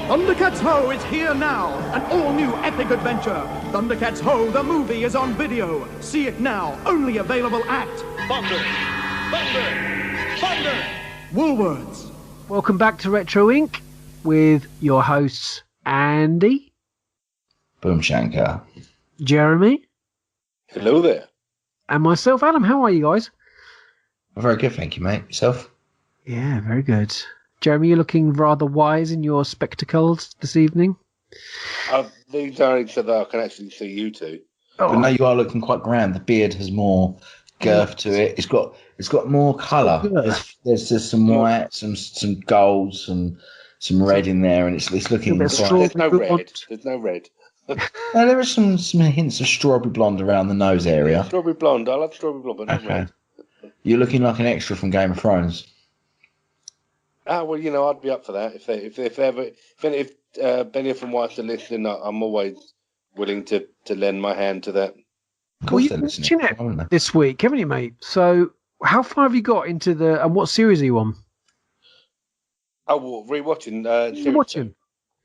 Thundercats Ho is here now, an all-new epic adventure. Thundercats Ho, the movie, is on video. See it now, only available at... Thunder! Thunder! Thunder! Woolworths. Welcome back to Retro Inc. with your hosts, Andy. Boomshanker. Jeremy. Hello there. And myself, Adam. How are you guys? Very good, thank you, mate. Yourself? Yeah, very good. Jeremy, you're looking rather wise in your spectacles this evening. These are so that I can actually see you two. Oh. But no, you are looking quite grand. The beard has more girth to it. It's got more colour. There's just some white, some golds, and some red in there, and it's looking. There's no red. There's no red. No, there are some hints of strawberry blonde around the nose area. Yeah, strawberry blonde. I love strawberry blonde, but not red. You're looking like an extra from Game of Thrones. Ah, well, you know, I'd be up for that if Benioff White's are listening. I'm always willing to lend my hand to that. Well, you've been watching it this week, haven't you, mate? So, how far have you got into the? And what series are you on? Oh, well, rewatching. Rewatching.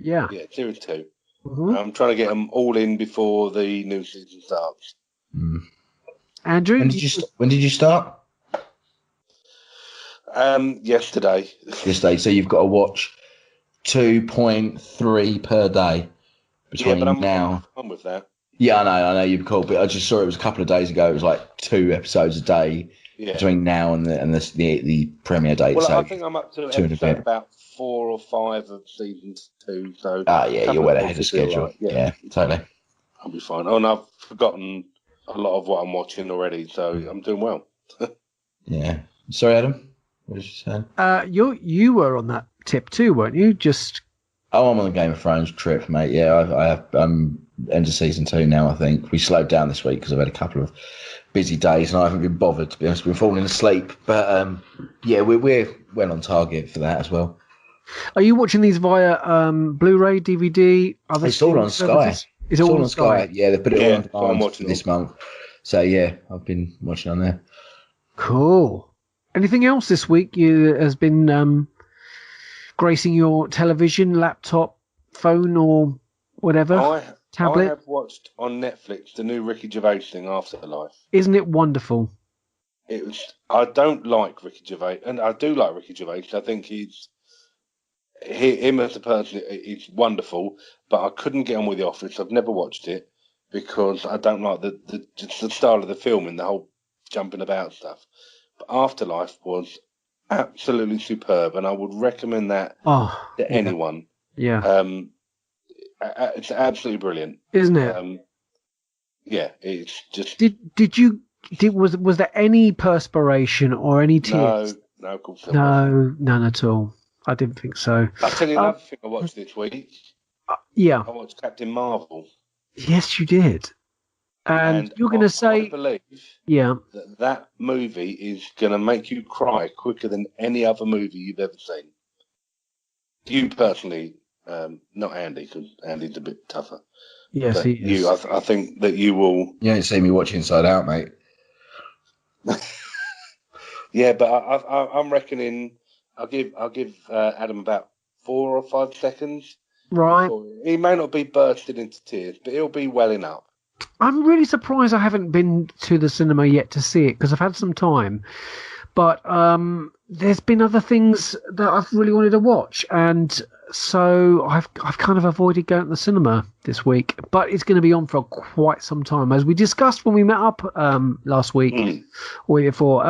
Yeah. Yeah, series 2. Mm-hmm. I'm trying to get them all in before the new season starts. Mm. Andrew, when did you start? Yesterday. So you've got to watch 2.3 per day between now. I'm with that. Yeah, I know you've called, but I just saw it was a couple of days ago. It was like 2 episodes a day between now and the premiere date. Well, so I think I'm up to episode about 4 or 5 of season 2. So you're well ahead of schedule. Right. Yeah, totally. I'll be fine. Oh, and I've forgotten a lot of what I'm watching already, so I'm doing well. Yeah. Sorry, Adam. What did you say? You were on that tip too, weren't you? I'm on the Game of Thrones trip, mate. Yeah, I have end of season 2 now. I think we slowed down this week because I've had a couple of busy days and I haven't been bothered, to be honest. I've been falling asleep, but we're well on target for that as well. Are you watching these via Blu-ray, DVD? It's all on Sky. It's all on Sky. Yeah, they put it on watching this month. So yeah, I've been watching on there. Cool. Anything else this week has been gracing your television, laptop, phone, or whatever? Tablet? I have watched on Netflix the new Ricky Gervais thing, Afterlife. Isn't it wonderful? I don't like Ricky Gervais, and I do like Ricky Gervais. I think him as a person is wonderful, but I couldn't get on with The Office. I've never watched it because I don't like the style of the film and the whole jumping about stuff. But Afterlife was absolutely superb, and I would recommend that to anyone. Yeah. It's absolutely brilliant, isn't it? Yeah, it's just. Was there any perspiration or any tears? No, of course no, none at all. I didn't think so. I'll tell you another thing I watched this week. Yeah. I watched Captain Marvel. Yes, you did. And you're going to say, I believe that movie is going to make you cry quicker than any other movie you've ever seen. You personally, not Andy, because Andy's a bit tougher. Yes, but he is. I think that you will. You don't see me watch Inside Out, mate. Yeah, but I'm reckoning. I'll give Adam about 4 or 5 seconds. Right. He may not be bursting into tears, but he'll be welling up. I'm really surprised I haven't been to the cinema yet to see it because I've had some time. But there's been other things that I've really wanted to watch, and so I've kind of avoided going to the cinema this week. But it's going to be on for quite some time, as we discussed when we met up last week or before.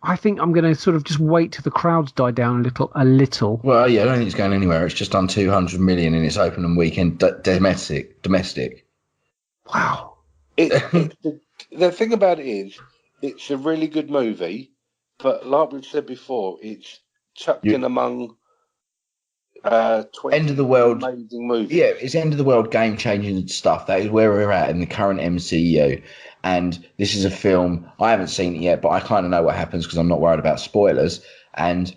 I think I'm going to sort of just wait till the crowds die down a little. Well, yeah, I don't think it's going anywhere. It's just done 200 million in its opening weekend domestic. Wow. The thing about it is, it's a really good movie, but like we've said before, it's chucked in among 20 end of the world amazing movies. Yeah, it's end of the world game changing stuff. That is where we're at in the current MCU. And this is a film, I haven't seen it yet, but I kind of know what happens because I'm not worried about spoilers. And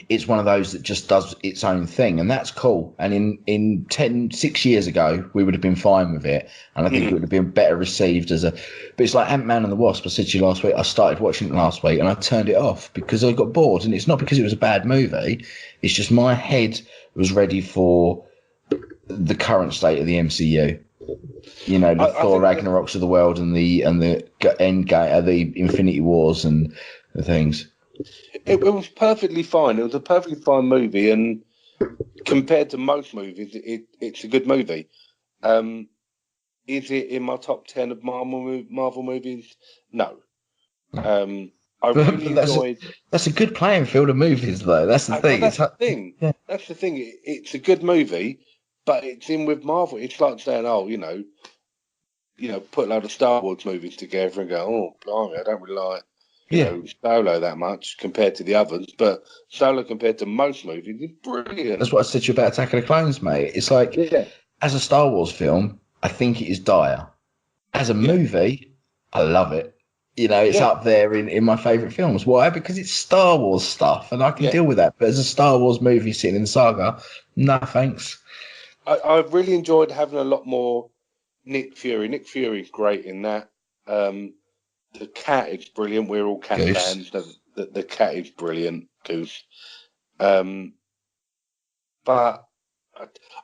it's one of those that just does its own thing, and that's cool. And in 6 years ago, we would have been fine with it, and I think it would have been better received as a. But it's like Ant-Man and the Wasp. I said to you last week, I started watching it last week, and I turned it off because I got bored. And it's not because it was a bad movie; it's just my head was ready for the current state of the MCU. You know, the Thor Ragnaroks of the world and the end game, the Infinity Wars and the things. It was perfectly fine. It was a perfectly fine movie, and compared to most movies, it's a good movie. Is it in my top 10 of Marvel movies? No. I really enjoyed. That's a good playing field of movies, though. That's the thing. That's the thing. Yeah. That's the thing. It's a good movie, but it's in with Marvel. It's like saying, put a load of Star Wars movies together and go, oh, blimey, I don't really like, Solo that much compared to the others. But Solo compared to most movies is brilliant. That's what I said to you about Attack of the Clones, mate. It's like, as a Star Wars film, I think it is dire. As a movie, I love it. You know, it's up there in my favourite films. Why? Because it's Star Wars stuff, and I can deal with that. But as a Star Wars movie sitting in Saga, no thanks. I've really enjoyed having a lot more Nick Fury. Nick Fury's great in that. The cat is brilliant. We're all cat fans. The cat is brilliant, Goose. But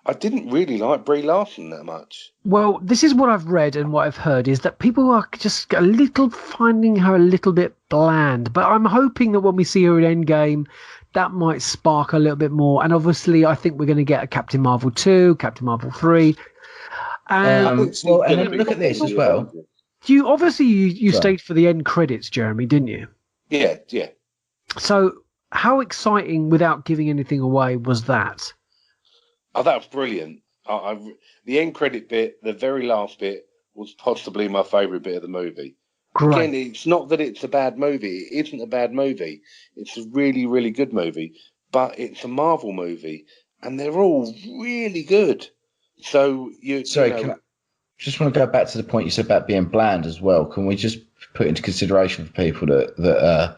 I didn't really like Brie Larson that much. Well, this is what I've read and what I've heard is that people are just finding her a little bit bland. But I'm hoping that when we see her in Endgame, that might spark a little bit more. And obviously, I think we're going to get a Captain Marvel 2, Captain Marvel 3. And then look at this as well. You stayed for the end credits, Jeremy, didn't you? Yeah. So how exciting, without giving anything away, was that? Oh, that was brilliant. The end credit bit, the very last bit, was possibly my favourite bit of the movie. Great. Again, it's not that it's a bad movie. It isn't a bad movie. It's a really, really good movie. But it's a Marvel movie, and they're all really good. So Can I just want to go back to the point you said about being bland as well? Can we just put into consideration for people that are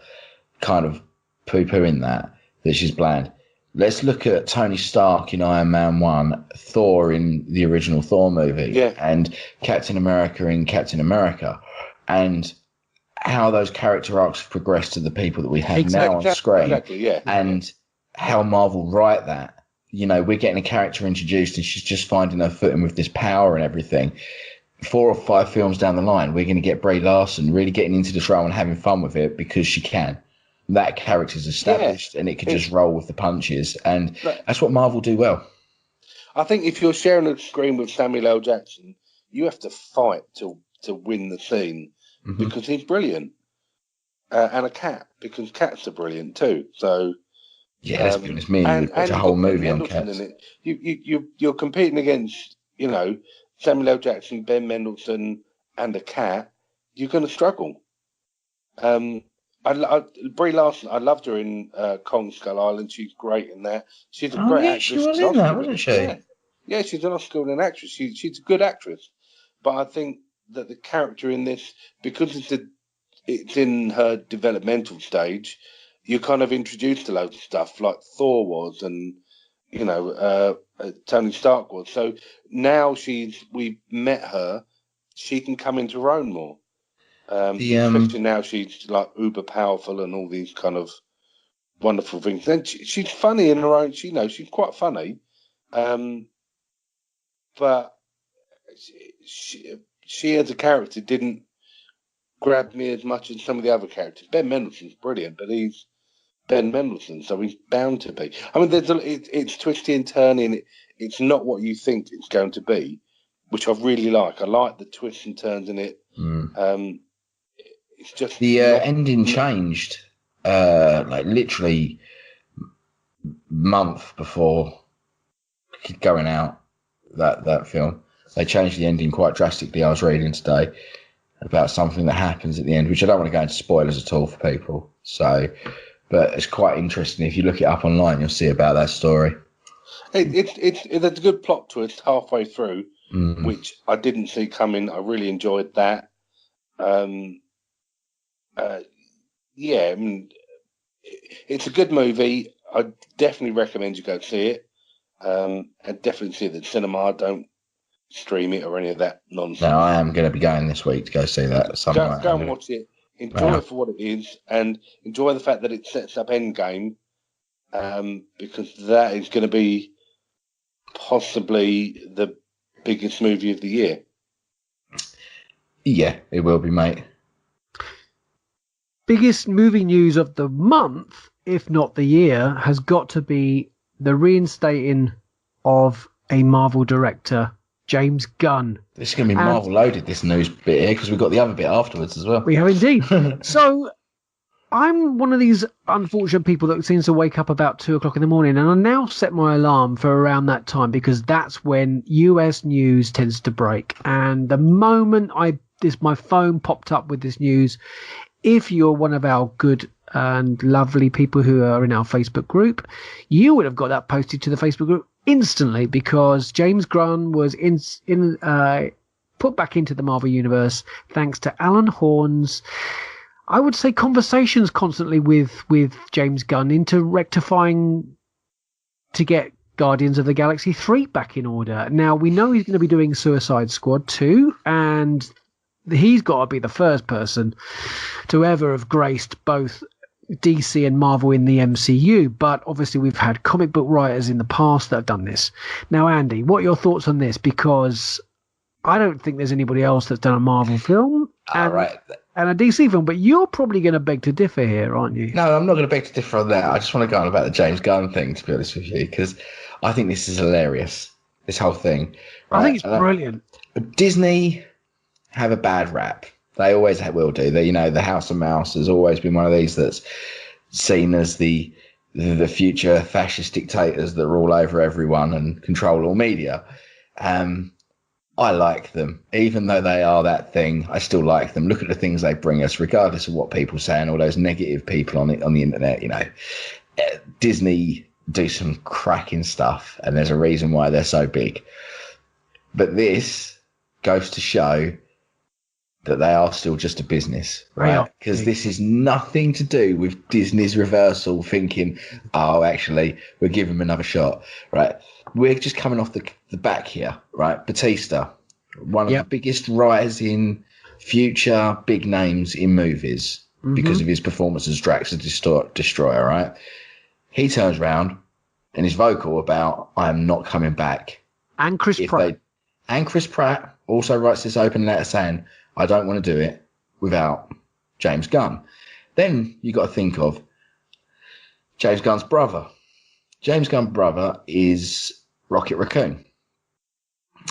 kind of poo-pooing that she's bland? Let's look at Tony Stark in Iron Man 1, Thor in the original Thor movie, and Captain America in Captain America, and how those character arcs have progressed to the people that we have now on screen, and how Marvel write that. You know, we're getting a character introduced and she's just finding her footing with this power and everything. 4 or 5 films down the line, we're going to get Brie Larson really getting into this role and having fun with it because she can. That character's established and it could just roll with the punches. And that's what Marvel do well. I think if you're sharing a screen with Samuel L. Jackson, you have to fight to win the scene because he's brilliant. And a cat, because cats are brilliant too. So let's be honest, me and you watch a whole movie on cats. You're competing against, Samuel L. Jackson, Ben Mendelsohn, and a cat. You're going to struggle. Brie Larson, I loved her in Kong Skull Island. She's great in that. She's a great actress. She was in that, wasn't she? Yeah, she's an Oscar-winning actress. She's a good actress. But I think that the character in this, because it's in her developmental stage, you're kind of introduced to loads of stuff like Thor was and, Tony Stark was. So now we've met her, she can come into her own more. Especially now she's like uber powerful and all these kind of wonderful things. And she's funny in her own. She's quite funny, but she as a character didn't grab me as much as some of the other characters. Ben Mendelsohn's brilliant, but he's Ben Mendelsohn, so he's bound to be. I mean, it's twisty and turning. It's not what you think it's going to be, which I really like. I like the twists and turns in it. It's just the ending changed, like literally month before going out. That film, they changed the ending quite drastically. I was reading today about something that happens at the end, which I don't want to go into spoilers at all for people. So, but it's quite interesting. If you look it up online, you'll see about that story. It's a good plot twist halfway through, which I didn't see coming. I really enjoyed that. I mean, it's a good movie. I definitely recommend you go see it. And definitely see it at the cinema. Don't stream it or any of that nonsense. No, I am going to be going this week to go see that. Go and watch it. Enjoy it for what it is, and enjoy the fact that it sets up Endgame, because that is going to be possibly the biggest movie of the year. Yeah, it will be, mate. Biggest movie news of the month, if not the year, has got to be the reinstating of a Marvel director, James Gunn. This is going to be Marvel loaded, this news bit here, because we've got the other bit afterwards as well. We have indeed. So I'm one of these unfortunate people that seems to wake up about 2 o'clock in the morning, and I now set my alarm for around that time because that's when US news tends to break. And the moment my phone popped up with this news, if you're one of our good and lovely people who are in our Facebook group, you would have got that posted to the Facebook group instantly because James Gunn was put back into the Marvel Universe thanks to Alan Horn's, I would say, conversations constantly with James Gunn into rectifying to get Guardians of the Galaxy 3 back in order. Now, we know he's going to be doing Suicide Squad 2, and he's got to be the first person to ever have graced both DC and Marvel in the MCU, but obviously we've had comic book writers in the past that have done this. Now, Andy, what are your thoughts on this? Because I don't think there's anybody else that's done a Marvel film and a DC film, but you're probably going to beg to differ here, aren't you? No, I'm not going to beg to differ on that. I just want to go on about the James Gunn thing, to be honest with you, because I think this is hilarious, this whole thing. Right? I think it's brilliant. Disney have a bad rap. They always will do. The House of Mouse has always been one of these that's seen as the future fascist dictators that rule over everyone and control all media. I like them. Even though they are that thing, I still like them. Look at the things they bring us, regardless of what people say and all those negative people on the internet. Disney do some cracking stuff, and there's a reason why they're so big. But goes to show that they are still just a business, right? Because this is nothing to do with Disney's reversal, thinking, oh, actually, we'll give them another shot, right? We're just coming off the back here, right? Batista, one of the biggest rising future big names in movies because of his performance as Drax the Destroyer, right? He turns around and is vocal about, I am not coming back. And Chris Pratt also writes this open letter saying, I don't want to do it without James Gunn. Then you got to think of James Gunn's brother. James Gunn's brother is Rocket Raccoon.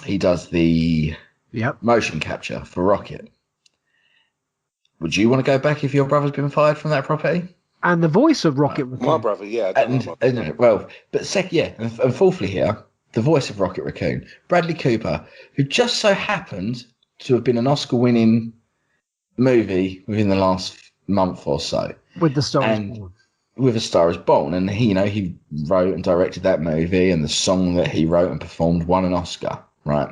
He does the motion capture for Rocket. Would you want to go back if your brother's been fired from that property? And the voice of Rocket Raccoon. My brother, yeah. And fourthly here, the voice of Rocket Raccoon, Bradley Cooper, who just so happened to have been an Oscar-winning movie within the last month or so. With The Star is Born. With A Star is Born. And he wrote and directed that movie, and the song that he wrote and performed won an Oscar, right?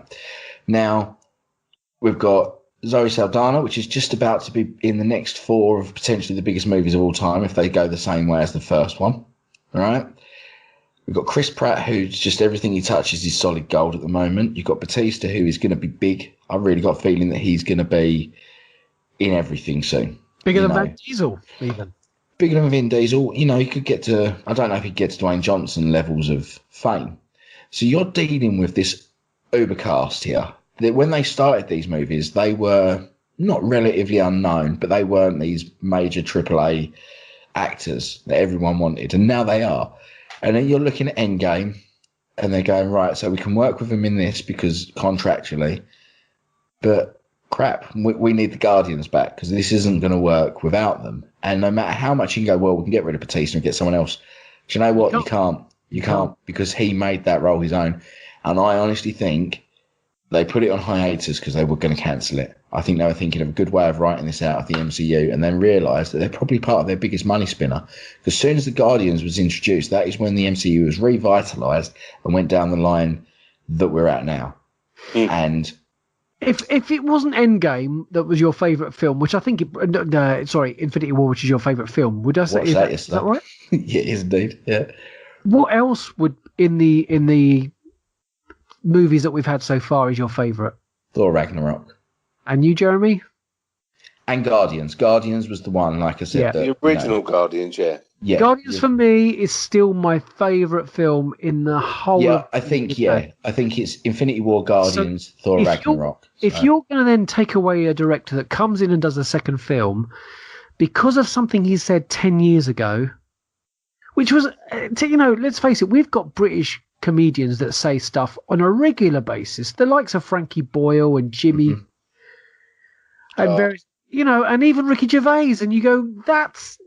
Now, we've got Zoe Saldana, which is just about to be in the next 4 of potentially the biggest movies of all time if they go the same way as the first one, all right? We've got Chris Pratt, who's just everything he touches is solid gold at the moment. You've got Batista, who is going to be big. I've really got a feeling that he's going to be in everything soon. Bigger than Vin Diesel, even. Bigger than Vin Diesel. He could get to, I don't know if he gets to Dwayne Johnson levels of fame. So you're dealing with this uber cast here. That when they started these movies, they were not relatively unknown, but they weren't these major AAA actors that everyone wanted. And now they are. And then you're looking at Endgame, and they're going, right, so we can work with them in this because contractually, but crap, we need the Guardians back because this isn't going to work without them. And no matter how much you can go, well, we can get rid of Batista and get someone else. Do you know what? You can't. You can't because he made that role his own. And I honestly think they put it on hiatus because they were going to cancel it. I think they were thinking of a good way of writing this out of the MCU and then realised that they're probably part of their biggest money spinner. Because as soon as the Guardians was introduced, that is when the MCU was revitalised and went down the line that we're at now. And if it wasn't Endgame that was your favourite film, which I think, Infinity War, which is your favourite film, would I say is that right? Yeah, it is indeed. Yeah. What else would in the movies that we've had so far is your favourite? Thor Ragnarok. And you, Jeremy? And Guardians. Guardians was the one, like I said. Yeah. That, The original Guardians, yeah. Yeah. Guardians for me is still my favourite film in the whole. Yeah, of I think it's Infinity War, Guardians, Thor Ragnarok. If you're going to then take away a director that comes in and does a second film because of something he said 10 years ago, which was, let's face it, we've got British comedians that say stuff on a regular basis, the likes of Frankie Boyle and Jimmy, and and even Ricky Gervais, and you go, that's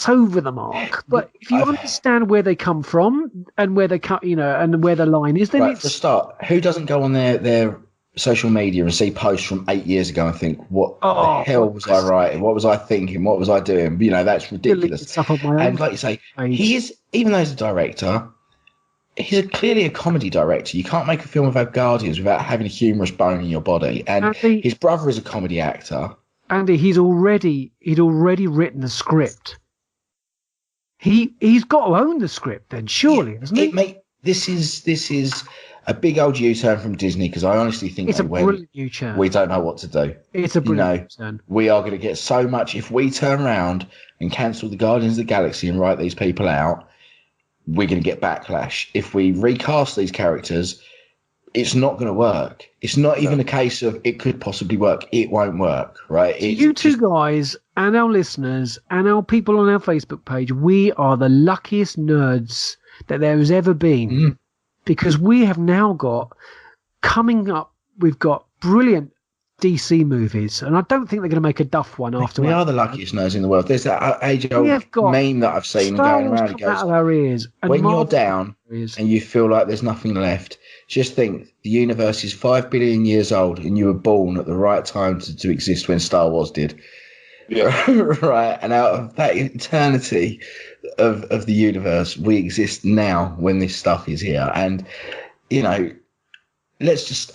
over the mark. But if you understand where they come from and where they cut, and where the line is, then right, for a start, who doesn't go on their social media and see posts from 8 years ago and think, what the hell was I writing? What was I thinking? What was I doing? That's ridiculous. Stuff on my own and like you say, he is, even though he's a director, he's clearly a comedy director. You can't make a film about Guardians without having a humorous bone in your body. And his brother is a comedy actor. Andy, he'd already written the script. He's got to own the script then, surely, hasn't he? This is a big old U-turn from Disney, because I honestly think it's a brilliant U-turn. We don't know what to do. It's a brilliant U-turn. We are going to get so much if we turn around and cancel the Guardians of the Galaxy and write these people out. We're going to get backlash. If we recast these characters, it's not going to work. It's not even a case of it could possibly work. It won't work, right? You two guys and our listeners and our people on our Facebook page, we are the luckiest nerds that there has ever been, because we have now got, coming up, we've got brilliant DC movies, and I don't think they're going to make a duff one after. We are the luckiest nerds in the world. There's that age-old meme that I've seen going around. It goes, out of our ears, and when you're down and you feel like there's nothing left, just think the universe is 5 billion years old, and you were born at the right time to exist when Star Wars did. Yeah. Right, and out of that eternity of the universe, we exist now when this stuff is here. And a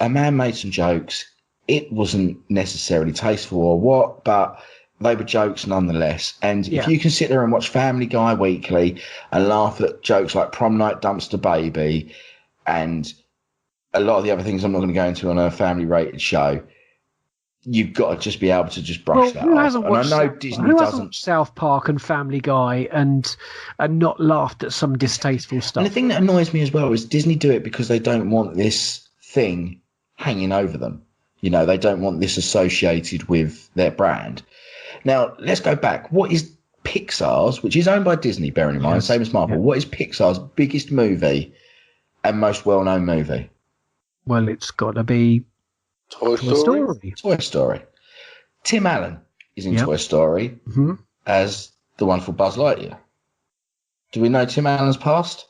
man made some jokes. It wasn't necessarily tasteful or what, but they were jokes nonetheless. And if you can sit there and watch Family Guy weekly and laugh at jokes like Prom Night Dumpster Baby and a lot of the other things I'm not going to go into on a family rated show, you've got to just be able to just brush that off. And I know Disney doesn't watch South Park and Family Guy and not laughed at some distasteful stuff. And the thing that annoys me as well is Disney do it because they don't want this thing hanging over them. They don't want this associated with their brand. Now, let's go back. What is Pixar's, which is owned by Disney, bearing in mind, same as Marvel, what is Pixar's biggest movie and most well-known movie? Well, it's got to be Toy Story. Toy Story. Tim Allen is in Toy Story as the wonderful Buzz Lightyear. Do we know Tim Allen's past?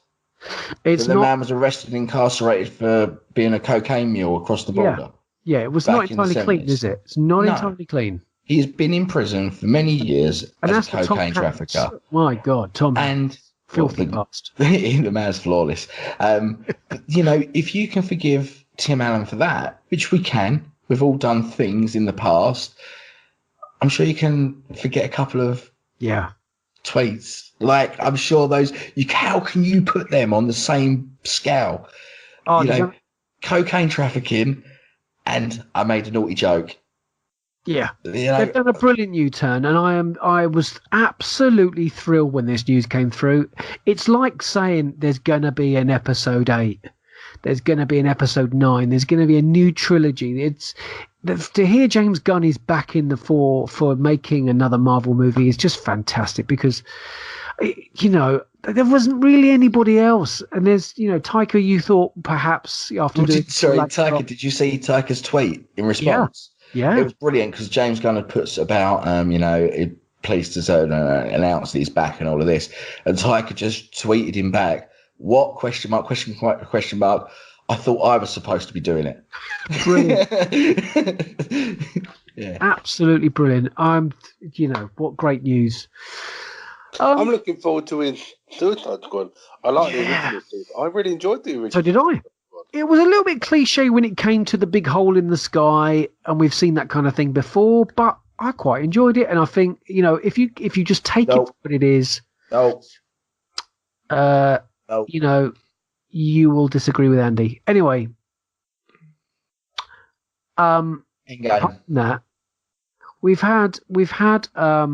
The man was arrested and incarcerated for being a cocaine mule across the border. Yeah, it was not entirely clean, is it? It's not entirely clean. He's been in prison for many years as a cocaine trafficker. My God, Tom. And filthy past. The man's flawless. If you can forgive Tim Allen for that, which we can, we've all done things in the past, I'm sure you can forget a couple of tweets. Like, I'm sure how can you put them on the same scale? Cocaine trafficking, and I made a naughty joke. Yeah, they've done a brilliant U-turn, and I was absolutely thrilled when this news came through. It's like saying there's going to be an episode 8, there's going to be an episode 9, there's going to be a new trilogy. To hear James Gunn is back in the for making another Marvel movie is just fantastic, because there wasn't really anybody else. And there's, Taika, you thought perhaps after Taika, did you see Taika's tweet in response? Yeah. It was brilliant, because James Gunn had put about, pleased to announce that he's back and all of this. And Taika just tweeted him back, what? Question mark. I thought I was supposed to be doing it. Brilliant. Absolutely brilliant. What great news. I'm looking forward to his Suicide Squad. I like the original. I really enjoyed the original. So did I. It was a little bit cliche when it came to the big hole in the sky, and we've seen that kind of thing before, but I quite enjoyed it. And I think, if you just take it for what it is, you will disagree with Andy. Anyway, apart from that, we've had a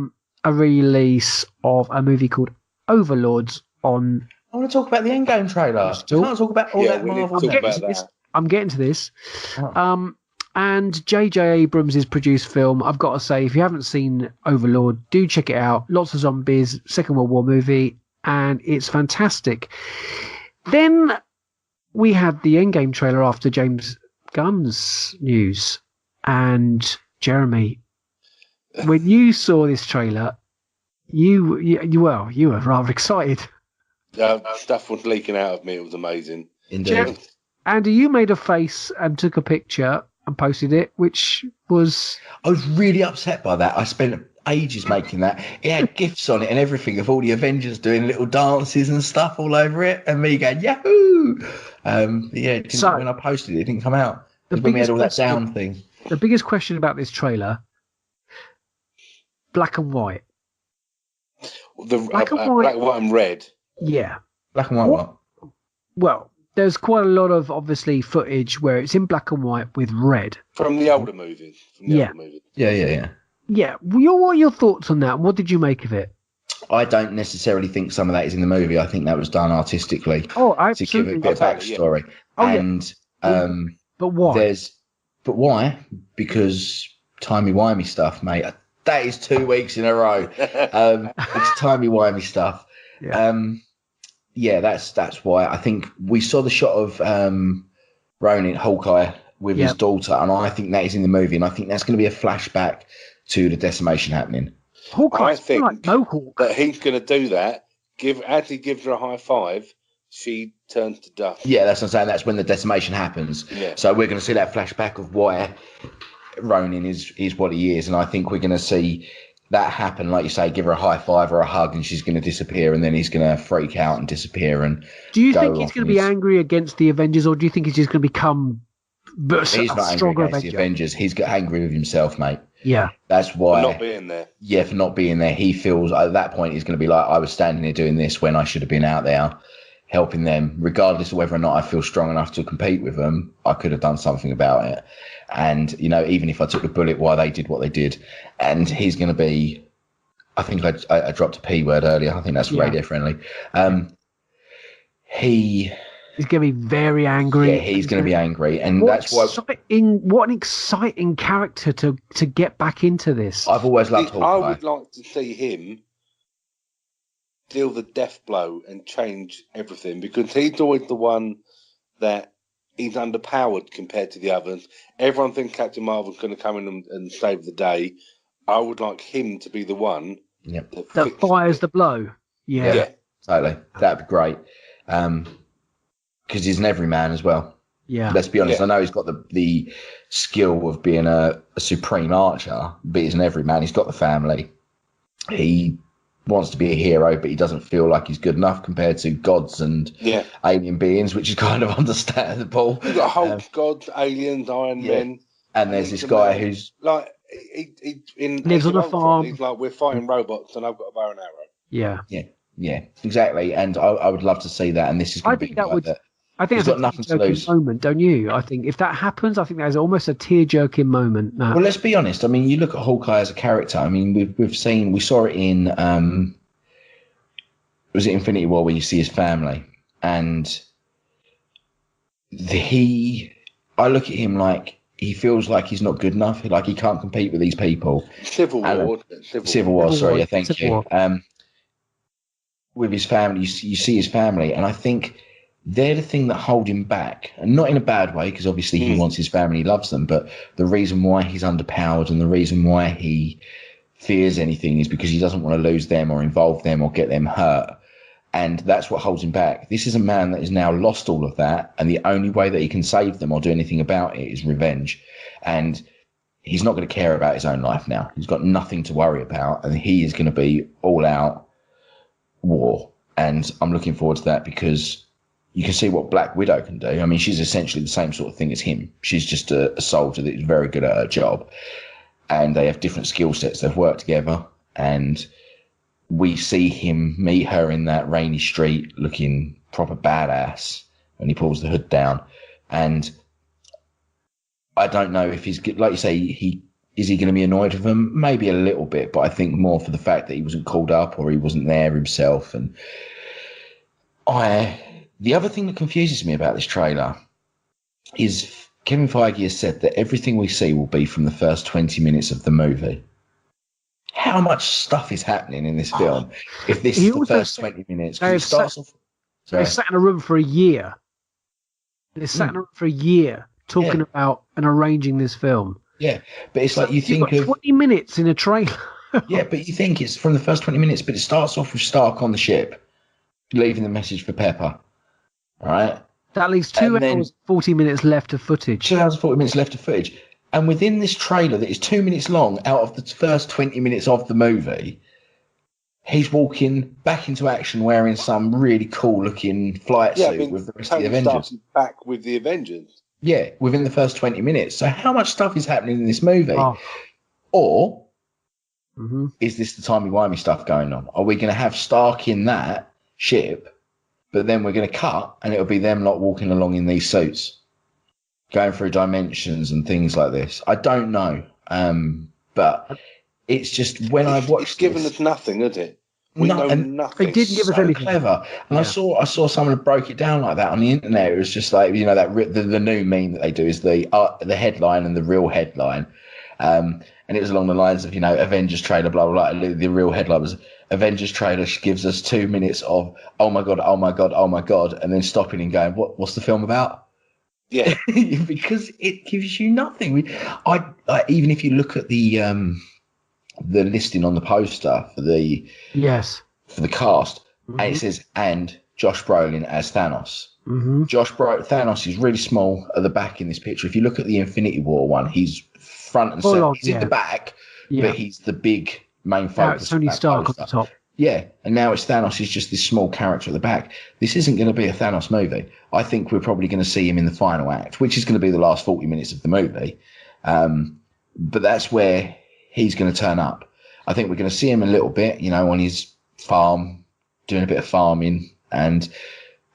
release of a movie called Overlords on. I want to talk about the Endgame trailer. We can't talk about all that we need Marvel. to talk about that. I'm getting to this. Oh. And J.J. Abrams' produced film. I've got to say, if you haven't seen Overlord, do check it out. Lots of zombies, Second World War movie, and it's fantastic. Then we had the Endgame trailer after James Gunn's news. And Jeremy, when you saw this trailer, you were rather excited. Stuff was leaking out of me. It was amazing. Indeed. Andy, you made a face and took a picture and posted it, which was... I was really upset by that. I spent ages making that. It had GIFs on it and everything of all the Avengers doing little dances and stuff all over it, and me going, Yahoo! When I posted it, it didn't come out. When we had all that down thing. The biggest question about this trailer, black and white. Black, white and red. Yeah. Black and white what? Well, there's quite a lot of, obviously, footage where it's in black and white with red. From the older movies. Yeah. Yeah. What are your thoughts on that? What did you make of it? I don't necessarily think some of that is in the movie. I think that was done artistically. Oh, absolutely. To give it a bit of backstory. Yeah. But why? But why? Because timey-wimey stuff, mate. That is 2 weeks in a row. It's timey-wimey stuff. Yeah. That's why. I think we saw the shot of Ronin, Hawkeye, with his daughter, and I think that is in the movie, and I think that's going to be a flashback to the decimation happening. I think that he's going to do that. As he gives her a high five, she turns to dust. Yeah, that's what I'm saying. That's when the decimation happens. Yeah. So we're going to see that flashback of why Ronin is what he is, and I think we're going to see that happen, like you say, give her a high five or a hug, and she's going to disappear, and then he's going to freak out and disappear. And do you think he's going to be angry against the Avengers, or do you think he's just going to become he's not angry against the Avengers? He's got angry with himself, mate. Yeah, that's why. For not being there. Yeah, for not being there. He feels at that point he's going to be like, I was standing here doing this when I should have been out there helping them, regardless of whether or not I feel strong enough to compete with them. I could have done something about it. And, even if I took the bullet while they did what they did. And he's going to be, I think I dropped a P word earlier. I think that's radio friendly. He's going to be very angry. Yeah, he's going to be angry. And what an exciting character to get back into this. I've always loved Hawkeye. I would like to see him deal the death blow and change everything, because he's always the one that he's underpowered compared to the others. Everyone thinks Captain Marvel's going to come in and save the day. I would like him to be the one that fires the blow. Yeah, totally. That'd be great. Because he's an everyman as well. Yeah. Let's be honest. I know he's got the skill of being a supreme archer, but he's an everyman. He's got the family. He wants to be a hero, but he doesn't feel like he's good enough compared to gods and alien beings, which is kind of understandable. You've got Hulk, gods, aliens, Iron Men. And there's this guy who's like he lives on a farm. He's like, we're fighting robots and I've got a bow and arrow. Yeah, exactly. And I would love to see that. And this is going to be that. I think it's a tear-jerking moment, don't you? I think if that happens, I think there's almost a tear-jerking moment. Well, let's be honest. I mean, you look at Hawkeye as a character. I mean, we saw it in was it Infinity War where you see his family, and I look at him like he feels like he's not good enough, like he can't compete with these people. Civil War. Sorry, yeah, thank you. With his family, you see his family, and I think they're the thing that hold him back, and not in a bad way, because obviously he wants his family, he loves them, but the reason why he's underpowered and the reason why he fears anything is because he doesn't want to lose them or involve them or get them hurt, and that's what holds him back. This is a man that has now lost all of that, and the only way that he can save them or do anything about it is revenge, and he's not going to care about his own life now. He's got nothing to worry about, and he is going to be all out war, and I'm looking forward to that because you can see what Black Widow can do. I mean, she's essentially the same sort of thing as him. She's just a soldier that is very good at her job. And they have different skill sets. They've worked together. And we see him meet her in that rainy street looking proper badass when he pulls the hood down. And I don't know if he's, like you say, he Is he going to be annoyed with them? Maybe a little bit, but I think more for the fact that he wasn't called up or he wasn't there himself. And the other thing that confuses me about this trailer is Kevin Feige has said that everything we see will be from the first 20 minutes of the movie. How much stuff is happening in this film if this is the first 20 minutes? Because it starts off... They sat in a room for a year. They sat in a room for a year talking about and arranging this film. Yeah, but it's like you think of 20 minutes in a trailer. Yeah, but you think it's from the first 20 minutes, but it starts off with Stark on the ship, leaving the message for Pepper. All right? That leaves 2 hours, 40 minutes left of footage. 2 hours, 40 minutes left of footage. And within this trailer that is 2 minutes long, out of the first 20 minutes of the movie, he's walking back into action wearing some really cool-looking flight suit with the rest of the Avengers. Back with the Avengers. Yeah, within the first 20 minutes. So how much stuff is happening in this movie? Or is this the timey-wimey stuff going on? Are we going to have Stark in that ship, but then we're going to cut and it'll be them lot walking along in these suits, going through dimensions and things like this? I don't know. But it's just when I watched it's given us nothing, is it? We know nothing. They didn't give us anything. Clever. And I saw someone who broke it down like that on the internet. It was just like, you know, that the new meme that they do is the headline and the real headline. And it was along the lines of, you know, Avengers trailer, blah, blah, blah. The real headline was Avengers trailer gives us 2 minutes of, oh my God, oh my God, oh my God. And then stopping and going, what's the film about? Yeah. Because it gives you nothing. I even if you look at the listing on the poster for the cast, and it says, and Josh Brolin as Thanos. Thanos is really small at the back in this picture. If you look at the Infinity War one, he's front and center. He's in the back, but he's the big main focus. It's Tony Stark on the top. Yeah, and now it's Thanos. He's just this small character at the back. This isn't going to be a Thanos movie. I think we're probably going to see him in the final act, which is going to be the last 40 minutes of the movie. But that's where he's going to turn up. I think we're going to see him a little bit, you know, on his farm, doing a bit of farming and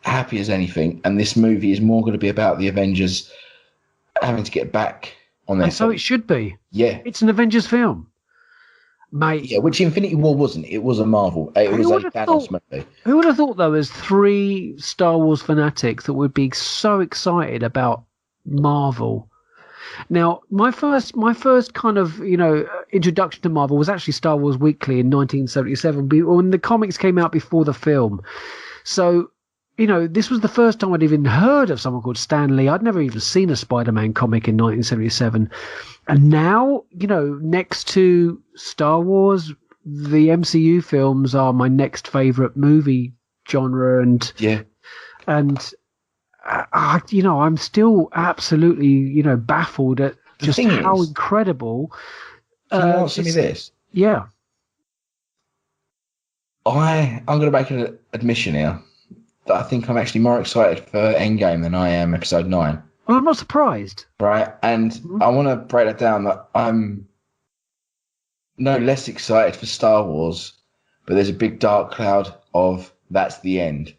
happy as anything. And this movie is more going to be about the Avengers having to get back on their feet. So it should be. Yeah. It's an Avengers film, mate. Yeah, which Infinity War wasn't. It was a Marvel. It was a Thanos movie. Who would have thought, though, as 3 Star Wars fanatics that would be so excited about Marvel? Now, my first kind of, you know, introduction to Marvel was actually Star Wars Weekly in 1977, when the comics came out before the film. So, you know, this was the first time I'd even heard of someone called Stan Lee. I'd never even seen a Spider-Man comic in 1977. And now, you know, next to Star Wars, the MCU films are my next favorite movie genre. And you know, I'm still absolutely, you know, baffled at just how incredible. Can you answer me this? Yeah. I'm going to make an admission here that I think I'm actually more excited for Endgame than I am Episode 9. Well, I'm not surprised. Right, and I want to break that down that I'm no less excited for Star Wars, but there's a big dark cloud of that's the end.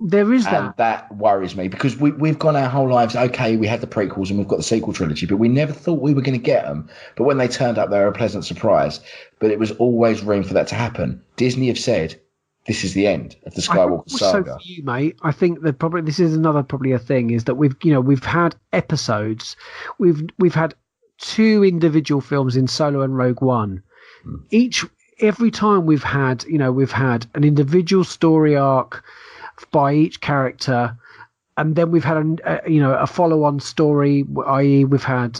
There is that. And that worries me because we've gone our whole lives, okay, we had the prequels and we've got the sequel trilogy, but we never thought we were going to get them. But when they turned up, they were a pleasant surprise. But it was always room for that to happen. Disney have said, this is the end of the Skywalker saga. For you, mate, I think that probably this is another probably a thing is that we've had episodes. We've had 2 individual films in Solo and Rogue One. Every time we've had an individual story arc by each character, and then we've had a follow-on story, i.e. we've had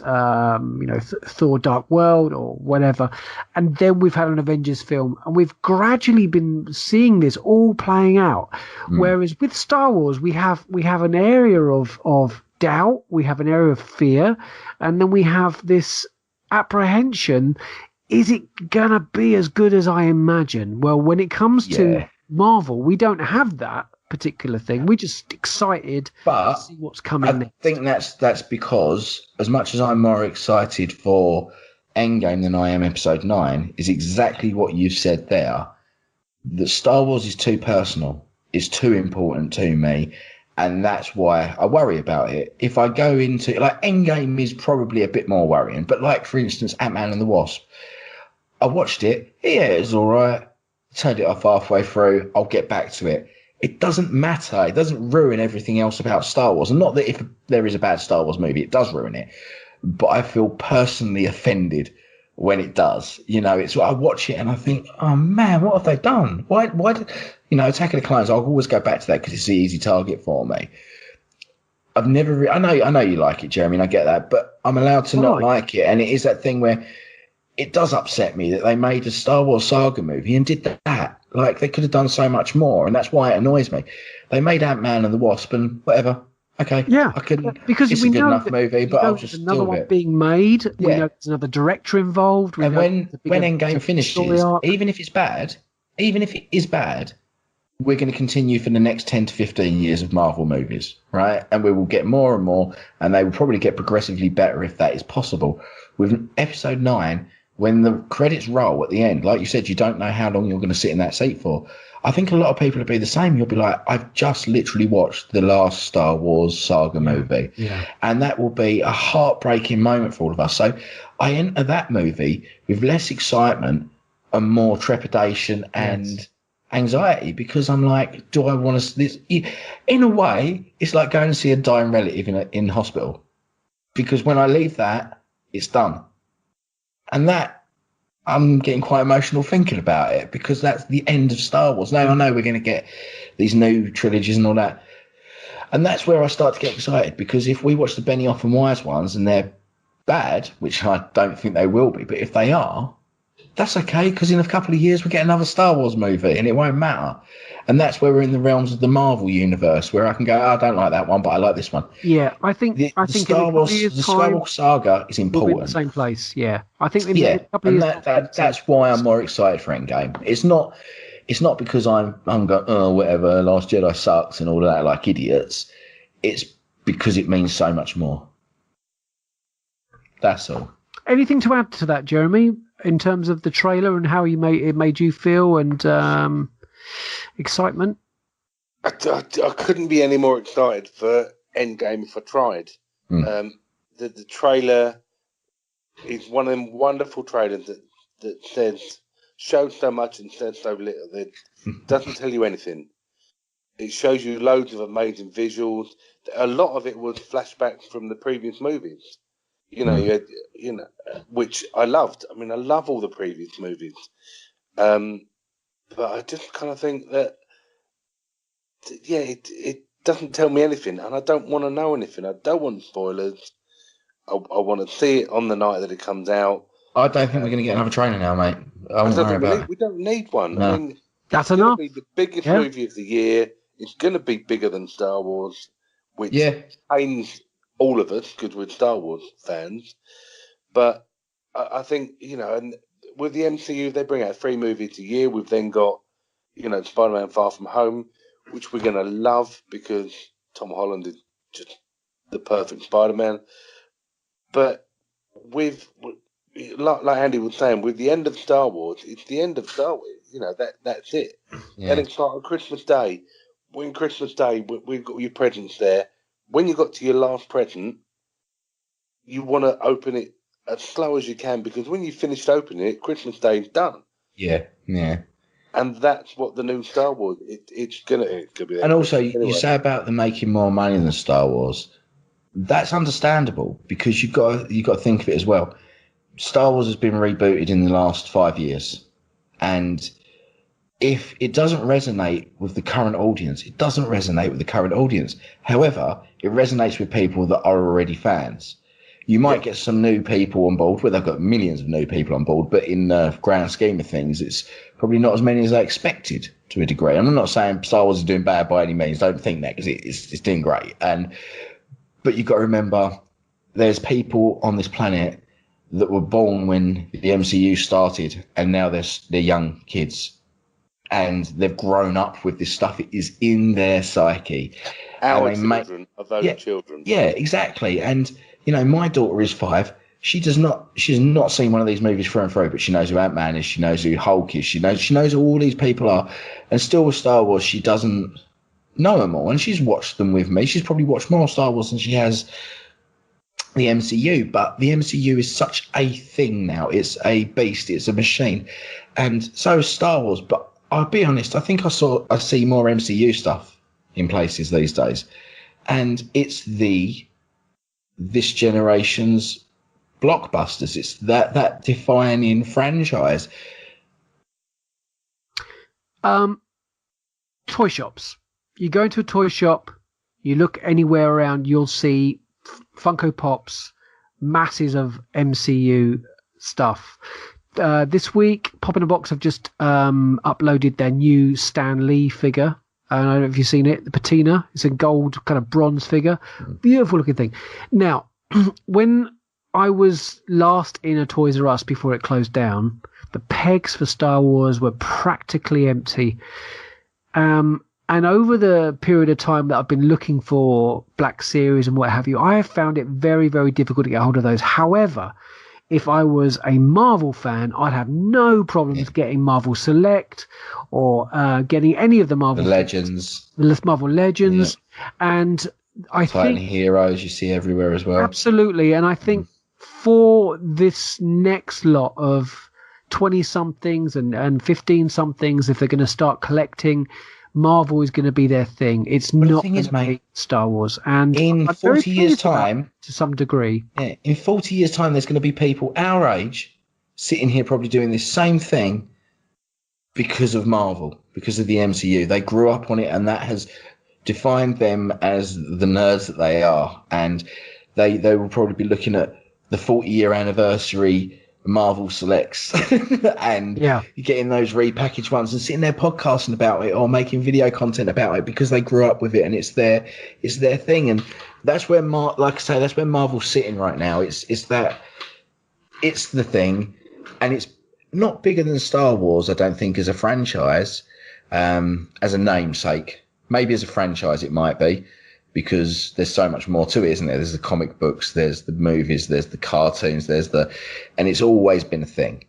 Thor Dark World or whatever, and then we've had an Avengers film, and we've gradually been seeing this all playing out. Whereas with Star Wars, we have an area of doubt, we have an area of fear, and then we have this apprehension. Is it gonna be as good as I imagine? Well, when it comes to Marvel, we don't have that particular thing. We're just excited to see what's coming next. I think that's because as much as I'm more excited for Endgame than I am Episode 9 is exactly what you've said there. That Star Wars is too personal. It's too important to me. And that's why I worry about it. If I go into, like, Endgame is probably a bit more worrying, but like, for instance, Ant-Man and the Wasp, I watched it. Yeah, it was all right. Turned it off halfway through. I'll get back to it. It doesn't matter. It doesn't ruin everything else about Star Wars. And not that if there is a bad Star Wars movie, it does ruin it. But I feel personally offended when it does. You know, it's I watch it and I think, oh man, what have they done? Why did, Attack of the Clones? I'll always go back to that because it's the easy target for me. I've never, I know you like it, Jeremy, and I get that, but I'm allowed to not like it. And it is that thing where it does upset me that they made a Star Wars saga movie and did that. Like, they could have done so much more, and that's why it annoys me. They made Ant-Man and the Wasp, and whatever. Okay, yeah, I couldn't. Because it's we a good know enough movie, but I'll just another deal one with it. being made. Yeah. We know there's another director involved. And when Endgame finishes, even if it's bad, even if it is bad, we're going to continue for the next 10 to 15 years of Marvel movies, right? And we will get more and more, and they will probably get progressively better if that is possible. With Episode 9, when the credits roll at the end, like you said, you don't know how long you're going to sit in that seat for. I think a lot of people will be the same. You'll be like, I've just literally watched the last Star Wars saga movie. Yeah. And that will be a heartbreaking moment for all of us. So I enter that movie with less excitement and more trepidation and anxiety, because I'm like, do I want to this? In a way, it's like going to see a dying relative in hospital, because when I leave that, it's done. And that, I'm getting quite emotional thinking about it, because that's the end of Star Wars. Now I know we're going to get these new trilogies and all that, and that's where I start to get excited, because if we watch the Benioff and Weiss ones and they're bad, which I don't think they will be, but if they are, that's okay, because in a couple of years we get another Star Wars movie and it won't matter. And that's where we're in the realms of the Marvel universe, where I can go, I don't like that one, but I like this one. Yeah, I think the Star Wars, the Skywalker saga is important. We'll be in the same place. Yeah, I think in yeah, a couple of years, that's why I'm more excited for Endgame. It's not because I'm going, oh, whatever, Last Jedi sucks and all of that, like idiots. It's because it means so much more. That's all. Anything to add to that, Jeremy, in terms of the trailer and how it made you feel and excitement? I couldn't be any more excited for Endgame if I tried. The trailer is one of them wonderful trailers that shows so much and says so little. That doesn't tell you anything. It shows you loads of amazing visuals. A lot of it was flashbacks from the previous movies. Which I loved. I mean, I love all the previous movies. But I just kind of think that, it doesn't tell me anything, and I don't want to know anything. I don't want spoilers. I want to see it on the night that it comes out. I don't think we're going to get another trailer now, mate. We don't need one. No. I mean, that's it's enough. Going to be the biggest movie of the year. It's going to be bigger than Star Wars, which pains all of us because we're Star Wars fans. But I think, and with the MCU, they bring out 3 movies a year. We've then got, Spider-Man Far From Home, which we're going to love because Tom Holland is just the perfect Spider-Man. But like Andy was saying, with the end of Star Wars, it's the end of Star Wars. That's it. Yeah. And it's like on Christmas Day. When Christmas Day, we've got your presents there. When you got to your last present, you want to open it as slow as you can, because when you finished opening it, Christmas Day is done. Yeah. And that's what the new Star Wars. It's gonna be. And also, you say about them making more money than Star Wars. That's understandable, because you've got to think of it as well. Star Wars has been rebooted in the last 5 years, and if it doesn't resonate with the current audience, it doesn't resonate with the current audience. However, it resonates with people that are already fans. You might get some new people on board, they've got millions of new people on board, but in the grand scheme of things, it's probably not as many as they expected to a degree. And I'm not saying Star Wars is doing bad by any means. Don't think that, because it's doing great. But you've got to remember, there's people on this planet that were born when the MCU started, and now they're young kids. And they've grown up with this stuff. It is in their psyche. Our children are those children. Yeah, exactly. And, my daughter is 5. She's not seen one of these movies through and through, but she knows who Ant-Man is. She knows who Hulk is. She knows who all these people are. And still with Star Wars, she doesn't know them all, and she's watched them with me. She's probably watched more Star Wars than she has the MCU, but the MCU is such a thing now. It's a beast. It's a machine, and so is Star Wars. But I'll be honest. I think I see more MCU stuff in places these days, and it's this generation's blockbusters. It's that defining franchise. Toy shops. You go into a toy shop, you look anywhere around, you'll see Funko Pops, masses of MCU stuff. This week, Pop in a Box have just uploaded their new Stan Lee figure. I don't know if you've seen it, the patina. It's a gold kind of bronze figure. Beautiful looking thing. Now, when I was last in a Toys R Us before it closed down, the pegs for Star Wars were practically empty. And over the period of time that I've been looking for Black Series and what have you, I have found it very, very difficult to get hold of those. However, if I was a Marvel fan, I'd have no problems getting Marvel Select or getting any of the Marvel Legends. The Marvel Legends. Yeah. And I Titan think Heroes you see everywhere as well. Absolutely. And I think for this next lot of 20-somethings and 15-somethings, if they're going to start collecting, Marvel is going to be their thing. It's not going to be Star Wars. And in 40 years' time, to some degree, in 40 years' time, there's going to be people our age sitting here probably doing this same thing because of Marvel, because of the MCU. They grew up on it, and that has defined them as the nerds that they are. And they will probably be looking at the 40-year anniversary Marvel Selects and getting those repackaged ones and sitting there podcasting about it or making video content about it because they grew up with it and it's their thing. And that's where like I say, that's where Marvel's sitting right now. It's the thing, and it's not bigger than Star Wars, I don't think, as a franchise, as a namesake. Maybe as a franchise it might be, because there's so much more to it, isn't there? There's the comic books, there's the movies, there's the cartoons, and it's always been a thing.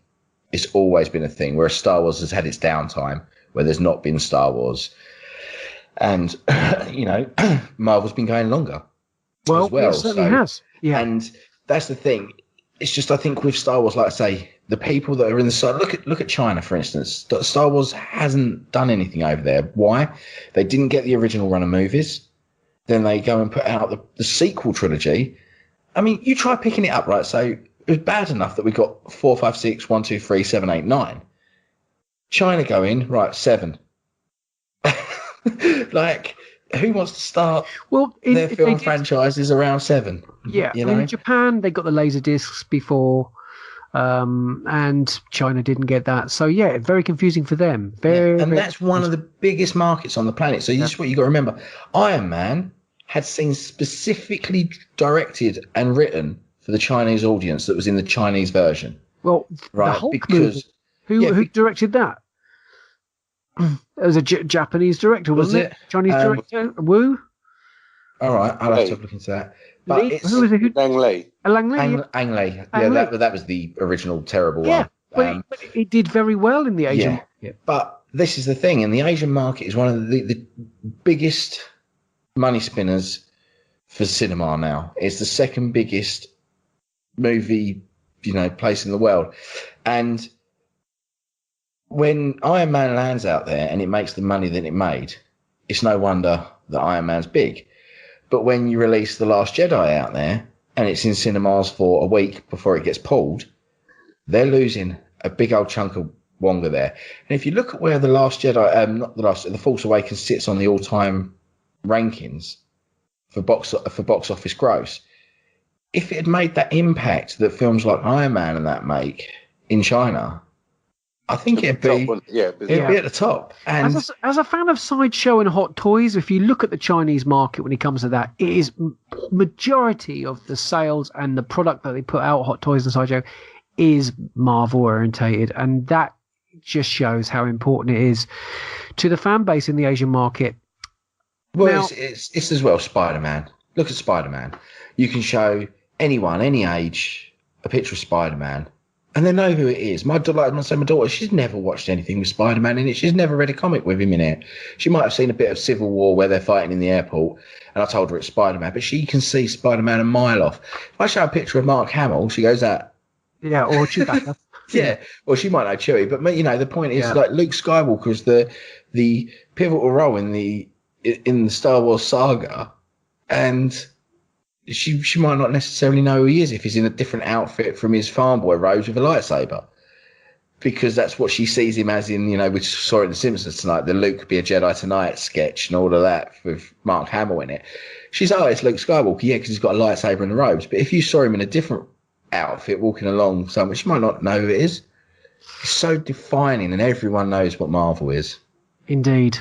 It's always been a thing, whereas Star Wars has had its downtime, where there's not been Star Wars. And, Marvel's been going longer. Well. It certainly has. Yeah. And that's the thing. It's just, I think with Star Wars, like I say, the people that are in the side, look at China, for instance. Star Wars hasn't done anything over there. Why? They didn't get the original run of movies. Then they go and put out the sequel trilogy. I mean, you try picking it up, right? So it was bad enough that we got 4, 5, 6, 1, 2, 3, 7, 8, 9. China going, right, 7. Like, who wants to start their film franchises around 7? Yeah, in Japan, they got the laser discs before, and China didn't get that. So, yeah, very confusing for them. And that's one of the biggest markets on the planet. So this is what you got to remember. Iron Man had scenes specifically directed and written for the Chinese audience that was in the Chinese version. Well, right? The Hulk movie. Who directed that? It was a Japanese director, wasn't it? Chinese director, Wu. All right, I'll have to look into that. But who was it? Ang Lee. Ang Lee. Yeah, that was the original terrible one. But it did very well in the Asian market. But this is the thing, and the Asian market is one of the biggest money spinners for cinema now. It's the second biggest movie, place in the world. And when Iron Man lands out there and it makes the money that it made, it's no wonder that Iron Man's big. But when you release The Last Jedi out there and it's in cinemas for a week before it gets pulled, they're losing a big old chunk of wonga there. And if you look at where The Last Jedi, The Force Awakens sits on the all-time rankings for box office gross, if it had made that impact that films like Iron Man and that make in China, I think it'd be at the top. And as a fan of Sideshow and Hot Toys, if you look at the Chinese market when it comes to that, it is majority of the sales and the product that they put out, Hot Toys and Sideshow, is Marvel orientated, and that just shows how important it is to the fan base in the Asian market. Well, it's as well Spider-Man. Look at Spider-Man. You can show anyone, any age, a picture of Spider-Man, and they know who it is. My daughter, she's never watched anything with Spider-Man in it. She's never read a comic with him in it. She might have seen a bit of Civil War where they're fighting in the airport, and I told her it's Spider-Man, but she can see Spider-Man a mile off. If I show a picture of Mark Hamill, she goes, that. Yeah, or Chewbacca. Yeah, well, she might know Chewie, but the point is, like, Luke Skywalker's the pivotal role in the Star Wars saga, and she might not necessarily know who he is if he's in a different outfit from his farm boy Rose with a lightsaber, because that's what she sees him as in, we saw it in The Simpsons tonight, the Luke be a Jedi tonight sketch and all of that with Mark Hamill in it. She's, it's Luke Skywalker, yeah, because he's got a lightsaber and the robes, but if you saw him in a different outfit walking along somewhere, she might not know who it is. It's so defining, and everyone knows what Marvel is. Indeed.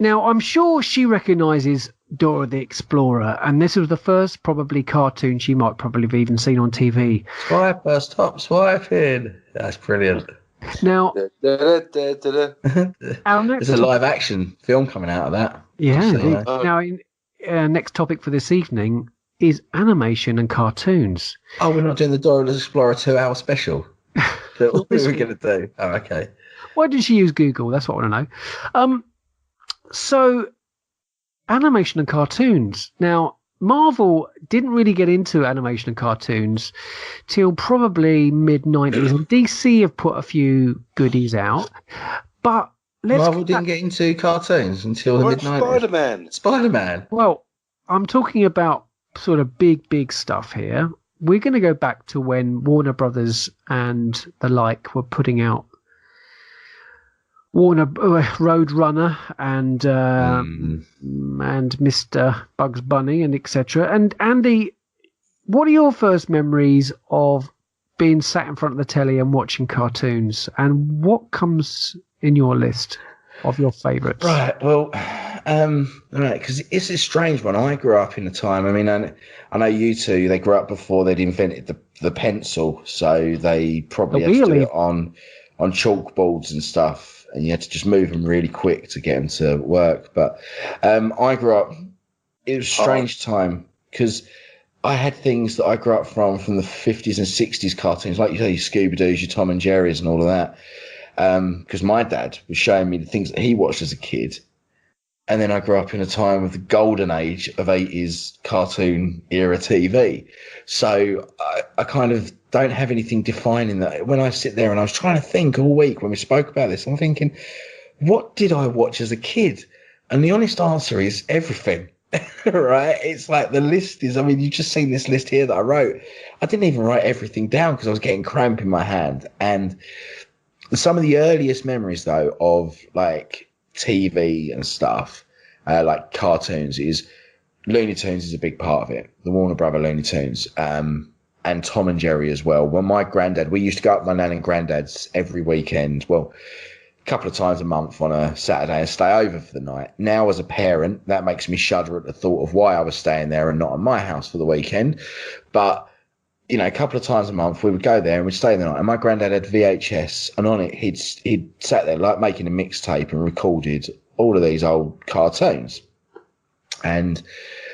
Now, I'm sure she recognises Dora the Explorer, and this was the first probably cartoon she might probably have even seen on TV. Swiper, stop swiping. That's brilliant. Now, there's a live action film coming out of that. Yeah. Now, next topic for this evening is animation and cartoons. Oh, we're not doing the Dora the Explorer 2-hour special. What are we going to do? Oh, okay. Why did she use Google? That's what I want to know. So, animation and cartoons. Now, Marvel didn't really get into animation and cartoons till probably mid-90s. And DC have put a few goodies out. But Marvel didn't get into cartoons until the mid-90s. Spider-Man. Well, I'm talking about sort of big stuff here. We're going to go back to when Warner Brothers and the like were putting out Roadrunner and Mr. Bugs Bunny and etc. And Andy, what are your first memories of being sat in front of the telly and watching cartoons? And what comes in your list of your favourites? Right, well, because it's a strange one. I grew up in a time, I know you two, they grew up before they'd invented the pencil, so they probably had to do it on chalkboards and stuff, and you had to just move them really quick to get them to work. But I grew up, it was a strange time, because I had things that I grew up from the 50s and 60s cartoons, like you say, your Scooby-Doos, your Tom and Jerry's and all of that. Because my dad was showing me the things that he watched as a kid. And then I grew up in a time of the golden age of 80s cartoon era TV. So I kind of don't have anything defining that. When I sit there and I was trying to think all week when we spoke about this, I'm thinking, what did I watch as a kid? And the honest answer is everything. Right? It's like the list is, you've just seen this list here that I wrote. I didn't even write everything down because I was getting cramp in my hand. And some of the earliest memories, though, of like TV and stuff, like cartoons, is Looney Tunes is a big part of it. The Warner Brother Looney Tunes, and Tom and Jerry as well. When my granddad, we used to go up to my nan and granddad's every weekend. Well, a couple of times a month on a Saturday and stay over for the night. Now, as a parent, that makes me shudder at the thought of why I was staying there and not at my house for the weekend. But a couple of times a month we would go there and we'd stay the night. And my granddad had VHS, and on it he'd sat there like making a mixtape and recorded all of these old cartoons. And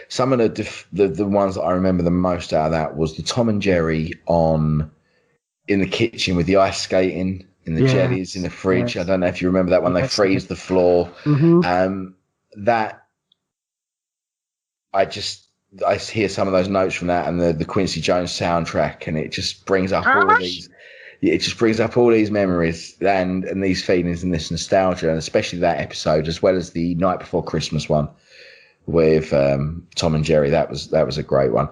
some of the ones that I remember the most out of that was the Tom and Jerry in the kitchen with the ice skating in the jellies in the fridge. I don't know if you remember that one. They freeze the floor. Mm-hmm. That I hear some of those notes from that and the Quincy Jones soundtrack, and it just brings up all of these. It just brings up all these memories and these feelings and this nostalgia, and especially that episode, as well as the Night Before Christmas one with Tom and Jerry. That was a great one.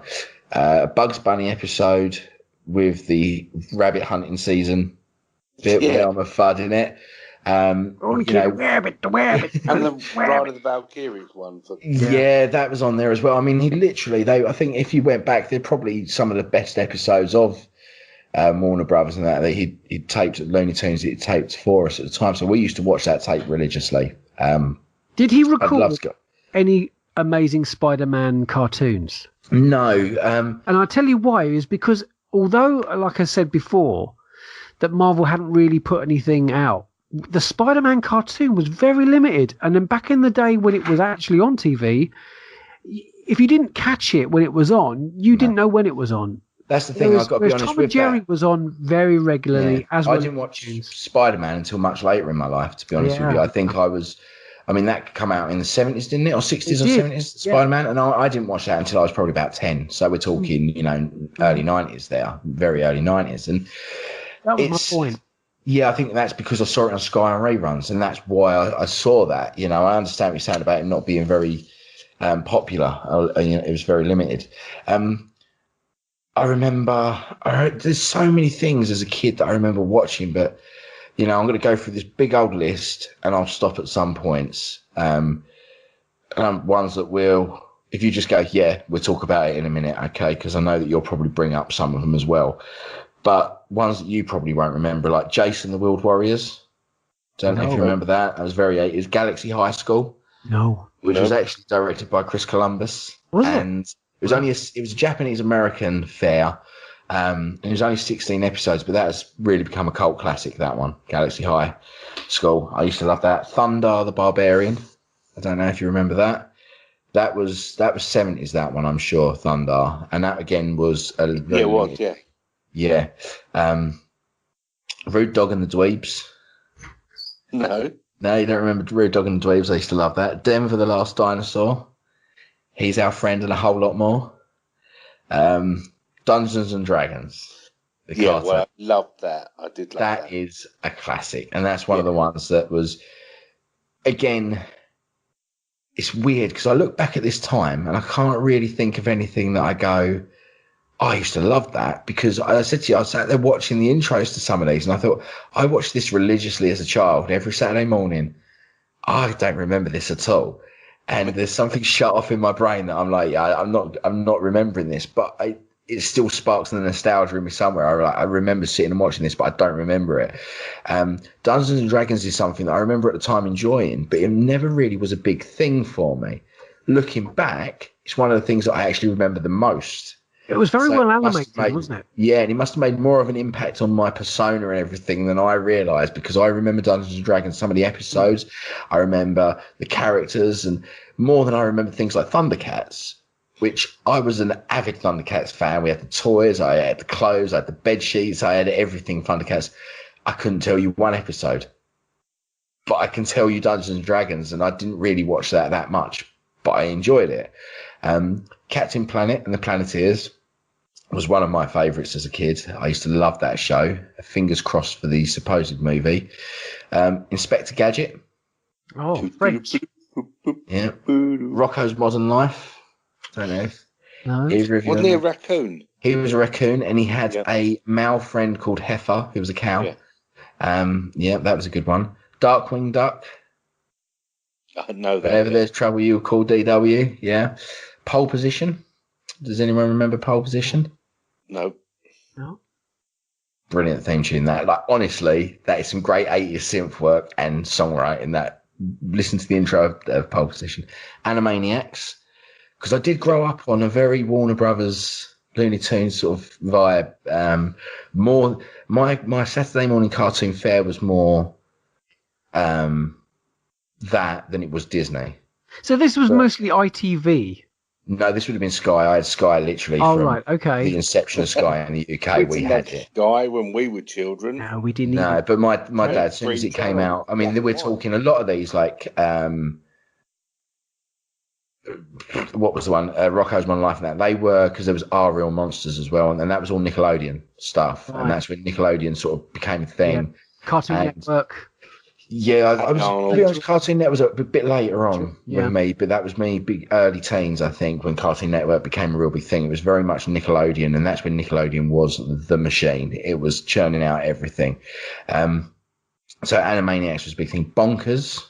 Bugs Bunny episode with the rabbit hunting season bit with Elmer Fudd in it. The rabbit. And the Ride of the Valkyries one. Yeah, that was on there as well. He literally, I think if you went back, they're probably some of the best episodes of Warner Brothers and that he'd taped at Looney Tunes. He'd taped for us at the time, so we used to watch that tape religiously. Did he record any Amazing Spider-Man cartoons? No. And I'll tell you why, is because although, like I said before, that Marvel hadn't really put anything out, the Spider-Man cartoon was very limited. And then back in the day when it was actually on TV, if you didn't catch it when it was on, you didn't know when it was on. That's the thing. I've got to be honest Tom with and Jerry that. was on very regularly, as I well didn't as watch cartoons. Spider-Man until much later in my life, to be honest with you. I think that come out in the 70s, didn't it? Or 60s or 70s, Spider-Man? And I didn't watch that until I was probably about 10. So we're talking, early 90s there, very early 90s. And that was my point. Yeah, I think that's because I saw it on Sky on reruns, and that's why I saw that. I understand what you're saying about it not being very popular. It was very limited. I remember there's so many things as a kid that I remember watching, but I'm going to go through this big old list, and I'll stop at some points. Ones that will, if you just go, yeah, we'll talk about it in a minute, okay? Because I know that you'll probably bring up some of them as well. But ones that you probably won't remember, like Jason the Wheeled Warriors. Don't know if you remember that. That was very 80s. Galaxy High School. No. Which was actually directed by Chris Columbus. Was and it was it was a Japanese-American fair. And it was only 16 episodes, but that has really become a cult classic, that one, Galaxy High School. I used to love that. Thunder the Barbarian. I don't know if you remember that. That was 70s, that one, I'm sure, Thunder. And that, again, was a very... Yeah, it was, yeah. Yeah. Rude Dog and the Dweebs. No. No, you don't remember Rude Dog and the Dweebs? I used to love that. Denver the Last Dinosaur. He's Our Friend and a Whole Lot More. Dungeons and Dragons. Well, I loved that. I did love that. That is a classic. And that's one of the ones that was, again, it's weird because I look back at this time and I can't really think of anything that I go, I used to love that, because I said to you, I sat there watching the intros to some of these and I thought, I watched this religiously as a child every Saturday morning. I don't remember this at all. And there's something shut off in my brain that I'm like, I'm not remembering this, but it still sparks the nostalgia in me somewhere. I remember sitting and watching this, but I don't remember it. Dungeons and Dragons is something that I remember at the time enjoying, but it never really was a big thing for me. Looking back, it's one of the things that I actually remember the most. It was very well animated, wasn't it? Yeah, and it must have made more of an impact on my persona and everything than I realised, because I remember Dungeons and Dragons, some of the episodes. I remember the characters, and more than I remember things like Thundercats, which I was an avid Thundercats fan. We had the toys, I had the clothes, I had the bed sheets, I had everything Thundercats. I couldn't tell you one episode, but I can tell you Dungeons and Dragons, and I didn't really watch that much, but I enjoyed it. Captain Planet and the Planeteers was one of my favourites as a kid. I used to love that show. Fingers crossed for the supposed movie. Inspector Gadget. Oh, French. Yeah. Rocco's Modern Life. Don't know. No. Wasn't he a raccoon? He was a raccoon, and he had a male friend called Heifer, who was a cow. Yeah. That was a good one. Darkwing Duck. I know that. Whenever there's trouble, you call DW. Yeah. Pole Position. Does anyone remember Pole Position? No. Brilliant theme tune. That, like, honestly, that is some great 80s synth work and songwriting. That, listen to the intro of Pole Position. Animaniacs, because I did grow up on a very Warner Brothers, Looney Tunes sort of vibe. More my Saturday morning cartoon fare was more that than it was Disney. So this was mostly ITV. No, this would have been Sky. I had Sky literally from the inception of Sky in the UK. We had it. Sky when we were children. No, we didn't. No, but my dad, as soon as it came out, I mean, we're talking a lot of these, like, what was the one? Rocco's Modern Life and that. They were, because there was Our Real Monsters as well, and that was all Nickelodeon stuff. Right. And that's when Nickelodeon sort of became a thing. Yeah. Cartoon Network. Yeah, I was, to be honest, Cartoon Network was a bit later on with me, but that was me early teens, I think, when Cartoon Network became a real big thing. It was very much Nickelodeon, and that's when Nickelodeon was the machine. It was churning out everything. So Animaniacs was a big thing. Bonkers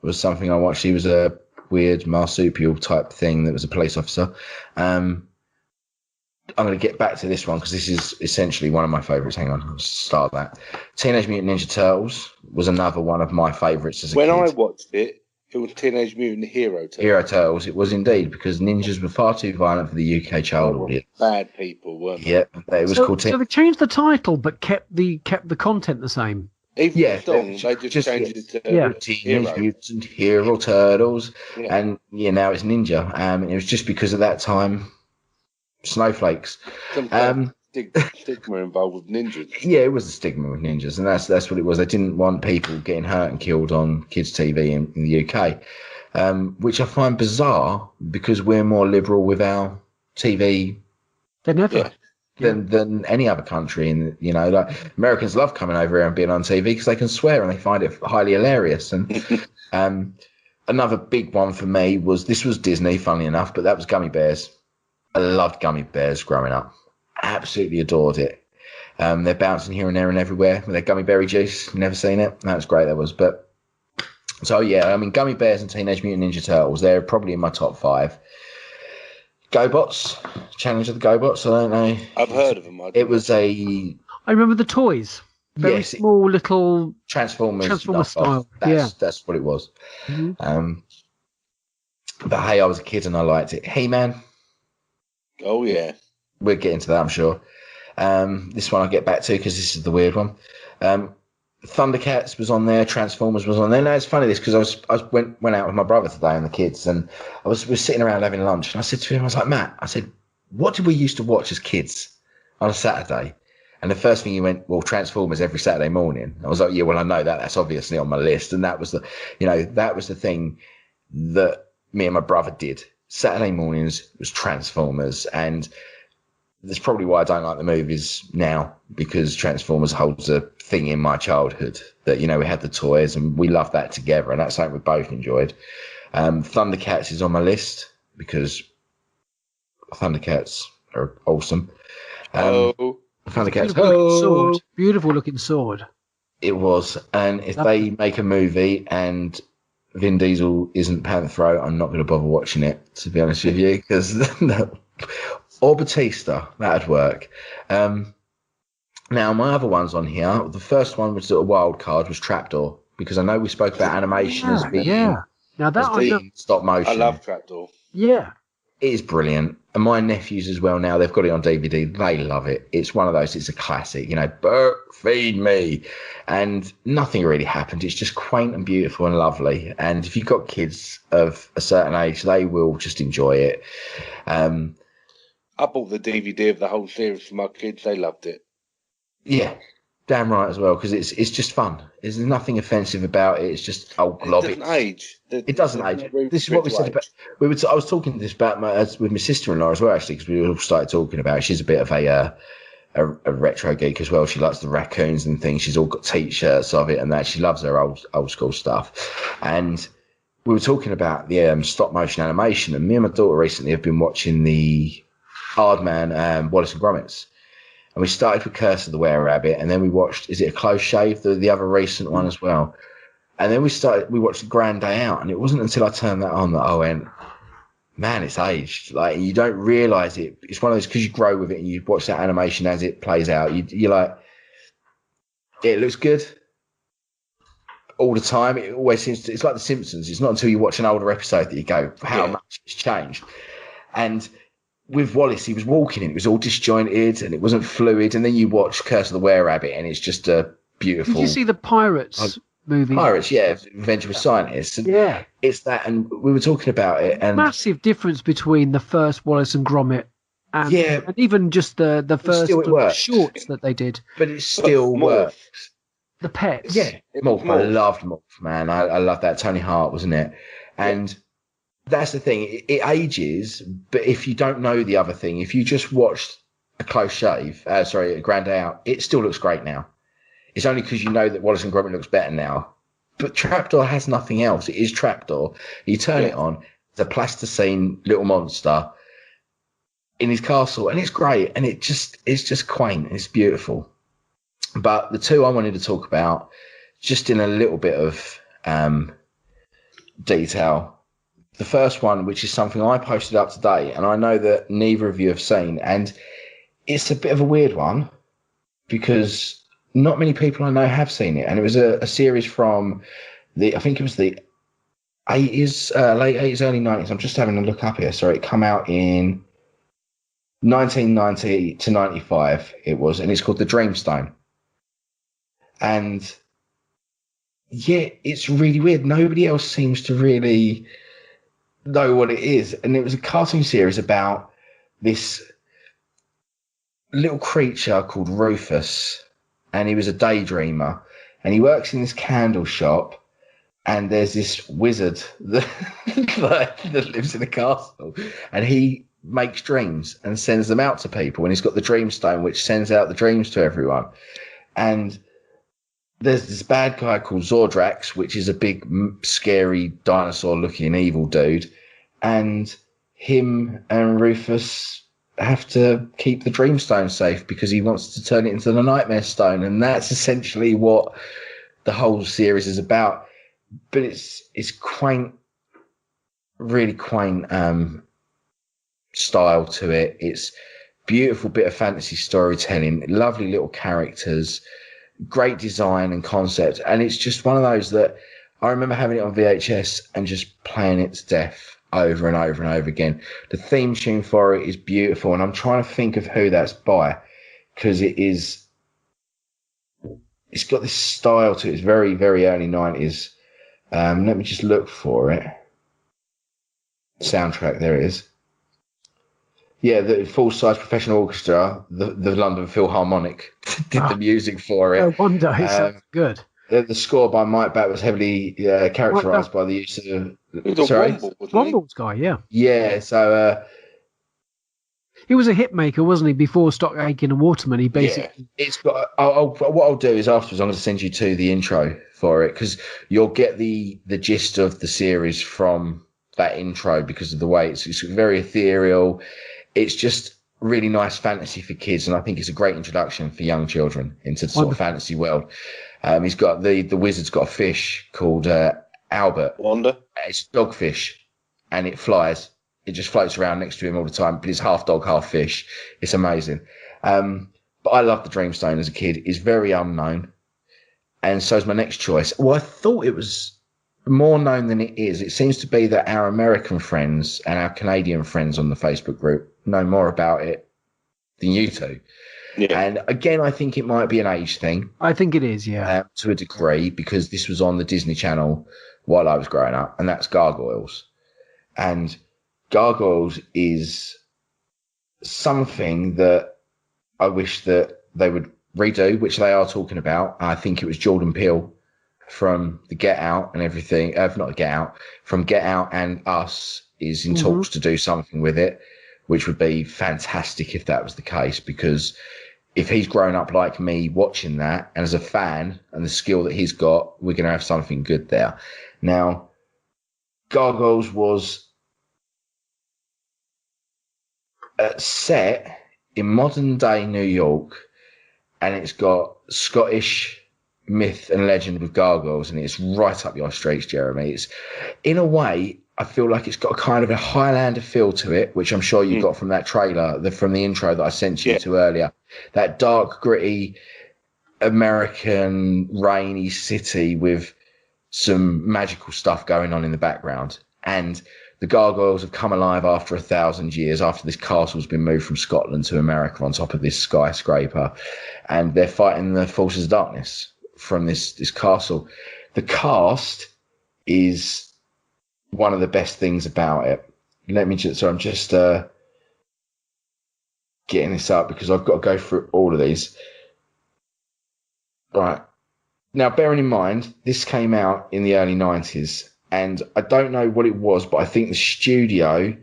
was something I watched. He was a weird marsupial type thing that was a police officer. I'm going to get back to this one because this is essentially one of my favourites. Hang on, I'll start that. Teenage Mutant Ninja Turtles was another one of my favourites as a kid. When I watched it, it was Teenage Mutant Hero Turtles. Hero Turtles, it was indeed, because ninjas were far too violent for the UK child audience. Bad people, weren't they? Yeah, it was called. So they changed the title but kept the content the same. Even the song, they just changed it to Teenage Mutant Hero Turtles, and now it's Ninja. It was just because at that time snowflakes. Some stigma involved with ninjas. Yeah, it was a stigma with ninjas, and that's what it was. They didn't want people getting hurt and killed on kids' TV in the UK, which I find bizarre because we're more liberal with our TV They never. than any other country. And like Americans love coming over here and being on TV because they can swear and they find it highly hilarious. And another big one for me was Disney, funnily enough, but that was Gummy Bears. I loved Gummy Bears growing up. Absolutely adored it. They're bouncing here and there and everywhere with their gummy berry juice. Never seen it. That was great. That was. But so yeah, I mean, Gummy Bears and Teenage Mutant Ninja Turtles. They're probably in my top 5. GoBots, Challenge of the GoBots. I don't know. I've heard of them. It was I remember the toys. Very small little Transformers style. That's what it was. Mm-hmm. But hey, I was a kid and I liked it. He-Man. Oh yeah. We'll get into that, I'm sure. This one I'll get back to because this is the weird one. Thundercats was on there. Transformers was on there. Now it's funny because I went out with my brother today and the kids, and we were sitting around having lunch, and I said to him, I was like, Matt, I said, what did we used to watch as kids on a Saturday? And the first thing he went, well, Transformers every Saturday morning. I was like, yeah, well, I know that. That's obviously on my list, and that was the thing that me and my brother did. Saturday mornings was Transformers, and that's probably why I don't like the movies now, because Transformers holds a thing in my childhood that, we had the toys and we loved that together, and that's something we both enjoyed. Thundercats is on my list because Thundercats are awesome. Thundercats, beautiful looking sword. It was, and if they make a movie and Vin Diesel isn't Panthro, I'm not going to bother watching it, to be honest with you, because or Batista, that'd work. Now, my other ones on here, the first one was a wild card, was Trapdoor, because I know we spoke about animation as being Now that stop motion. I love Trapdoor. Yeah. It is brilliant. And my nephews as well now, they've got it on DVD. They love it. It's one of those, it's a classic, Bert, feed me. And nothing really happened. It's just quaint and beautiful and lovely. And if you've got kids of a certain age, they will just enjoy it. I bought the DVD of the whole series for my kids. They loved it. Yeah, damn right as well, because it's just fun. There's nothing offensive about it. It's just glob. It doesn't age. It doesn't age. This is what we said about. I was talking this about with my sister-in-law as well, actually, because we all started talking about it. She's a bit of a retro geek as well. She likes the raccoons and things. She's all got T-shirts of it and that. She loves her old school stuff. And we were talking about the stop motion animation, and me and my daughter recently have been watching the Aardman Wallace and Gromit. And we started with Curse of the Were-Rabbit, and then we watched, is it A Close Shave, the other recent one as well. And then we watched Grand Day Out, and it wasn't until I turned that on that I went, man, it's aged. Like, you don't realise it. It's one of those, because you grow with it and you watch that animation as it plays out, you're like, it looks good all the time. It always seems to, it's like The Simpsons. It's not until you watch an older episode that you go, how much it's changed. And with Wallace, he was walking and it was all disjointed and it wasn't fluid. And then you watch Curse of the Were-Rabbit and it's just a beautiful. Did you see the Pirates movie? Pirates, yeah, Adventure with Scientists. And it's that, and we were talking about it. And massive difference between the first Wallace and Gromit and even just the first shorts that they did. But it still works. The pets. Yeah, Morph. I loved Morph, man. I love that. Tony Hart, wasn't it? And that's the thing. It ages, but if you don't know the other thing, if you just watched A Grand Day Out, it still looks great now. It's only because you know that Wallace and Gromit looks better now. But Trapdoor has nothing else. It is Trapdoor. You turn it on, it's a plasticine little monster in his castle, and it's great, and it's just quaint. It's beautiful. But the two I wanted to talk about, just in a little bit of detail. The first one, which is something I posted up today, and I know that neither of you have seen, and it's a bit of a weird one because not many people I know have seen it. And it was a series from I think it was the 80s, late 80s, early 90s. I'm just having a look up here. Sorry, it came out in 1990 to 95. It was, and it's called The Dreamstone. And yeah, it's really weird. Nobody else seems to really know what it is. And it was a cartoon series about this little creature called Rufus, and he was a daydreamer, and he works in this candle shop. And there's this wizard that lives in a castle, and he makes dreams and sends them out to people. And he's got the dream stone, which sends out the dreams to everyone. And there's this bad guy called Zordrax, which is a big, scary, dinosaur-looking evil dude. And him and Rufus have to keep the dream stone safe because he wants to turn it into the nightmare stone. And that's essentially what the whole series is about. But it's quaint, really quaint style to it. It's beautiful bit of fantasy storytelling, lovely little characters, great design and concept. And it's just one of those that I remember having it on VHS and just playing it to death over and over and over again. The theme tune for it is beautiful, and I'm trying to think of who that's by because it's got this style to it. It's very, very early 90s. Let me just look for it. Soundtrack, there it is. Yeah, the full-size professional orchestra, the London Philharmonic, did the music for it. No wonder, it sounds good. The score by Mike Batt was heavily characterised by the use of... Womble's guy, yeah. Yeah, so... he was a hit maker, wasn't he, before Stock Aitken and Waterman? He basically... Yeah, it's got... what I'll do is afterwards I'm going to send you to the intro for it, because you'll get the gist of the series from that intro because of the way it's very ethereal. It's just really nice fantasy for kids, and I think it's a great introduction for young children into the sort of fantasy world. He's got the wizard's got a fish called Albert. Wanda. It's dogfish, and it flies. It just floats around next to him all the time, but it's half dog, half fish. It's amazing. But I loved the Dreamstone as a kid. It's very unknown, and so is my next choice. Well, I thought it was more known than it is. It seems to be that our American friends and our Canadian friends on the Facebook group know more about it than you two. Yeah. And again, I think it might be an age thing. I think it is, yeah. To a degree, because this was on the Disney Channel while I was growing up, and that's Gargoyles. And Gargoyles is something that I wish that they would redo, which they are talking about. I think it was Jordan Peele from the Get Out and everything, not Get Out, from Get Out and Us is in talks to do something with it, which would be fantastic if that was the case, because if he's grown up like me watching that, and as a fan and the skill that he's got, we're going to have something good there. Now, Gargoyles was set in modern day New York, and it's got Scottish myth and legend with gargoyles, and it's right up your streets, Jeremy. It's, in a way, I feel like it's got a kind of a Highlander feel to it, which I'm sure you got from that trailer, from the intro that I sent you to earlier. That dark, gritty, American, rainy city with some magical stuff going on in the background. And the gargoyles have come alive after 1,000 years, after this castle's been moved from Scotland to America on top of this skyscraper. And they're fighting the forces of darkness from this castle. The cast is one of the best things about it. Let me just, so I'm just getting this up because I've got to go through all of these. Right. Now, bearing in mind, this came out in the early 90s, and I don't know what it was, but I think the studio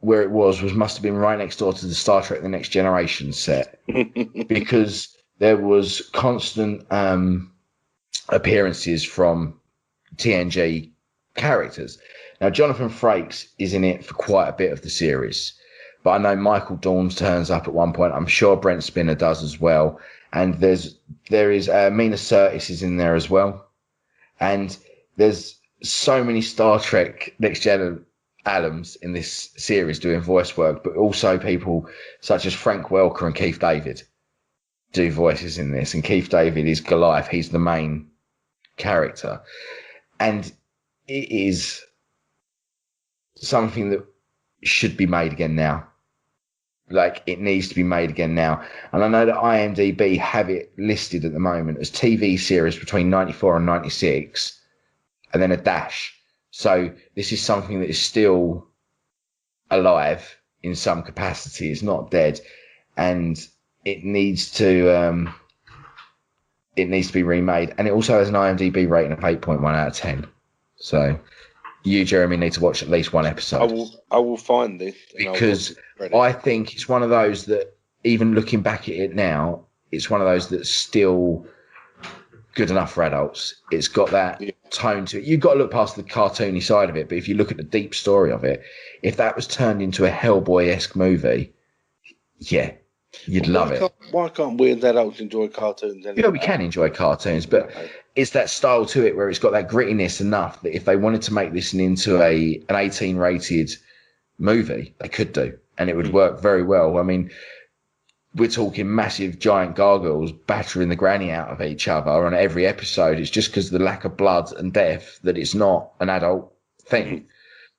where it was must have been right next door to the Star Trek The Next Generation set, because there was constant appearances from TNG characters. Now, Jonathan Frakes is in it for quite a bit of the series, but I know Michael Dorn turns up at one point. I'm sure Brent Spinner does as well. And there is Mina Curtis is in there as well. And there's so many Star Trek Next Gen alums in this series doing voice work, but also people such as Frank Welker and Keith David do voices in this. And Keith David is Goliath. He's the main character. And it is something that should be made again now. Like, it needs to be made again now. And I know that IMDb have it listed at the moment as TV series between 94 and 96, and then a dash. So this is something that is still alive in some capacity. It's not dead. And it needs to be remade, and it also has an IMDb rating of 8.1 out of 10. So you, Jeremy, need to watch at least one episode. I will find this because I think it's one of those that, even looking back at it now, it's one of those that's still good enough for adults. It's got that tone to it. You've got to look past the cartoony side of it, but if you look at the deep story of it, if that was turned into a Hellboy-esque movie, yeah, you'd love it. Why can't we as adults enjoy cartoons anyway? Yeah, we can enjoy cartoons, but it's that style to it where it's got that grittiness enough that if they wanted to make this into an 18-rated movie, they could do, and it would work very well. I mean, we're talking massive giant gargoyles battering the granny out of each other on every episode. It's just because of the lack of blood and death that it's not an adult thing.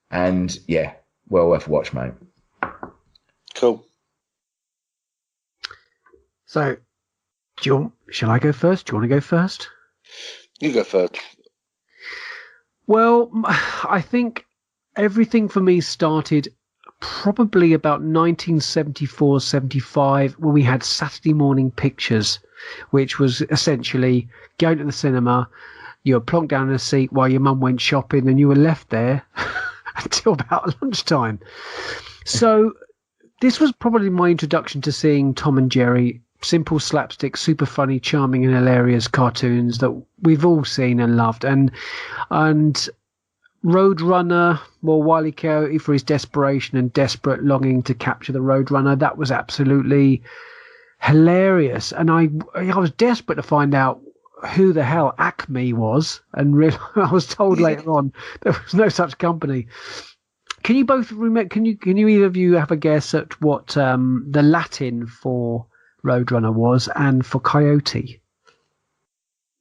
And, yeah, well worth a watch, mate. Cool. So, shall I go first? Do you want to go first? You go first. Well, I think everything for me started probably about 1974, 75, when we had Saturday morning pictures, which was essentially going to the cinema, you were plonked down in a seat while your mum went shopping, and you were left there until about lunchtime. So this was probably my introduction to seeing Tom and Jerry, simple slapstick, super funny, charming and hilarious cartoons that we've all seen and loved. And Roadrunner, well, Wile E. Coyote for his desperation and desperate longing to capture the Roadrunner, that was absolutely hilarious. And I was desperate to find out who the hell Acme was, and I was told later on there was no such company. Can you both remember? Can you either of you have a guess at what the Latin for Roadrunner was and for Coyote?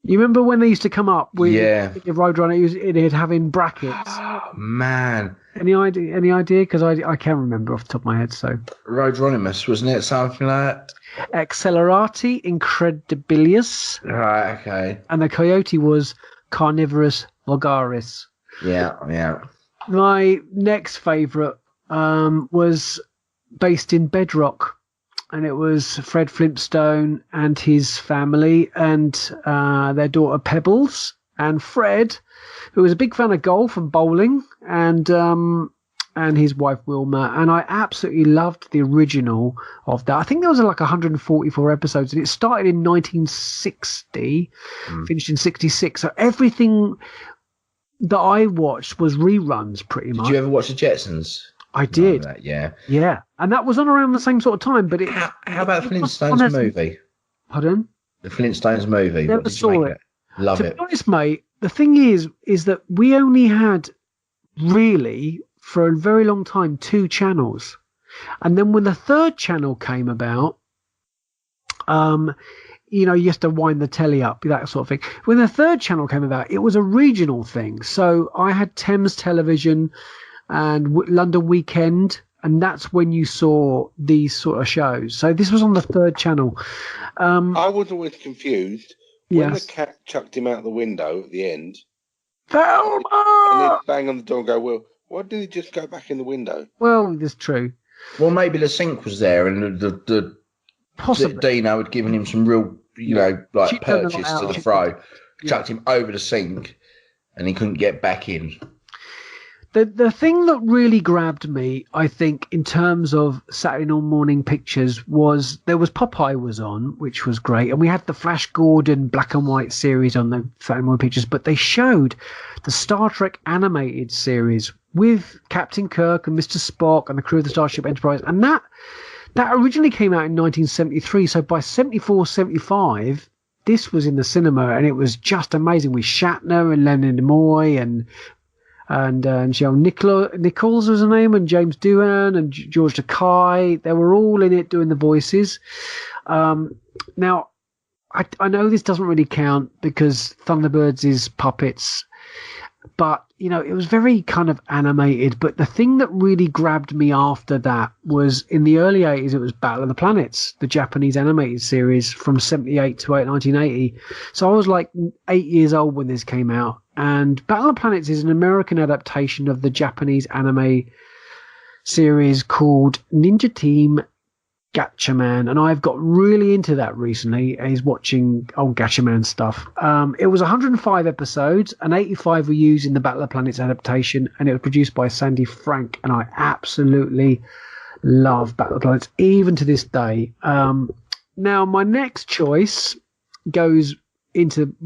You remember when they used to come up with Roadrunner? It'd have in brackets. Oh, man. Any idea? Because I can't remember off the top of my head. So Roadrunnimus, wasn't it? Something like that? Accelerati Incredibilius. Right, okay. And the Coyote was Carnivorous Vulgaris. Yeah. My next favourite was based in Bedrock. And it was Fred Flintstone and his family and their daughter Pebbles and Fred, who was a big fan of golf and bowling, and his wife Wilma. And I absolutely loved the original of that. I think there was like 144 episodes, and it started in 1960, finished in 66. So everything that I watched was reruns, pretty much. Did you ever watch the Jetsons? I did. That, yeah. Yeah. And that was on around the same sort of time. But how about the Flintstones movie? Pardon? The Flintstones movie. Never saw it. Love it. To be honest, mate, the thing is that we only had, really, for a very long time, 2 channels. And then when the third channel came about, you have to wind the telly up, that sort of thing. When the third channel came about, it was a regional thing. So I had Thames Television and London Weekend, and that's when you saw these sort of shows. So this was on the third channel. I was always confused when yes. the cat chucked him out the window at the end. Thelma! And then bang on the door and go, well, why didn't he just go back in the window? Well, that's true. Well, maybe the sink was there, and the possibly Dino had given him some real, like purchase to the throw, chucked him over the sink, and he couldn't get back in. The thing that really grabbed me, I think, in terms of Saturday morning pictures was there was Popeye was on, which was great, and we had the Flash Gordon black and white series on the Saturday morning pictures, but they showed the Star Trek animated series with Captain Kirk and Mr. Spock and the crew of the Starship Enterprise, and that originally came out in 1973, so by 74, 75, this was in the cinema, and it was just amazing with Shatner and Leonard Nimoy and Joe Nichols was her name, and James Doohan and George Takei. They were all in it doing the voices. Now, I know this doesn't really count because Thunderbirds is puppets, but it was very kind of animated. But the thing that really grabbed me after that was in the early 80s, it was Battle of the Planets, the Japanese animated series from 78 to 1980. So I was like 8 years old when this came out. And Battle of the Planets is an American adaptation of the Japanese anime series called Ninja Team Gatchaman, and I've got really into that recently, is watching old Gatchaman stuff. It was 105 episodes, and 85 were used in the Battle of Planets adaptation, and it was produced by Sandy Frank, and I absolutely love Battle of Planets, even to this day. Now, my next choice goes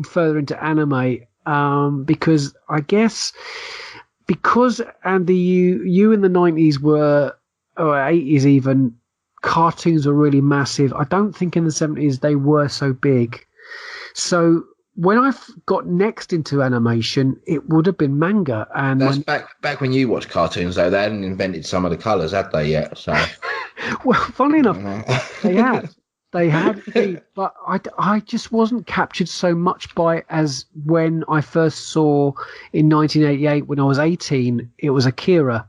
further into anime, because I guess Andy, you in the 90s were, or 80s even, cartoons were really massive. I don't think in the 70s they were so big. So when I got next into animation, it would have been manga. And that's back when you watched cartoons, though. They hadn't invented some of the colours, had they yet? So, well, funny enough, they had. They had, but I just wasn't captured so much by it as when I first saw in 1988, when I was 18, it was Akira.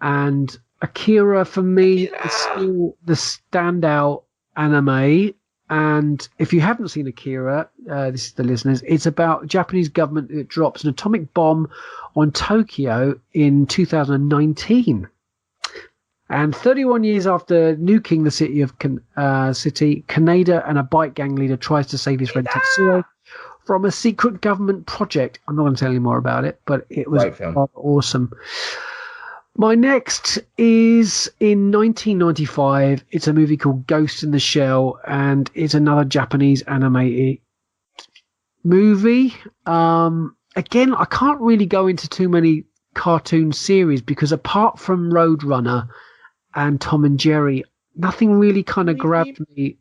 And Akira, for me, is still the standout anime. And if you haven't seen Akira, this is the listeners, it's about a Japanese government that drops an atomic bomb on Tokyo in 2019. And 31 years after nuking the city of Kaneda and a bike gang leader tries to save his friend Tetsuo from a secret government project. I'm not going to tell you more about it, but it was awesome. My next is in 1995. It's a movie called Ghost in the Shell, and it's another Japanese animated movie. Again, I can't really go into too many cartoon series because apart from Roadrunner and Tom and Jerry, nothing really kind of grabbed me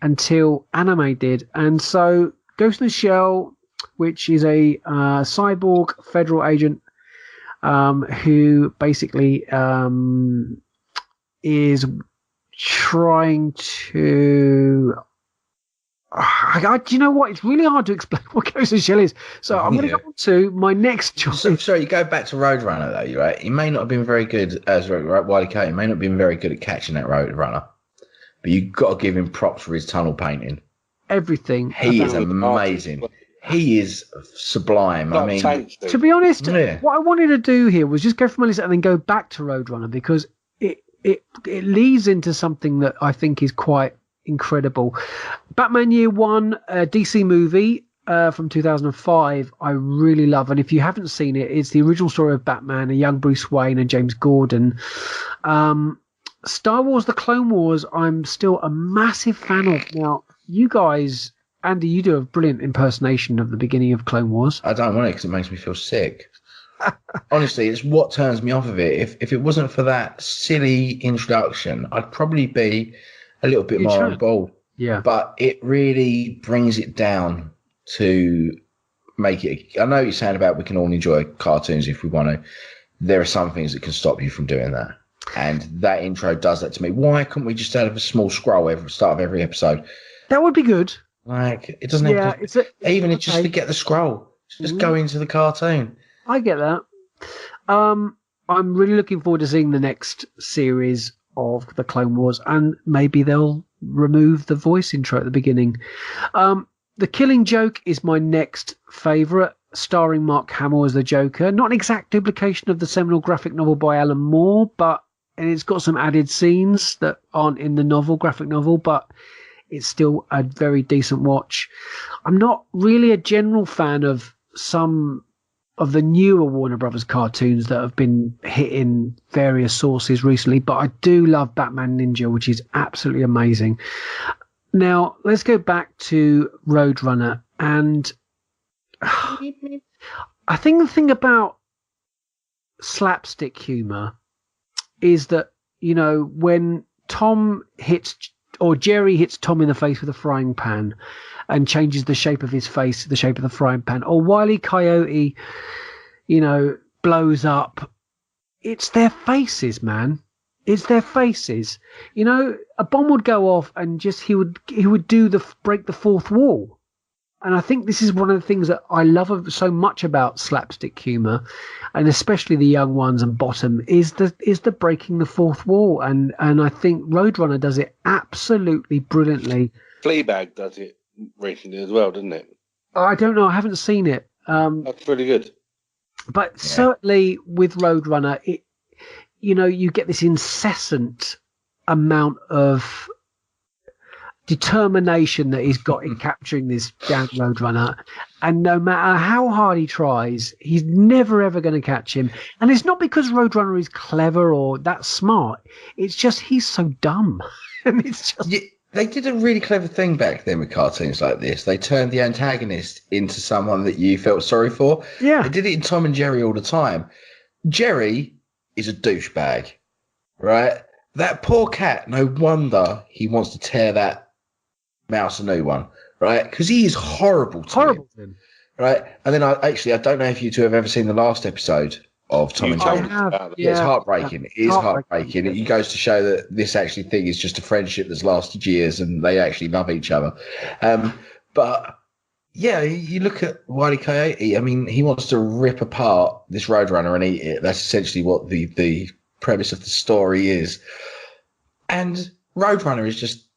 until anime did. And so Ghost in the Shell, which is a cyborg federal agent who basically is trying to... do you know what? It's really hard to explain what Ghost in the Shell is. So I'm going to go on to my next choice. Sorry, you go back to Roadrunner, though, you're right. He may not have been very good, Wiley Coyote, he may not have been very good at catching that Roadrunner, but you've got to give him props for his tunnel painting. Everything. He is amazing. He is sublime. I mean, to be honest, what I wanted to do here was just go from my list and then go back to Roadrunner because it leads into something that I think is quite incredible. Batman Year One, a DC movie from 2005, I really love. And if you haven't seen it, it's the original story of Batman, a young Bruce Wayne and James Gordon. Star Wars: The Clone Wars, I'm still a massive fan of. Now, you guys... Andy, you do a brilliant impersonation of the beginning of Clone Wars. I don't want it because it makes me feel sick. Honestly, it's what turns me off of it. If it wasn't for that silly introduction, I'd probably be a little bit more on board. Yeah. But it really brings it down to make it... I know you're saying about we can all enjoy cartoons if we want to. There are some things that can stop you from doing that. And that intro does that to me. Why couldn't we just have a small scroll at the start of every episode? That would be good. Like, it doesn't have to... It's just to get the scroll. Just go into the cartoon. I get that. I'm really looking forward to seeing the next series of the Clone Wars, and maybe they'll remove the voice intro at the beginning. The Killing Joke is my next favourite, starring Mark Hamill as the Joker. Not an exact duplication of the seminal graphic novel by Alan Moore, and it's got some added scenes that aren't in the graphic novel, but it's still a very decent watch. I'm not really a general fan of some of the newer Warner Brothers cartoons that have been hitting various sources recently, but I do love Batman Ninja, which is absolutely amazing. Now, let's go back to Roadrunner. And I think the thing about slapstick humor is that, you know, when Jerry hits Tom in the face with a frying pan and changes the shape of his face to the shape of the frying pan, or Wile E. Coyote, you know, blows up. It's their faces, man. It's their faces. You know, a bomb would go off and just he would break the fourth wall. And I think this is one of the things that I love so much about slapstick humor, and especially the young ones and Bottom, is the breaking the fourth wall. And I think Roadrunner does it absolutely brilliantly. Fleabag does it recently as well, doesn't it? I don't know. I haven't seen it. That's really good. But certainly with Roadrunner, you get this incessant amount of determination that he's got in capturing this damn Roadrunner, and no matter how hard he tries, he's never ever going to catch him. And it's not because Roadrunner is clever or that smart, it's just he's so dumb. And it's just they did a really clever thing back then with cartoons like this. They turned the antagonist into someone that you felt sorry for. Yeah, they did it in Tom and Jerry all the time. Jerry is a douchebag, right? That poor cat, no wonder he wants to tear that mouse a new one, right? Because he is horrible to him, right? And then I don't know if you two have ever seen the last episode of Tom and Jerry. It's heartbreaking. It is heartbreaking. It goes to show that this actually thing is just a friendship that's lasted years and they actually love each other. But yeah, you look at Wile E. Coyote. I mean, he wants to rip apart this Roadrunner and eat it. That's essentially what the premise of the story is. And Roadrunner is just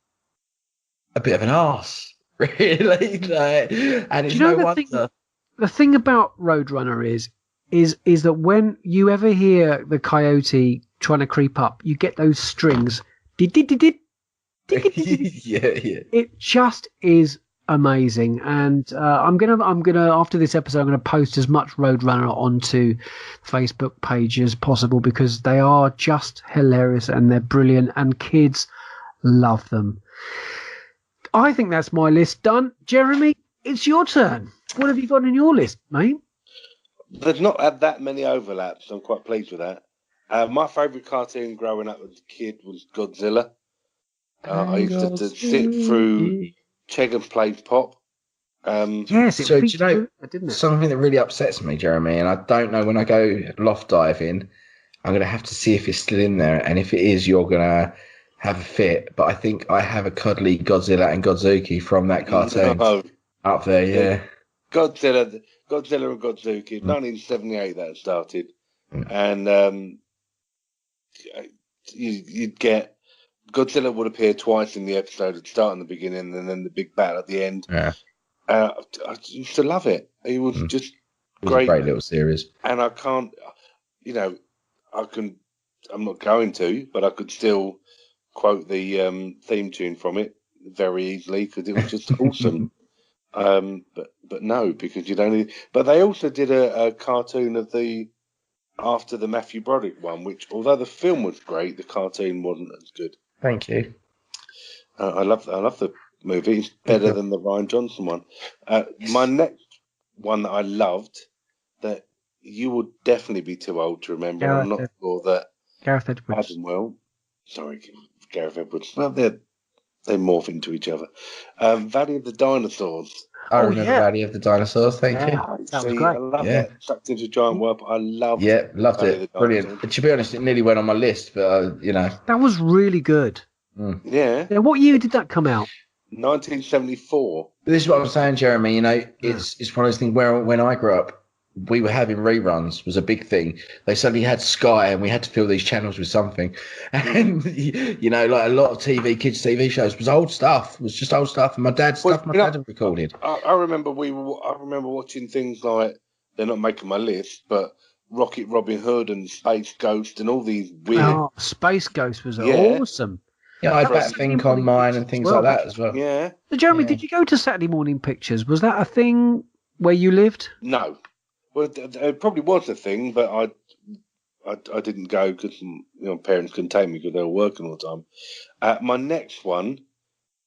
a bit of an arse, really. And it's no wonder. The thing about Roadrunner is that when you ever hear the coyote trying to creep up, you get those strings. Yeah. It just is amazing. And I'm gonna after this episode, I'm gonna post as much Roadrunner onto Facebook page as possible because they are just hilarious and they're brilliant and kids love them. I think that's my list done. Jeremy, it's your turn. What have you got on your list, mate? There's not had that many overlaps. I'm quite pleased with that. My favourite cartoon growing up as a kid was Godzilla. I used to sit through Cheggers Plays Pop. Yes, it so do you know didn't it? Something that really upsets me, Jeremy, and I don't know when I go loft diving, I'm going to have to see if it's still in there. And if it is, you're going to have a fit, but I think I have a cuddly Godzilla and Godzuki from that cartoon up there. Yeah, Godzilla and Godzuki, 1978 that started, and you'd get Godzilla would appear twice in the episode. It'd start in the beginning and then the big battle at the end. Yeah, I used to love it. It was just great. A great little series. And I can't, I'm not going to, but I could still quote the theme tune from it very easily because it was just awesome. But no, because you don't. But they also did a cartoon of after the Matthew Broderick one, which although the film was great, the cartoon wasn't as good. Thank you. I love the movie. It's better than the Ryan Johnson one. My next one that I loved that you would definitely be too old to remember. I'm not sure that Gareth Edwards. Gareth Edwards. Well, they morph into each other. Valley of the Dinosaurs. I remember Valley of the Dinosaurs. Thank you. That was great. I love that. Sucked into a giant worm. I loved loved it. Brilliant. But to be honest, it nearly went on my list, but that was really good. Yeah. What year did that come out? 1974. This is what I'm saying, Jeremy. It's one of those things where when I grew up, we were having reruns was a big thing. They suddenly had Sky and we had to fill these channels with something. And, like a lot of kids' TV shows was old stuff. It was just old stuff. And my dad had recorded. I remember watching things like, they're not making my list, but Rocket Robin Hood and Space Ghost and all these weird... Oh, Space Ghost was awesome. Yeah, I had Batfink on mine and things like that as well. Yeah. So, Jeremy, did you go to Saturday morning pictures? Was that a thing where you lived? No. Well, it probably was a thing, but I didn't go because parents couldn't take me because they were working all the time. My next one,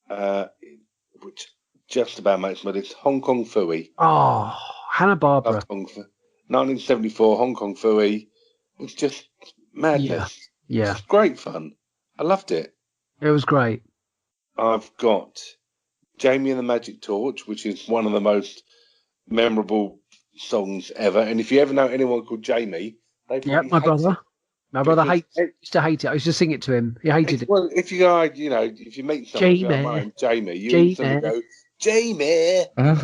which just about makes my list, Hong Kong Phooey. Oh, Hanna-Barbera. 1974, Hong Kong Phooey. It's just madness. Yeah. It's great fun. I loved it. It was great. I've got Jamie and the Magic Torch, which is one of the most memorable songs ever. And if you ever know anyone called Jamie, my brother. My brother used to hate it. I used to sing it to him. He hated it. Well, if you go, if you meet someone, Jamie, you instantly go, Jamie. I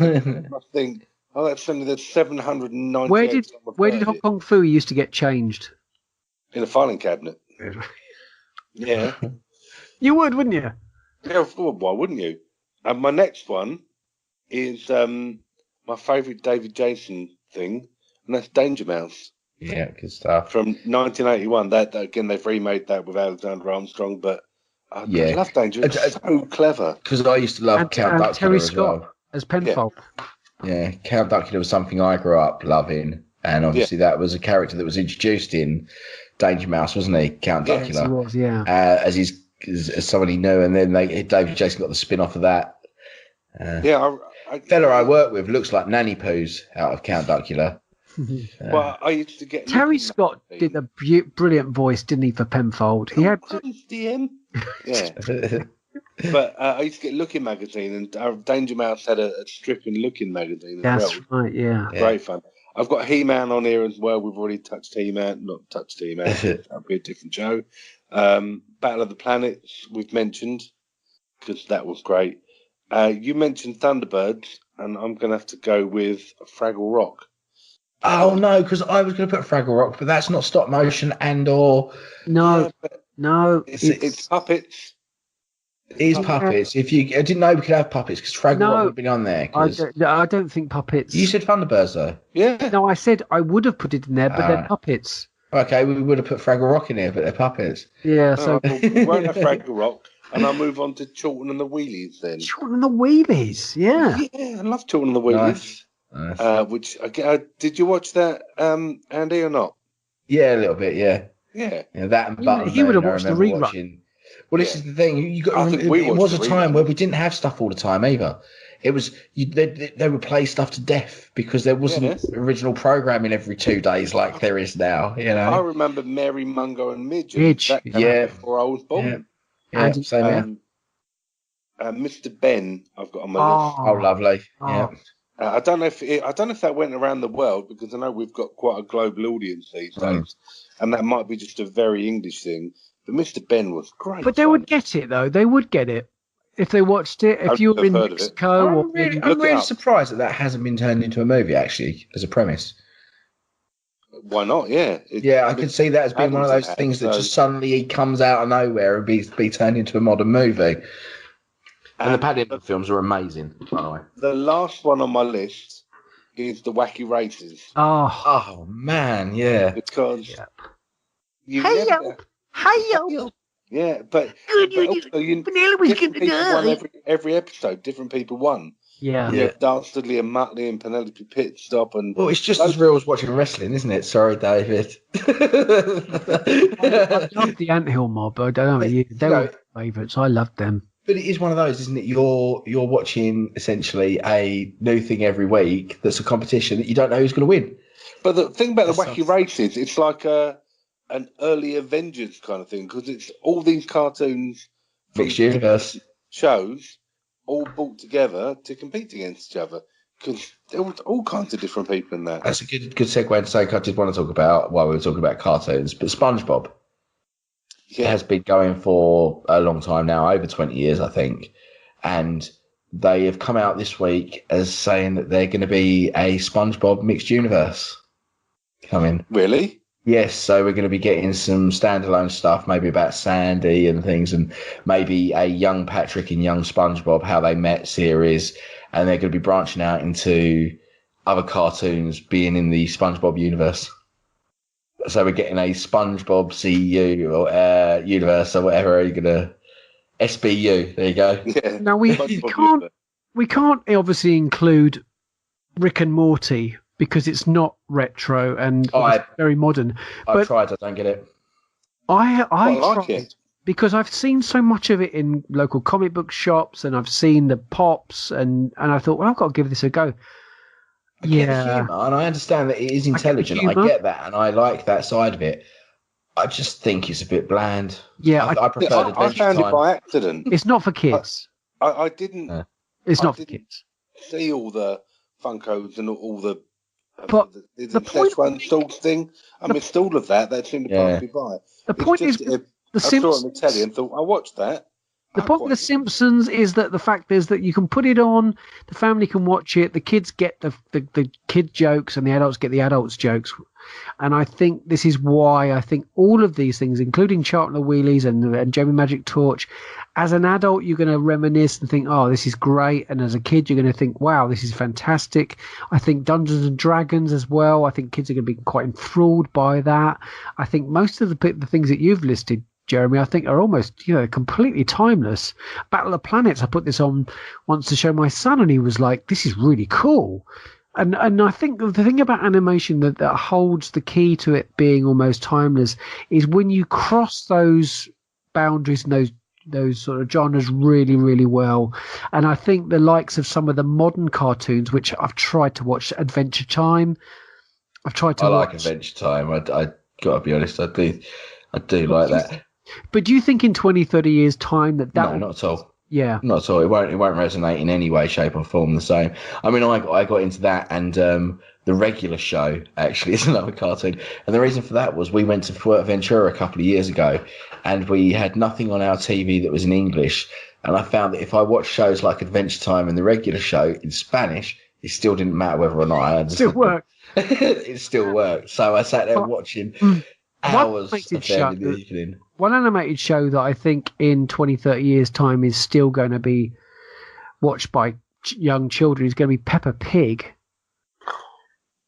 think, that's something that's 790. Where did Hong Kong Phooey used to get changed? In a filing cabinet. Yeah. You would, wouldn't you? Yeah, why wouldn't you? And my next one is my favourite David Jason thing, and that's Danger Mouse. Yeah, good stuff. From 1981. That again, they've remade that with Alexander Armstrong, but I Yeah. love Danger. It's so clever. Because I used to love Count Duckula Terry as Scott well. as Penfold. Yeah, Count Duckula was something I grew up loving, and obviously that was a character that was introduced in Danger Mouse, wasn't he? Count Duckula. Yes, he was. Yeah. As someone he knew, and then David Jason got the spin off of that. Fella I work with looks like Nanny Poos out of Count Duckula. Well, I used to get Terry Scott did a brilliant voice, didn't he, for Penfold? He had DM. Yeah. But I used to get Looking magazine, and Danger Mouse had a stripping Looking magazine as that's well. right, yeah. Great fun. I've got He-Man on here as well. We've already touched He-Man. Not touched He-Man. That'll be a different show. Battle of the Planets, we've mentioned, because that was great. You mentioned Thunderbirds, and I'm going to have to go with Fraggle Rock. Oh, no, because I was going to put Fraggle Rock, but that's not stop motion or... No, It's puppets. It is puppets. I didn't know we could have puppets because Fraggle Rock would have been on there. I don't think puppets. You said Thunderbirds though. Yeah. No, I said I would have put it in there, but they're puppets. Okay, we would have put Fraggle Rock in here, but they're puppets. Yeah. So we won't have Fraggle Rock, and I'll move on to Chorlton and the Wheelies then. Chorlton and the Wheelies. Yeah. Yeah, I love Chorlton and the Wheelies. Nice. Which did you watch that, Andy, or not? Yeah, a little bit. Yeah. Yeah. That and Button. He would have watched the rerun. Well, this is the thing. You got. It was a time where we didn't have stuff all the time either. It was they would play stuff to death because there wasn't original programming every 2 days like there is now. You know. I remember Mary Mungo and Midge. Before I was born. Yeah. Same Mr. Ben, I've got on my list. Oh, lovely. Yeah. I don't know if that went around the world because I know we've got quite a global audience these days, and that might be just a very English thing. But Mr. Ben was great. But they would get it though. They would get it if they watched it. If you were in Mexico, I'm really surprised that hasn't been turned into a movie actually as a premise. Why not? Yeah. I could see that as being one of those things that just suddenly comes out of nowhere and be turned into a modern movie. And the Paddington films are amazing, by the way. The last one on my list is The Wacky Races. Oh man, yeah. Because yeah, but Penelope's different people won every episode. Different people won. Yeah. You have Dastardly and Muttley and Penelope Pitstop and. Well, it's just as real as watching wrestling, isn't it? Sorry, David. I love the Anthill Mob. I don't know. They were my favourites. I loved them. But it is one of those, isn't it? You're watching essentially a new thing every week that's a competition that you don't know who's going to win. But the thing about the Wacky Races, it's like an early Avengers kind of thing because it's all these cartoons, mixed universe shows, all brought together to compete against each other because there was all kinds of different people in that. That's a good segue into something I did want to talk about while we were talking about cartoons, but SpongeBob. It has been going for a long time now, over 20 years, I think. And they have come out this week as saying that they're going to be a SpongeBob mixed universe coming. Really? Yes. So we're going to be getting some standalone stuff, maybe about Sandy and things, and maybe a young Patrick and young SpongeBob, how they met series. And they're going to be branching out into other cartoons being in the SpongeBob universe. So we're getting a SpongeBob CU or universe or whatever. You're gonna SBU. There you go. Yeah. Now we can't obviously include Rick and Morty because it's not retro and very modern. I've tried. I don't get it. I like tried it because I've seen so much of it in local comic book shops and I've seen the pops and I thought, well, I've got to give this a go. I get the humour, and I understand that it is intelligent. I get that, and I like that side of it. I just think it's a bit bland. Yeah, I prefer Adventure I found Time. it by accident. It's not for kids. I didn't. It's not for kids. See all the Funkos and all the. But the point installed thing. I missed all of that. That seemed to pass me by. The point is, I saw it on the telly and thought, I watched that. The point with The Simpsons is that the fact is that you can put it on, the family can watch it, the kids get the kid jokes and the adults get the adults jokes. And I think this is why I think all of these things, including Charlton the Wheelies and Jamie Magic Torch, as an adult, you're going to reminisce and think, oh, this is great. And as a kid, you're going to think, wow, this is fantastic. I think Dungeons and Dragons as well. I think kids are going to be quite enthralled by that. I think most of the things that you've listed, Jeremy, I think are almost, completely timeless. Battle of Planets, I put this on once to show my son, and he was like, this is really cool. And I think the thing about animation that holds the key to it being almost timeless is when you cross those boundaries and those sort of genres really, really well. And I think the likes of some of the modern cartoons, which I've tried to watch, Adventure Time, I like Adventure Time. I gotta be honest, I do like that. But do you think in 20, 30 years' time that No, not at all. Yeah. Not at all. It won't resonate in any way, shape, or form the same. I mean, I got into that, and the Regular Show actually is another cartoon. And the reason for that was we went to Fuerteventura a couple of years ago, and we had nothing on our TV that was in English. And I found that if I watched shows like Adventure Time and the Regular Show in Spanish, it still didn't matter whether or not I understood. Still worked. It still worked. So I sat there watching hours of them in the evening. One animated show that I think in 20, 30 years' time is still going to be watched by young children is going to be Peppa Pig.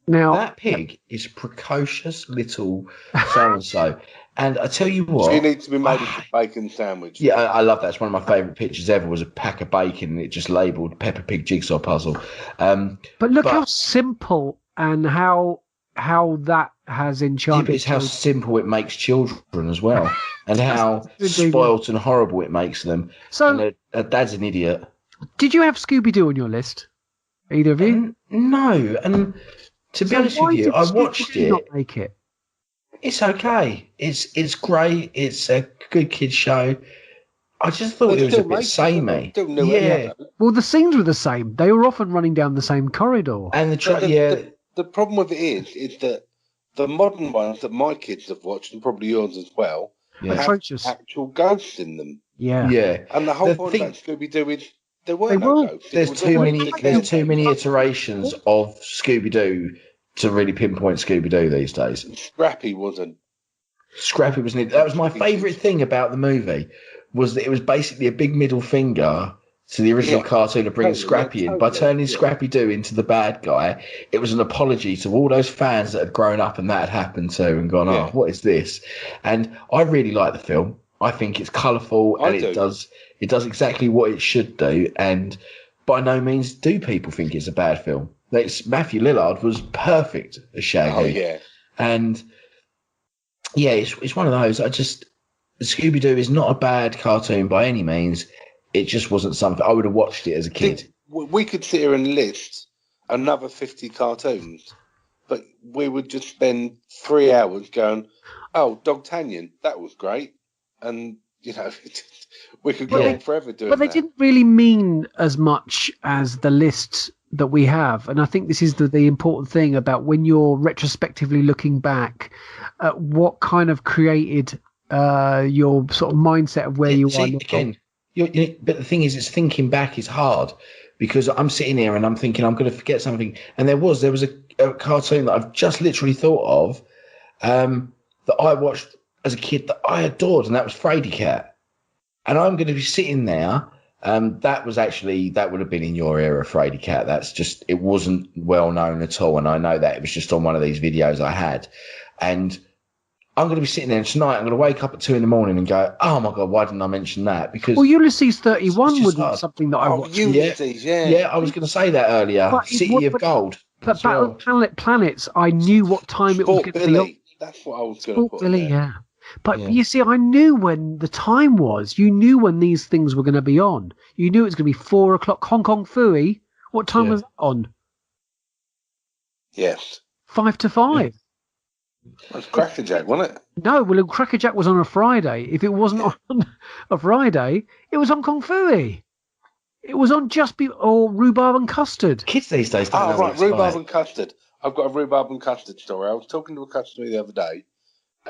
Now, that pig is precocious little so-and-so. And I tell you what... She needs to be made into a bacon sandwich. Yeah, I love that. It's one of my favourite pictures ever was a pack of bacon and it just labelled Peppa Pig Jigsaw Puzzle. But look how simple and how that has enchanted. Yeah, it's how simple it makes children as well, and how spoilt and horrible it makes them. So, and Dad's an idiot. Did you have Scooby-Doo on your list? Either of you? No. And to be honest with you, I watched it. Not make it. It's okay. It's great. It's a good kids show. I just thought it was a bit samey. Yeah. Well, the scenes were the same. They were often running down the same corridor. And the problem with it is that the modern ones that my kids have watched, and probably yours as well, have actual ghosts in them. Yeah. Yeah. And the whole point about Scooby-Doo is there were no ghosts. There's too many iterations of Scooby-Doo to really pinpoint Scooby-Doo these days. Scrappy wasn't. Scrappy was needed. That was my favourite thing about the movie, was that it was basically a big middle finger to the original cartoon of bringing Scrappy in. By turning Scrappy-Doo into the bad guy, it was an apology to all those fans that had grown up and that had happened to and gone, oh, what is this? And I really like the film. I think it's colourful and it does exactly what it should do. And by no means do people think it's a bad film. Matthew Lillard was perfect as Shaggy. Oh, yeah. And, yeah, it's one of those. Scooby-Doo is not a bad cartoon by any means. It just wasn't something I would have watched it as a kid. We could sit here and list another 50 cartoons, but we would just spend 3 hours going, oh, Dogtanian, that was great. And, we could go on forever doing that. But they didn't really mean as much as the list that we have. And I think this is the important thing about when you're retrospectively looking back at what kind of created your sort of mindset of where you are. Again, but the thing is, it's thinking back is hard because I'm sitting here and I'm thinking I'm going to forget something. And there was a cartoon that I've just literally thought of that I watched as a kid that I adored, and that was Frady Cat. And I'm going to be sitting there. That would have been in your era, Frady Cat. It wasn't well known at all. And I know that it was just on one of these videos I had. And I'm going to be sitting there tonight. I'm going to wake up at 2 a.m. and go, "Oh my God, why didn't I mention that?" Because Ulysses 31 was something that I watched. Ulysses, yeah, I was going to say that earlier. City of Gold. But Battle of Planets, I knew what time it was going to be on. That's what I was going to put. Billy, yeah. But you see, I knew when the time was. You knew when these things were going to be on. You knew it was going to be 4 o'clock. Hong Kong Phooey. What time was that on? Yes. 5 to 5. It was Crackerjack, wasn't it? No, well, Crackerjack was on a Friday. If it wasn't on a Friday, it was Hong Kong Phooey. It was on or Rhubarb and Custard. Kids these days don't know. Right, Rhubarb and Custard. I've got a Rhubarb and Custard story. I was talking to a customer the other day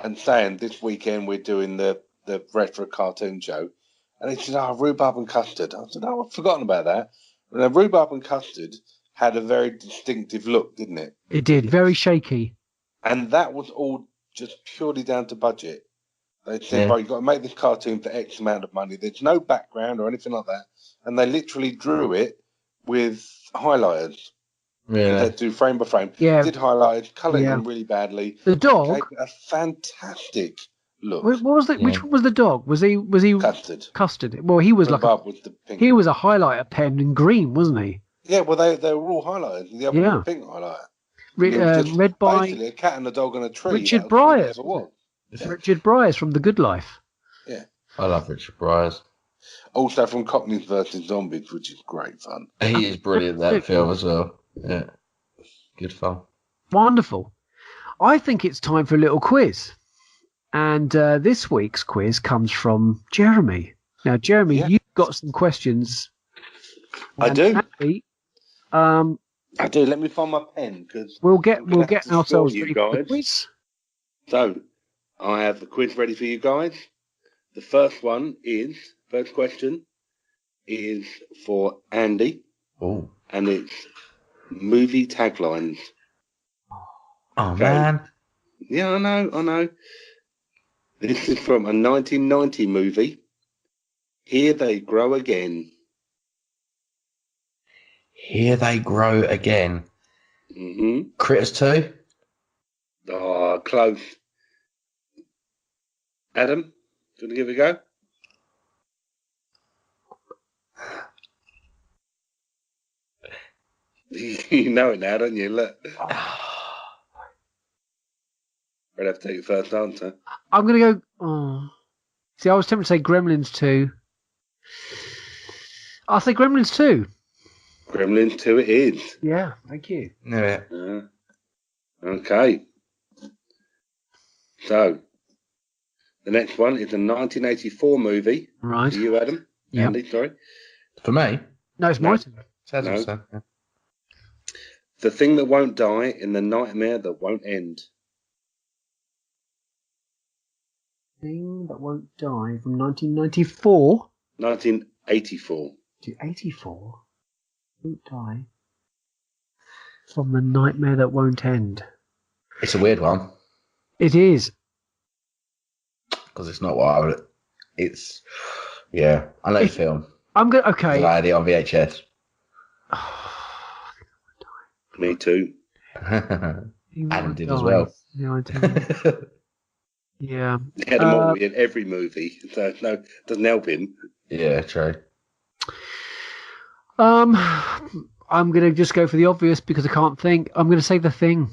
and saying this weekend we're doing the retro cartoon show. And he said, Rhubarb and Custard. I said, I've forgotten about that. And Rhubarb and Custard had a very distinctive look, didn't it? It did, very shaky. And that was all just purely down to budget. They said, right, you've got to make this cartoon for X amount of money. There's no background or anything like that. And they literally drew it with highlighters. Really? They do frame by frame. Yeah. Did highlighters, coloured them really badly. The dog. Gave it a fantastic look. What was the? Which one was the dog? Was he Custard. Custard? Well, he was like Bob was the pink. he was a highlighter pen in green, wasn't he? Yeah, well, they were all highlighted. The other one was a pink highlighter. Read by basically a cat and a dog on a tree. Richard Bryars. Yeah. Richard Bryars from The Good Life. Yeah, I love Richard Bryars. Also from Cockneys vs Zombies, which is great fun. He is brilliant in that film as well. Yeah, good fun. Wonderful. I think it's time for a little quiz. And this week's quiz comes from Jeremy. Now, Jeremy, you've got some questions. I do. Andy, I do. Let me find my pen because we'll get ourselves ready for the guys. quiz. So, I have the quiz ready for you guys. The first question is for Andy. Oh. And it's movie taglines. Oh, okay. Man. Yeah, I know. This is from a 1990 movie. Here They Grow Again. Here They Grow Again. Mm-hmm. Critters 2? Oh, close. Adam, do you want to give it a go? You know it now, don't you? Look. I'd have to take your first answer. I'm going to go... Oh. See, I was tempted to say Gremlins 2. I'll say Gremlins 2. Gremlins 2 it is. Yeah, thank you. Yeah. Okay. So, the next one is a 1984 movie. Right. For you, Adam. Yeah. Andy, sorry. For me? No, it's my turn. No. Yeah. The Thing That Won't Die in the Nightmare That Won't End. Thing That Won't Die from 1994. 1984. To 84. Won't die. From the Nightmare That Won't End. It's a weird one. It is. Because it's not what I would... It's... Yeah. I know the film. I'm going to... Okay. I had it on VHS. Me too. Adam did as well. Yeah, I did. Yeah. He had them all in every movie, so no, doesn't help him. Yeah, true. I'm going to just go for the obvious because I can't think. I'm going to say The Thing,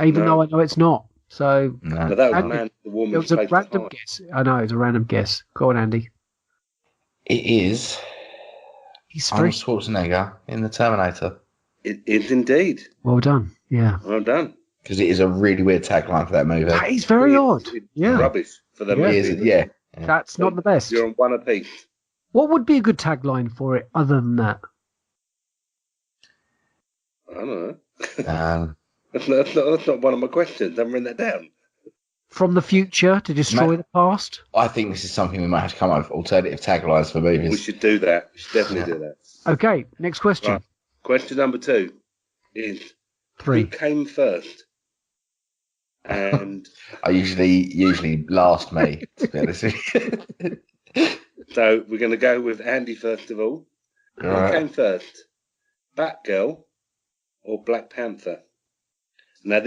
even though I know it's not. So no. That was Man, the Woman. It was a random guess. I know, it's a random guess. Go on, Andy. It is. He's Arnold Schwarzenegger in The Terminator. It is indeed. Well done. Yeah. Well done. Because it is a really weird tagline for that movie. That is very odd. Yeah. Rubbish for the movie. Yeah. That's not the best. You're on one apiece. What would be a good tagline for it other than that? I don't know. That's not one of my questions. I'm writing that down. From the future to destroy the past? I think this is something we might have to come up with alternative taglines for movies. We should do that. We should definitely do that. Okay, next question. Right. Question number 2 is 3. Who came first? And I usually last me, to be honest with you. So we're going to go with Andy first of all. Who came first? Batgirl or Black Panther? Now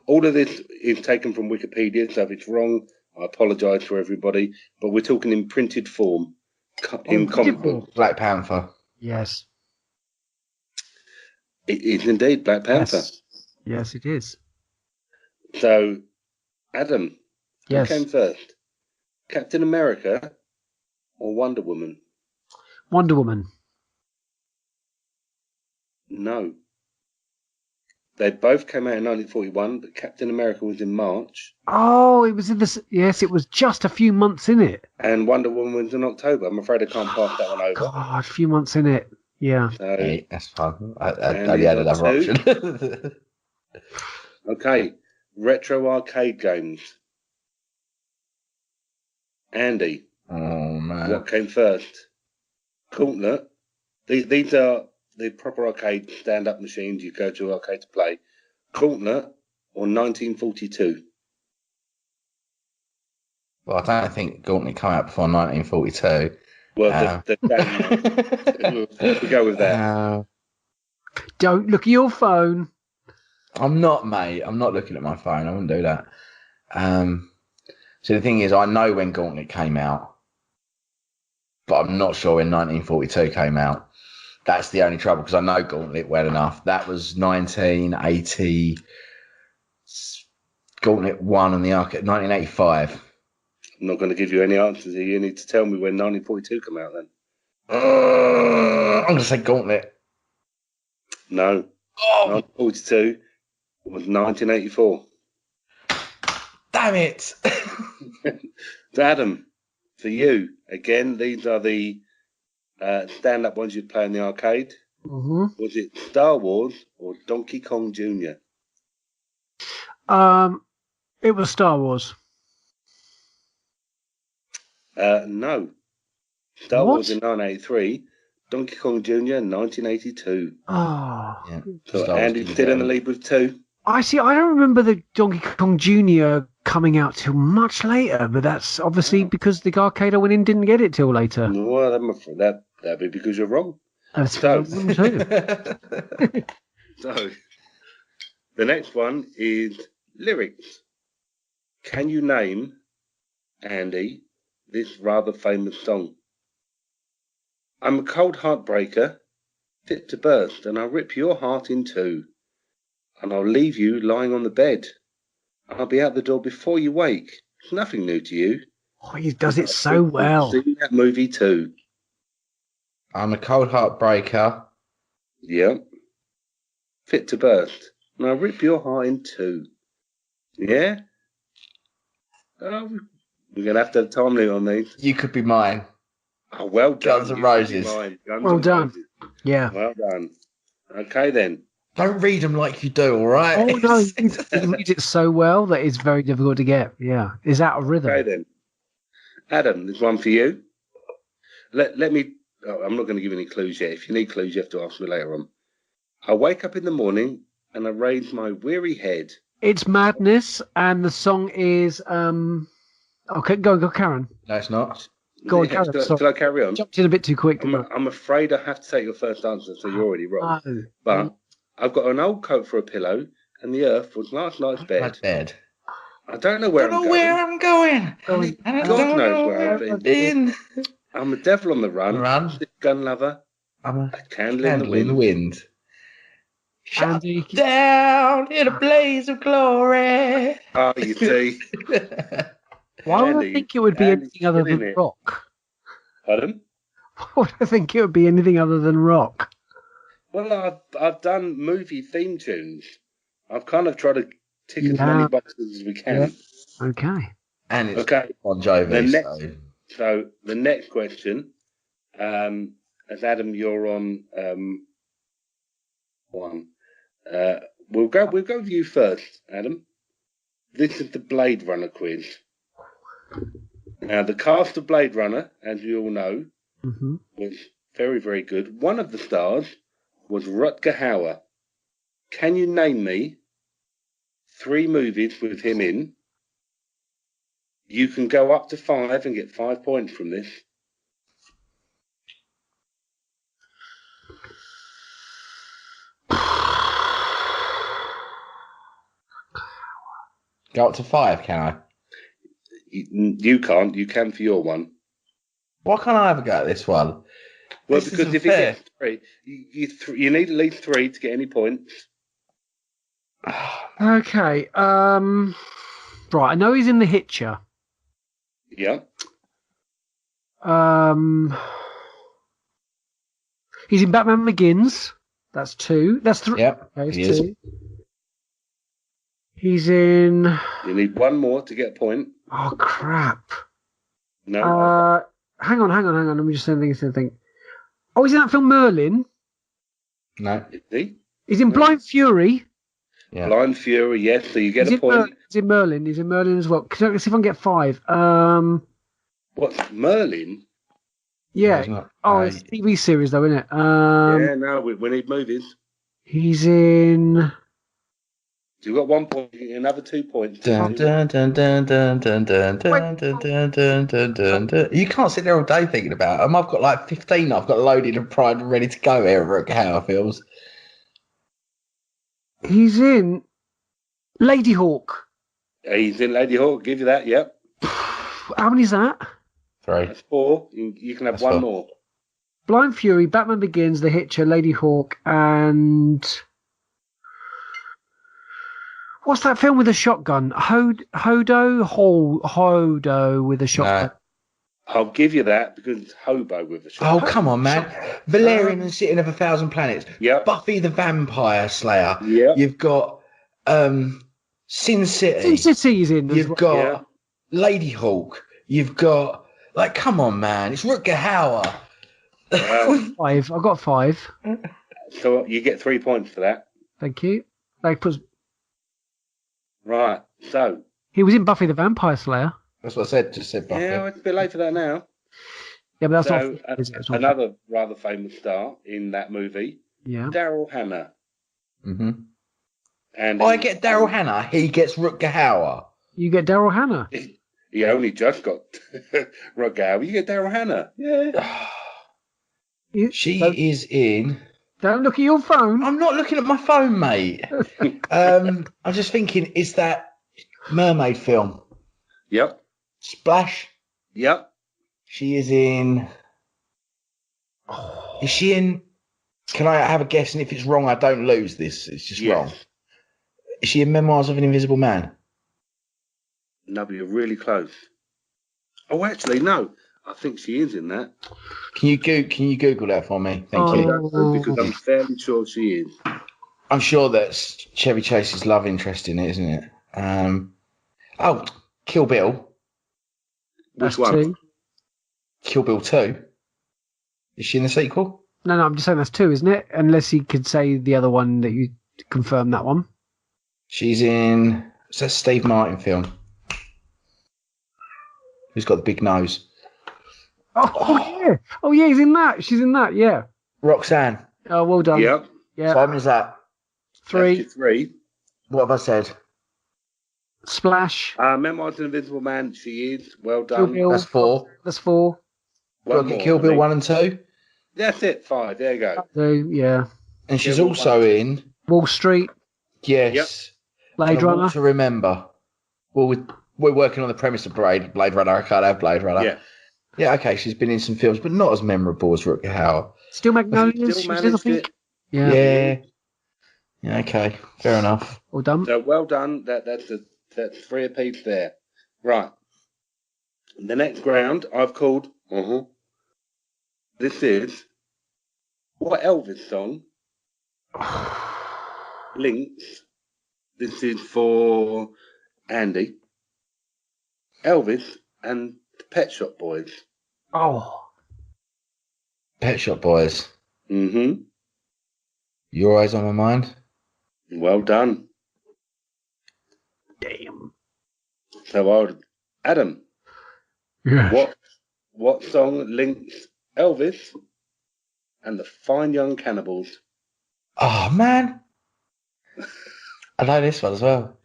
all of this is taken from Wikipedia, so if it's wrong, I apologise to everybody, but we're talking in printed form, in comic book. Black Panther. Yes. It is indeed Black Panther. Yes, it is. So, Adam, yes. Who came first? Captain America or Wonder Woman? Wonder Woman. No. They both came out in 1941, but Captain America was in March. Oh, it was in this. Yes, it was just a few months in it. And Wonder Woman was in October. I'm afraid I can't pass that one over. God, a few months in it. Yeah. So, hey, that's fun. I only had another option. Okay. Retro arcade games. Andy. Oh, man. What came first? Gauntlet. These are the proper arcade stand-up machines you go to an arcade to play. Gauntlet or 1942? Well, I don't think Gauntlet came out before 1942. Well, the game, we go with that. Don't look at your phone. I'm not, mate. I'm not looking at my phone. I wouldn't do that. So the thing is, I know when Gauntlet came out, but I'm not sure when 1942 came out. That's the only trouble because I know Gauntlet well enough. That was 1980. Gauntlet 1 on the arcade, 1985. I'm not going to give you any answers here. You need to tell me when 1942 came out then. I'm going to say Gauntlet. No. Oh, 1942 was 1984. damn it. So Adam, for you, again, these are the stand-up ones you'd play in the arcade. Mm-hmm. Was it Star Wars or Donkey Kong Jr.? It was Star Wars. No. Star What? Wars in 1983, Donkey Kong Jr. in 1982. Oh. Yeah, So Star Wars Andy's didn't still get in the them. lead with 2. I see. I don't remember the Donkey Kong Jr. coming out till much later, but that's obviously because the arcade I went in didn't get it till later. Well, I'm afraid that'd be because you're wrong. That's So- what I'm saying. So, the next one is lyrics. Can you name, Andy, this rather famous song? I'm a cold heartbreaker, fit to burst, and I'll rip your heart in two. And I'll leave you lying on the bed. I'll be out the door before you wake. It's nothing new to you. Oh, he does it so well. Seen that movie too. I'm a cold heartbreaker. Yep. Fit to burst. And I'll rip your heart in two. Yeah? Oh, we're going to have time limit on these. You could be mine. Oh, well done. Guns N' You can be Roses. mine. Guns Well N' done. Roses. Yeah. Well done. Okay then. Don't read them like you do, all right? Oh no, he reads it so well that it's very difficult to get. Yeah, is out of rhythm. Okay then. Adam, there's one for you. Let me. Oh, I'm not going to give any clues yet. If you need clues, you have to ask me later on. I wake up in the morning and I raise my weary head. It's Madness, and the song is Okay, go, Karen. No, it's not. Go on, Yeah, Karen. Sorry. shall I carry on? Jumped in a bit too quick. didn't I? I'm afraid I have to take your first answer, so you're already wrong. No. But I've got an old coat for a pillow, and the earth was last night's bed. Bed. I don't know where I'm going. Going- And God knows where I've been. I'm a devil on the run. Run. Gun lover. I'm a A candle, candle in the wind. Shut Andy, down in a blaze of glory. Oh, you see. why would I Andy- think it would be Andy's anything other killing than it. rock? Pardon? Why would I think it would be anything other than rock? Well, I've done movie theme tunes. I've kind of tried to tick as Yeah. many boxes as we can. Okay. And it's Okay. Bon Jovi. The next- So. So the next question, as Adam, you're on one. We'll go with you first, Adam. This is the Blade Runner quiz. Now, the cast of Blade Runner, as you all know, hmm was very, very good. One of the stars was Rutger Hauer. Can you name me 3 movies with him in? You can go up to 5 and get 5 points from this. Go up to 5, can I? You can't. You can for your one. Why can't I have a go at this one? Well, This because isn't if you fair. get 3, you need at least 3 to get any points. Okay. Right. I know he's in The Hitcher. Yeah. He's in Batman Begins. That's 2. That's 3. Yep, Okay, he it's is. 2. He's in. You need 1 more to get a point. Oh crap. No. Hang on. Let me just think. Oh, he's in that film Merlin. No. See? He's in No. Blind Fury. Yeah. Blind Fury, yes. So you get He's a in point. He's in Merlin. He's in Merlin as well. Let's see if I can get 5. What's Merlin? Yeah. He's not. Oh, it's a TV series though, isn't it? Yeah, no, we need movies. He's in. So you've got 1 point, you get another 2 points. Dun, dun, dun, dun, dun, dun, dun, dun, dun, dun, dun, dun, dun, dun. You can't sit there all day thinking about them. I've got like 15 I've got loaded and primed and ready to go here at Rook How it feels. He's in Lady Hawk. He's in Lady Hawk, give you that, yep. How many is that? 3. That's 4. You can have That's one 4. more. Blind Fury, Batman Begins, The Hitcher, Lady Hawk, and what's that film with a shotgun? Hodo with a shotgun. No. I'll give you that because it's Hobo with a Oh, shot. come on, man. Valerian and City of 1,000 Planets. Yep. Buffy the Vampire Slayer. Yep. You've got Sin City. Sin City's in as You've well. got Yeah. Lady Hawk. You've got, like, come on, man. It's Rutger Hauer. Well, 5. I've got 5. so you get 3 points for that. Thank you. Right. So. He was in Buffy the Vampire Slayer. That's what I said. Just said Buffy. Yeah, it's a bit late for that now. Yeah, but that's So, not. Is it? It's not another rather famous star in that movie, yeah. Daryl Hannah. Mm-hmm. And I get Daryl Hannah. He gets Rutger Hauer. You get Daryl Hannah. He only just got Rutger Hauer. You get Daryl Hannah. Yeah. She don't, is in. Don't look at your phone. I'm not looking at my phone, mate. I'm just thinking, is that mermaid film? Yep. Splash? Yep. She is in. Is she in? Can I have a guess? And if it's wrong, I don't lose this. It's just wrong. Is she in Memoirs of an Invisible Man? No, but you're really close. Oh, actually, no. I think she is in that. Can you Google that for me? Thank you. Because I'm fairly sure she is. I'm sure that's Chevy Chase's love interest in it, isn't it? Kill Bill. Which That's one? 2. Kill Bill 2. Is she in the sequel? No, I'm just saying that's 2, isn't it? Unless you could say the other one that you confirm that one. She's in. Is that Steve Martin film? Who's got the big nose? Oh yeah, he's in that. She's in that. Yeah. Roxanne. Oh, well done. Yep. Yeah. So how many is that? 3. That's 3. What have I said? Splash. Memoirs of an Invisible Man, she is. Well done. Kill Bill. That's 4. That's 4. One more, Kill Bill 1 and 2. That's it. 5. There you go. So, yeah. And she's Kill Bill also 1 and 2. in. Wall Street. Yes. Blade Runner. To remember. Well, we're working on the premise of Blade Runner. I can't have Blade Runner. Yeah. Yeah, okay, she's been in some films, but not as memorable as Rutger Hauer. Still Magnolias. Still She was in, I managed think. it. Yeah. Yeah, okay, fair enough. Well done. So well done. That's 3 apiece there. Right. The next round I've called. This is what Elvis song links. This is for Andy. Elvis and the Pet Shop Boys. Oh. Pet Shop Boys. Mm-hmm. You're always on my mind. Well done. Damn. So Adam, Yeah. what song links Elvis and the Fine Young Cannibals? Oh, man. I know this one as well.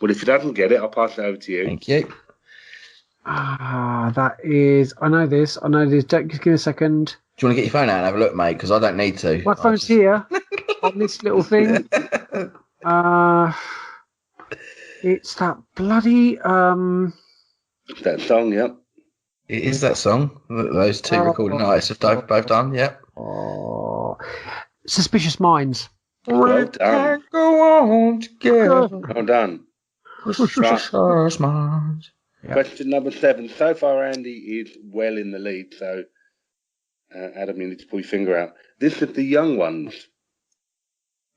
Well, if you doesn't get it, I'll pass it over to you. Thank you. That is. I know this. Just give me a second. Do you want to get your phone out and have a look, mate? Because I don't need to. My phone's here on this little thing. It's that bloody. That song, yep. It is that song that those two recording artists have both done, yep. Oh, Suspicious Minds. Well done. Go on together. Well done. Suspicious minds. Yep. Question number 7. So far, Andy is well in the lead, so Adam, you need to pull your finger out. This is the young ones.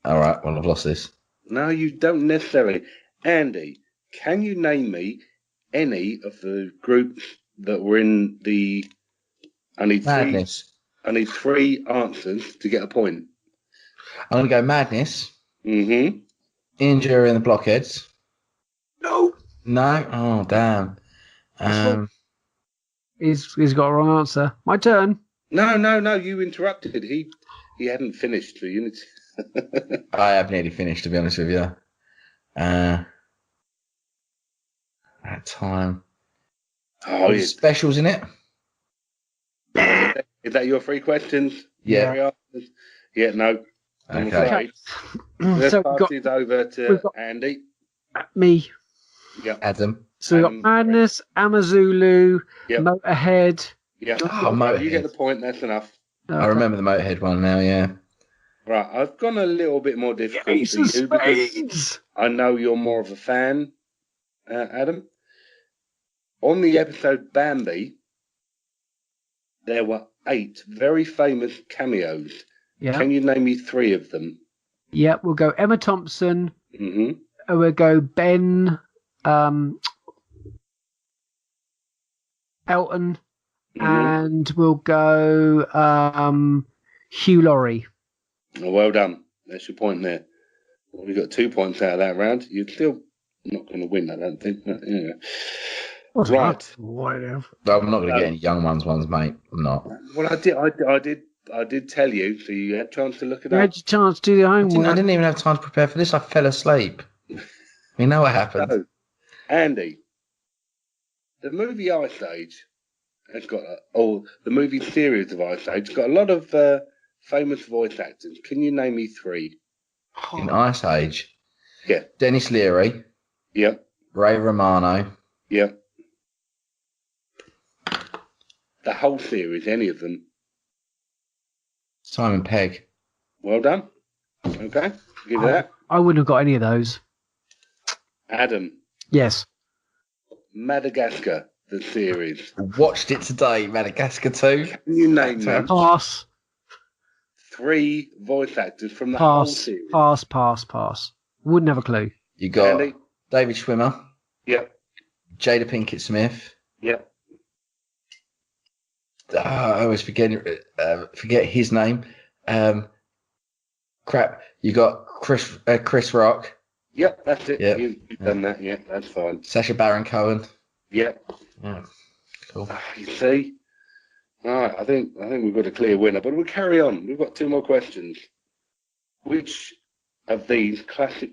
All right, well, I've lost this. No, you don't necessarily. Andy, can you name me any of the groups that were in the... Madness. I need 3 answers to get a point. I'm going to go Madness. Mm-hmm. Ian Jury and the Blockheads. No. No? Oh, damn. He's got a wrong answer. My turn. No. You interrupted. He hadn't finished the unit. I have nearly finished, to be honest with you. That time. Oh, yeah. Specials in it? Is that your 3 questions? Yeah. Yeah, no. Okay. Let's So pass it over to Andy. Me. Yeah. Adam. So we've got Madness, Amazulu, Yep. Motorhead. Yeah. Oh, Right, you get Motorhead. the point. That's enough. I remember the Motorhead one now, yeah. Right, I've gone a little bit more difficult Ace for of you because Spades. I know you're more of a fan, Adam. On the episode Bambi, there were 8 very famous cameos. Yeah. Can you name me 3 of them? Yeah, we'll go Emma Thompson. Mm-hmm. We'll go Ben Elton. Mm-hmm. And we'll go Hugh Laurie. Oh, well done. That's your point there. Well, we got 2 points out of that round. You're still not going to win, I don't think. But, yeah. Right. I'm not going to get any young ones, mate. I'm not. Well, I did tell you, so you had a chance to look it You up. had your chance to do the homework. I didn't even have time to prepare for this. I fell asleep. You know what happened? So, Andy, the movie Ice Age has got, the movie series of Ice Age has got a lot of famous voice actors. Can you name me 3? In Ice Age? Yeah. Dennis Leary. Yep. Ray Romano. Yep. The whole series, any of them. Simon Pegg. Well done. Okay, give you that. I wouldn't have got any of those. Adam, Yes. Madagascar, the series. Watched it today, Madagascar 2. Can you name them? Pass. 3 voice actors from the whole Pass. series. Pass. Wouldn't have a clue. You got Andy? David Schwimmer. Yep. Jada Pinkett Smith. Yep. I always forget his name. Crap. You got Chris Rock. Yep, that's it. Yep. You've done that. Yeah, that's fine. Sacha Baron Cohen. Yep. Yeah. Cool. You see? All right, I think we've got a clear winner, but we'll carry on. We've got 2 more questions. Which of these classic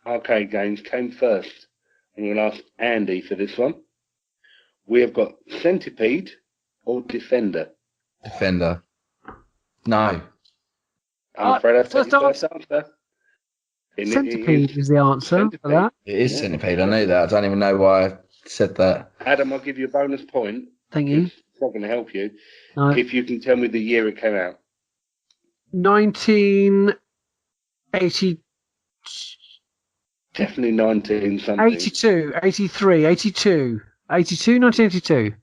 arcade games came first? And we'll ask Andy for this one. We have got Centipede or Defender. Defender. No. I'm afraid I've first taken the first answer. Centipede is the answer for that. It is Centipede. I knew that. I don't even know why I said that. Adam, I'll give you a bonus point. Thank you. It's not going to help you. No. If you can tell me the year it came out. 1980. Definitely 19 something. 82, 83, 82. 1982.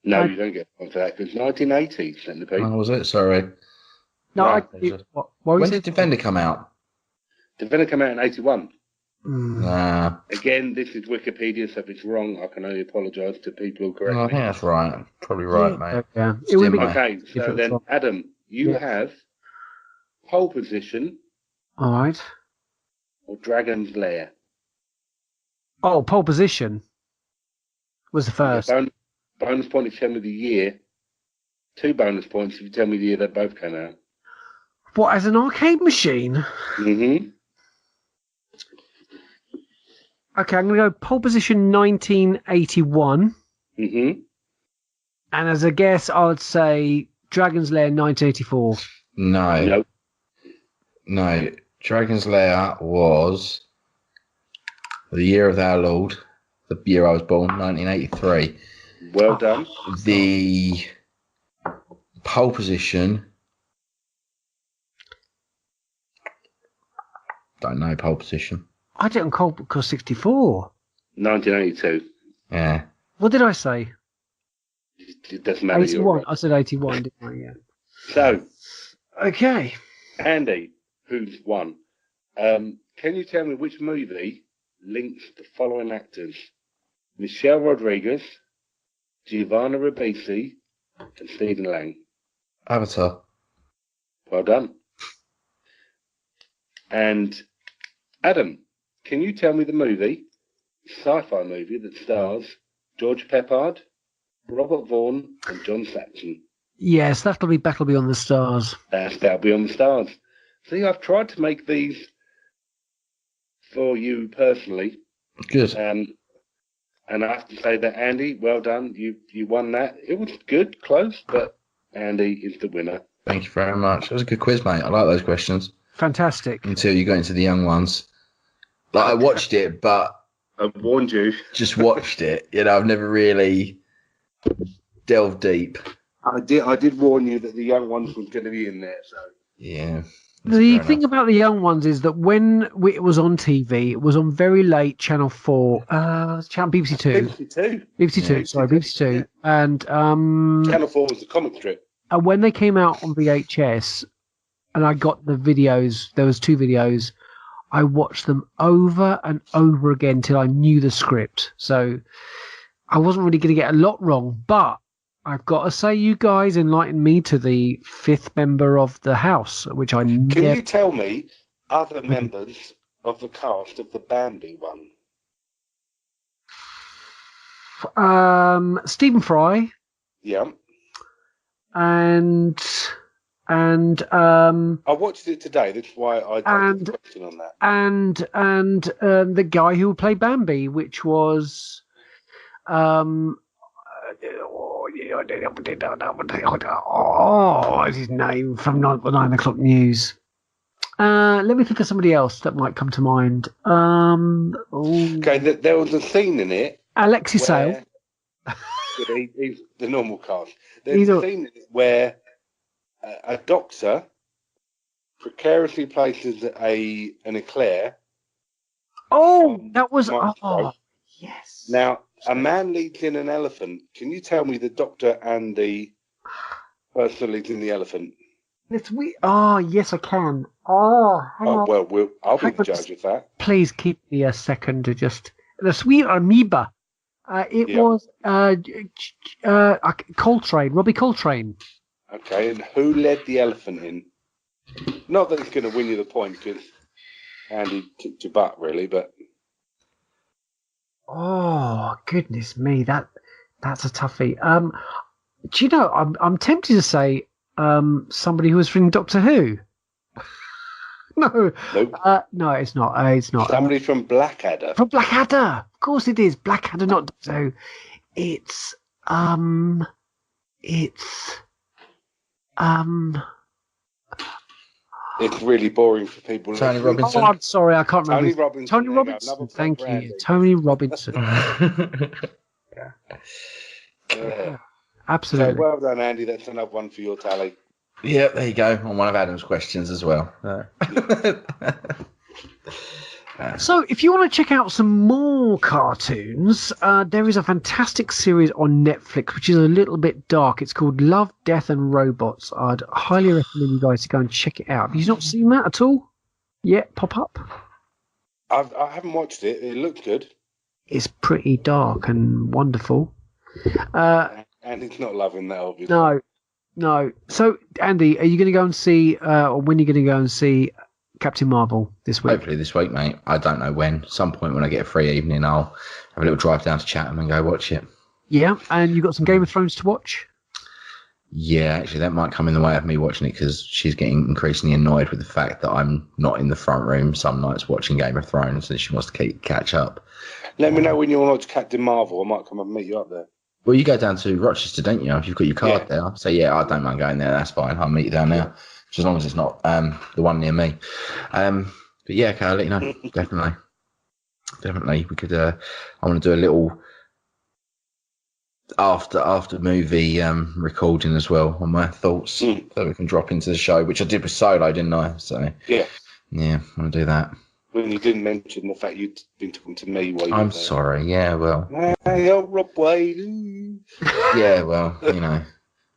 No, you don't get one for that because 1980, Centipede. Oh, was it? Sorry. No, Right. When did Defender come out? Defender came out in 81. Nah. Again, this is Wikipedia, so if it's wrong, I can only apologise to people who correct No, I me. think that's right. Probably right, mate. Yeah. It would be. Okay, so Different then, song. Adam, you Yeah. have Pole Position All right. or Dragon's Lair. Oh, Pole Position was the first. Yeah, bonus point if you tell me the year. 2 bonus points if you tell me the year they both came out. What, as an arcade machine? Mm-hmm. Okay, I'm going to go Pole Position 1981. Mm-hmm. And as a guess, I would say Dragon's Lair 1984. No. No. Dragon's Lair was the year of our Lord, the year I was born, 1983. Well done. The Pole Position. Don't know Pole Position. I didn't call because 64. 1982. Yeah. What did I say? It doesn't matter. You're 81. right. I said 81, didn't I? Yeah. So, Okay. Andy, who's won? Can you tell me which movie links the following actors? Michelle Rodriguez, Giovanna Ribisi, and Stephen Lang. Avatar. Well done. And Adam, can you tell me the sci-fi movie that stars George Peppard, Robert Vaughn, and John Saxon? Yes, that'll be Battle Beyond the Stars. That'll be on the stars. See, I've tried to make these for you personally. Good. And I have to say that, Andy, well done. You won that. It was good, close, but Andy is the winner. Thank you very much. It was a good quiz, mate. I like those questions. Fantastic. Until you got into the young ones. Like I watched it, but I warned you. Just watched it. I've never really delved deep. I did warn you that the young ones were going to be in there. So yeah. The thing about the young ones is that when it was on TV, it was on very late Channel 4, channel BBC 2. BBC 2, sorry, BBC 2. Yeah. And Channel 4 was the comic strip. And when they came out on VHS, and I got the videos, there was 2 videos, I watched them over and over again till I knew the script. So I wasn't really going to get a lot wrong, but I've got to say, you guys enlightened me to the 5th member of the house, which I Can you tell me other members of the cast of the Bambi one? Stephen Fry. Yeah. And I watched it today. That's why I got a question on that. And the guy who played Bambi, which was what's his name from 9 o'clock news? Let me think of somebody else that might come to mind. Okay, there was a scene in it. Alexis Sale. He's the normal cast. There's a scene in it where a doctor precariously places an eclair. Oh, that was yes. Now, a man leads in an elephant. Can you tell me the doctor and the person leads in the elephant? Yes, I can. I'll be the judge of that. Please keep me a second to just the sweet amoeba. It was Coltrane, Robbie Coltrane. Okay, and who led the elephant in? Not that it's going to win you the point because Andy kicked your butt, really, but. Oh goodness me, that's a toughie. Do you know? I'm tempted to say somebody who was from Doctor Who. No, nope. No, it's not. It's not. Somebody from Blackadder. From Blackadder, of course it is. Blackadder, not Doctor Who. It's really boring for people. Tony Robinson. Oh, I'm sorry, I can't remember. Tony Robinson. Tony Robinson. Thank you, Tony Robinson. Absolutely. So well done, Andy. That's another one for your tally. Yeah, there you go. On one of Adam's questions as well. So, if you want to check out some more cartoons, there is a fantastic series on Netflix, which is a little bit dark. It's called Love, Death and Robots. I'd highly recommend you guys to go and check it out. Have you not seen that at all? Yet, pop up? I haven't watched it. It looked good. It's pretty dark and wonderful. And it's not loving that, obviously. No. So, Andy, are you going to go and see, or when are you going to go and see Captain Marvel this week? Hopefully this week, mate. I don't know when. Some point when I get a free evening, I'll have a little drive down to Chatham and go watch it. Yeah, and you got some Game of Thrones to watch? Yeah, actually, that might come in the way of me watching it because she's getting increasingly annoyed with the fact that I'm not in the front room some nights watching Game of Thrones and she wants to catch up. Let me know when you want to watch Captain Marvel. I might come and meet you up there. Well, you go down to Rochester, don't you? If you've got your card there. So, yeah, I don't mind going there. That's fine. I'll meet you down there. Just as long as it's not the one near me. But, yeah, okay, I'll let you know. Definitely. We could. I want to do a little after movie recording as well on my thoughts so we can drop into the show, which I did with Solo, didn't I? So, yeah, I want to do that. When you didn't mention the fact you'd been talking to me while you were I'm there. sorry, yeah, well. Hey, old Rob Wade. Yeah, well, you know,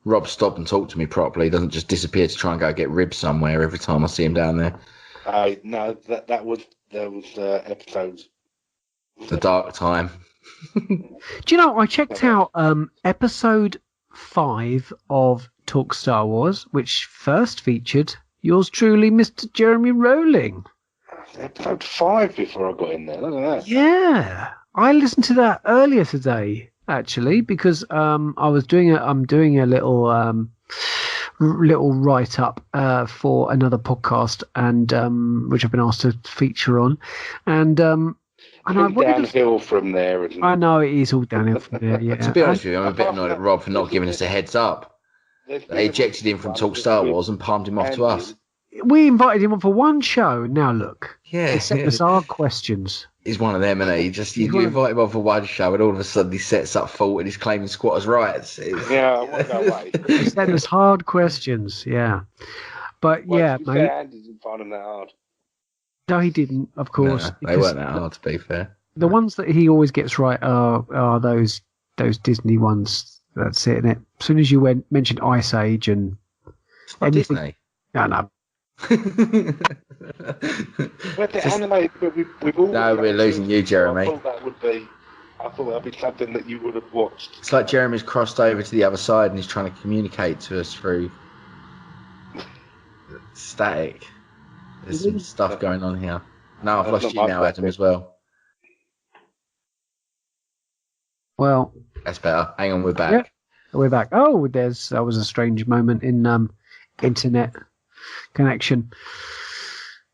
Rob stopped and talked to me properly. He doesn't just disappear to try and go get ribs somewhere every time I see him down there. No, there was episodes. The dark time. Do you know, I checked out episode 5 of Talk Star Wars, which first featured yours truly, Mr. Jeremy Rowling. Episode 5 before I got in there. Look at that. Yeah, I listened to that earlier today, actually, because I'm doing a little write up for another podcast, and which I've been asked to feature on, and downhill from there. I know it is all downhill from there. Yeah. To be honest with you, I'm a bit annoyed at Rob for not giving us a heads up. They ejected him from Talk Star Wars and palmed him off to us. we invited him on for one show. Now look, Yeah. he sent us our questions. He's one of them, and he just you one of invite him on for one show, and all of a sudden he sets up fault and he's claiming squatters' rights. Yeah, I won't go away. He sent us hard questions. Yeah, but Well, yeah, to be mate. fair, Andy didn't find them that hard. No, he didn't. Of course, No, they because weren't that hard, to be fair. the ones that he always gets right are those Disney ones. That's it. Innit? As soon as you mentioned Ice Age and It's not anything, Disney. no. But the animated, but we've all. No, we're losing you, Jeremy. I thought that'd be something that you would have watched. It's like Jeremy's crossed over to the other side and he's trying to communicate to us through static. There's some stuff going on here. No, I've That's lost not you my now, Adam, problem. as well. Well, That's better. Hang on, we're back. Yeah. we're back. Oh, that was a strange moment in internet connection.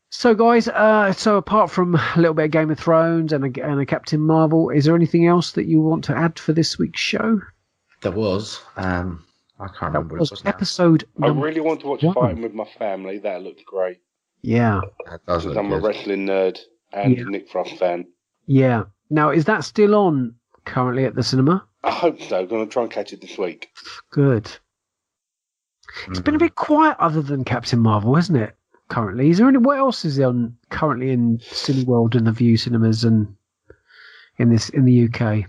So, guys, so apart from a little bit of Game of Thrones and a Captain Marvel, is there anything else that you want to add for this week's show? There was. I can't remember what it was now. Episode. I really want to watch one. Fighting with My Family. That looked great. Yeah. That does Because look I'm a good. wrestling nerd and Yeah. a Nick Frost fan. Yeah. Now, is that still on currently at the cinema? I hope so. I'm going to try and catch it this week. Good. It's been a bit quiet other than Captain Marvel, hasn't it? Currently, is there any? What else is on currently in Cineworld and the View cinemas and in the UK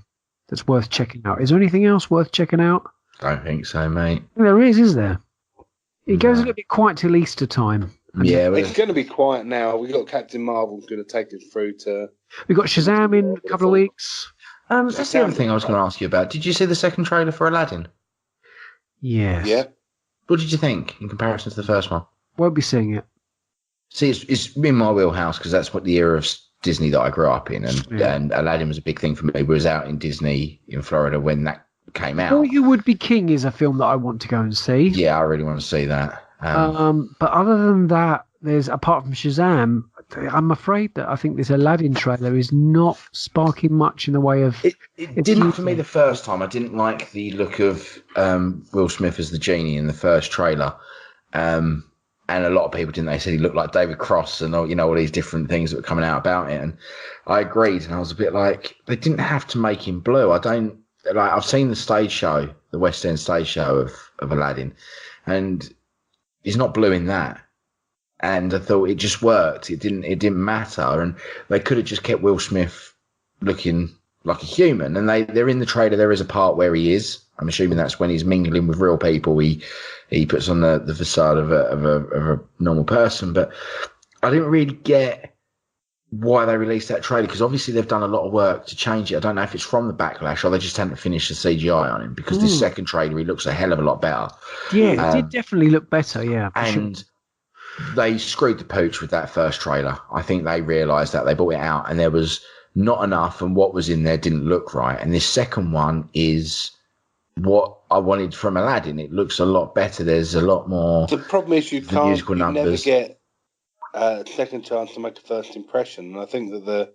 that's worth checking out? Is there anything else worth checking out? Don't think so, mate. There is there? It goes a No. little bit quiet till Easter time. Yeah, It's going to be quiet now. We've got Captain Marvel going to take us through to... We've got Shazam in a couple of weeks. that's the other thing I was going to ask you about. Did you see the second trailer for Aladdin? Yes. Yeah. What did you think in comparison to the first one? Won't be seeing it. See, it's in my wheelhouse because that's what the era of Disney that I grew up in, and Yeah. and Aladdin was a big thing for me. We was out in Disney in Florida when that came out. Or You Would Be King is a film that I want to go and see. Yeah, I really want to see that. But other than that, apart from Shazam, I'm afraid that I think this Aladdin trailer is not sparking much in the way of. It didn't for me the first time. I didn't like the look of Will Smith as the genie in the first trailer. And a lot of people didn't. They said he looked like David Cross and all these different things that were coming out about it. And I agreed. And I was a bit like, they didn't have to make him blue. I've seen the stage show, the West End stage show of Aladdin, and he's not blue in that. And I thought it just worked. It didn't matter. And they could have just kept Will Smith looking like a human. And they're in the trailer. There is a part where he is. I'm assuming that's when he's mingling with real people. He puts on the facade of a normal person. But I didn't really get why they released that trailer, because obviously they've done a lot of work to change it. I don't know if it's from the backlash or they just hadn't finished the CGI on him, because this second trailer, he looks a hell of a lot better. Yeah, it did definitely look better, yeah. And they screwed the pooch with that first trailer. I think they realised that. They brought it out and there was not enough, and what was in there didn't look right. And this second one is what I wanted from Aladdin. It looks a lot better. There's a lot more. The problem is you never get a second chance to make a first impression. And I think that the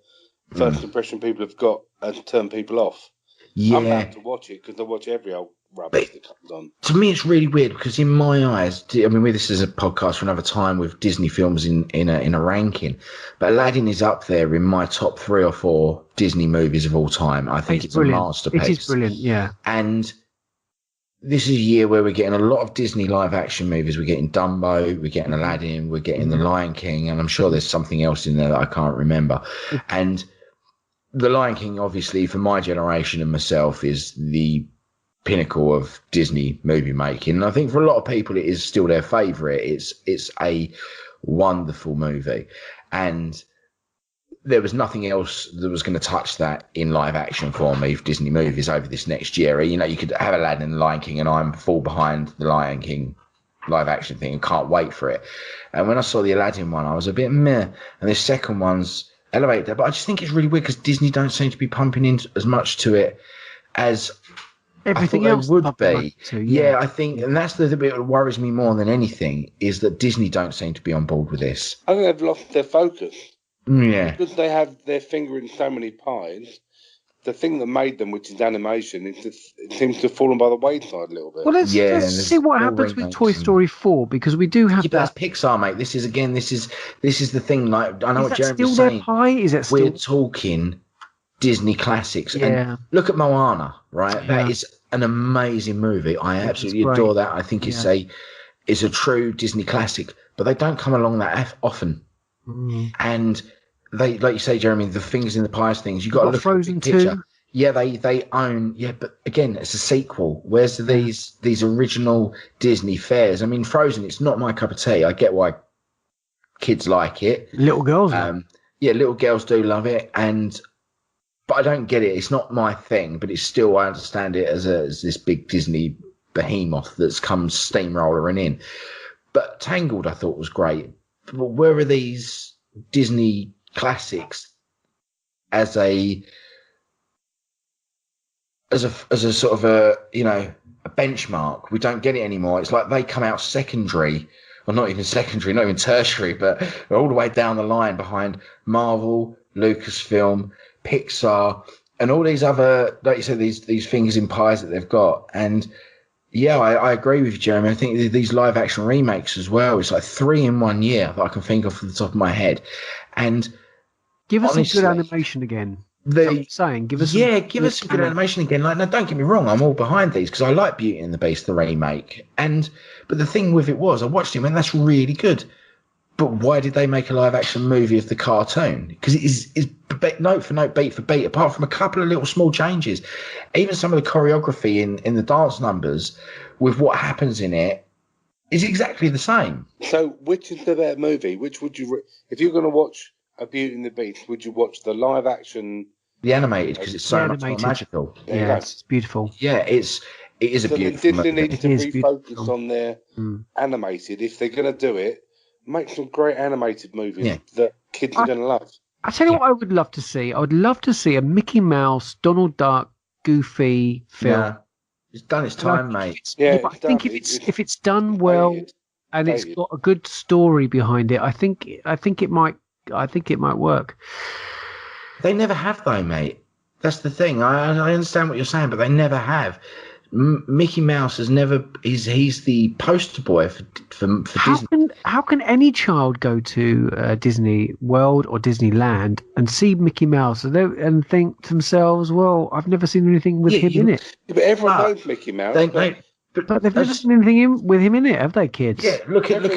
first impression people have got has turned people off. Yeah. I'm about to watch it because I watch every old rubbish that comes on. To me, it's really weird because in my eyes, I mean, this is a podcast for another time with Disney films in a ranking, but Aladdin is up there in my top 3 or 4 Disney movies of all time. I think it's brilliant. a masterpiece. It is brilliant, yeah. And this is a year where we're getting a lot of Disney live action movies. We're getting Dumbo, we're getting Aladdin, we're getting The Lion King, and I'm sure there's something else in there that I can't remember. And The Lion King, obviously, for my generation and myself, is the pinnacle of Disney movie making. And I think for a lot of people, it is still their favourite. It's a wonderful movie. And there was nothing else that was going to touch that in live action for me for Disney movies over this next year. You know, you could have Aladdin and The Lion King, and I'm full behind the Lion King live action thing and can't wait for it. And when I saw the Aladdin one, I was a bit meh. And the second one's elevated that. But I just think it's really weird because Disney don't seem to be pumping in as much to it as Everything I else thought they would be. too, Yeah, I think, and that's the bit that worries me more than anything, is that Disney don't seem to be on board with this. I think they've lost their focus. Yeah. Because they have their finger in so many pies, the thing that made them, which is animation, it seems to have fallen by the wayside a little bit. Well, let's see what no happens with remakes Toy Story 4, because we do have Yeah, but that. that's Pixar, mate. This is the thing. Like, I know Is what that Jeremy still was their saying. pie? Is it We're still? talking Disney classics, Yeah. and look at Moana, right? Yeah. That is an amazing movie. I Yeah, absolutely it's great. adore that. I think it's a true Disney classic, but they don't come along that often. And they, like you say, Jeremy, the things in the pies things. You got to look Frozen at the big picture. 2. Yeah, they own. Yeah, but again, it's a sequel. Where's these original Disney fairs? I mean, Frozen. It's not my cup of tea. I get why kids like it. Little girls. Yeah, little girls do love it, but I don't get it. It's not my thing, but it's still, I understand it as this big Disney behemoth that's come steamrolling in. But Tangled, I thought was great. But where are these Disney classics as a sort of a benchmark? We don't get it anymore. It's like they come out secondary, or not even secondary, not even tertiary, but all the way down the line behind Marvel, Lucasfilm, Pixar, and all these other, like you said, these fingers in pies that they've got. And yeah, I agree with you, Jeremy. I think these live action remakes as well, it's like 3 in 1 year that I can think of from the top of my head. And give us honestly, some good animation again. Give us some good animation again. Like, no, don't get me wrong, I'm all behind these because I like Beauty and the Beast, the remake. But the thing with it was, I watched it and that's really good. But why did they make a live action movie of the cartoon? Because it is note for note, beat for beat, apart from a couple of little small changes. Even some of the choreography in the dance numbers with what happens in it is exactly the same. So, which is the better movie? Which would you, if you're going to watch A Beauty and the Beast, would you watch the live action? The animated, because it's so much more magical. Yeah, it's beautiful. Yeah, it is a beautiful movie. Disney needs to refocus on their animated. If they're going to do it, make some great animated movies that kids are going to love. I tell you what I would love to see. I would love to see a Mickey Mouse, Donald Duck, Goofy film. Yeah. It's done its time, mate. But I think if it's done well and it's got a good story behind it, I think it might work. They never have though, mate. That's the thing. I understand what you're saying, but they never have. Mickey Mouse has never. He's the poster boy for Disney. How can any child go to Disney World or Disneyland and see Mickey Mouse and think to themselves, "Well, I've never seen anything with him in it." Yeah, but everyone knows Mickey Mouse. But they've never seen anything with him in it, have they, kids? Yeah, look at the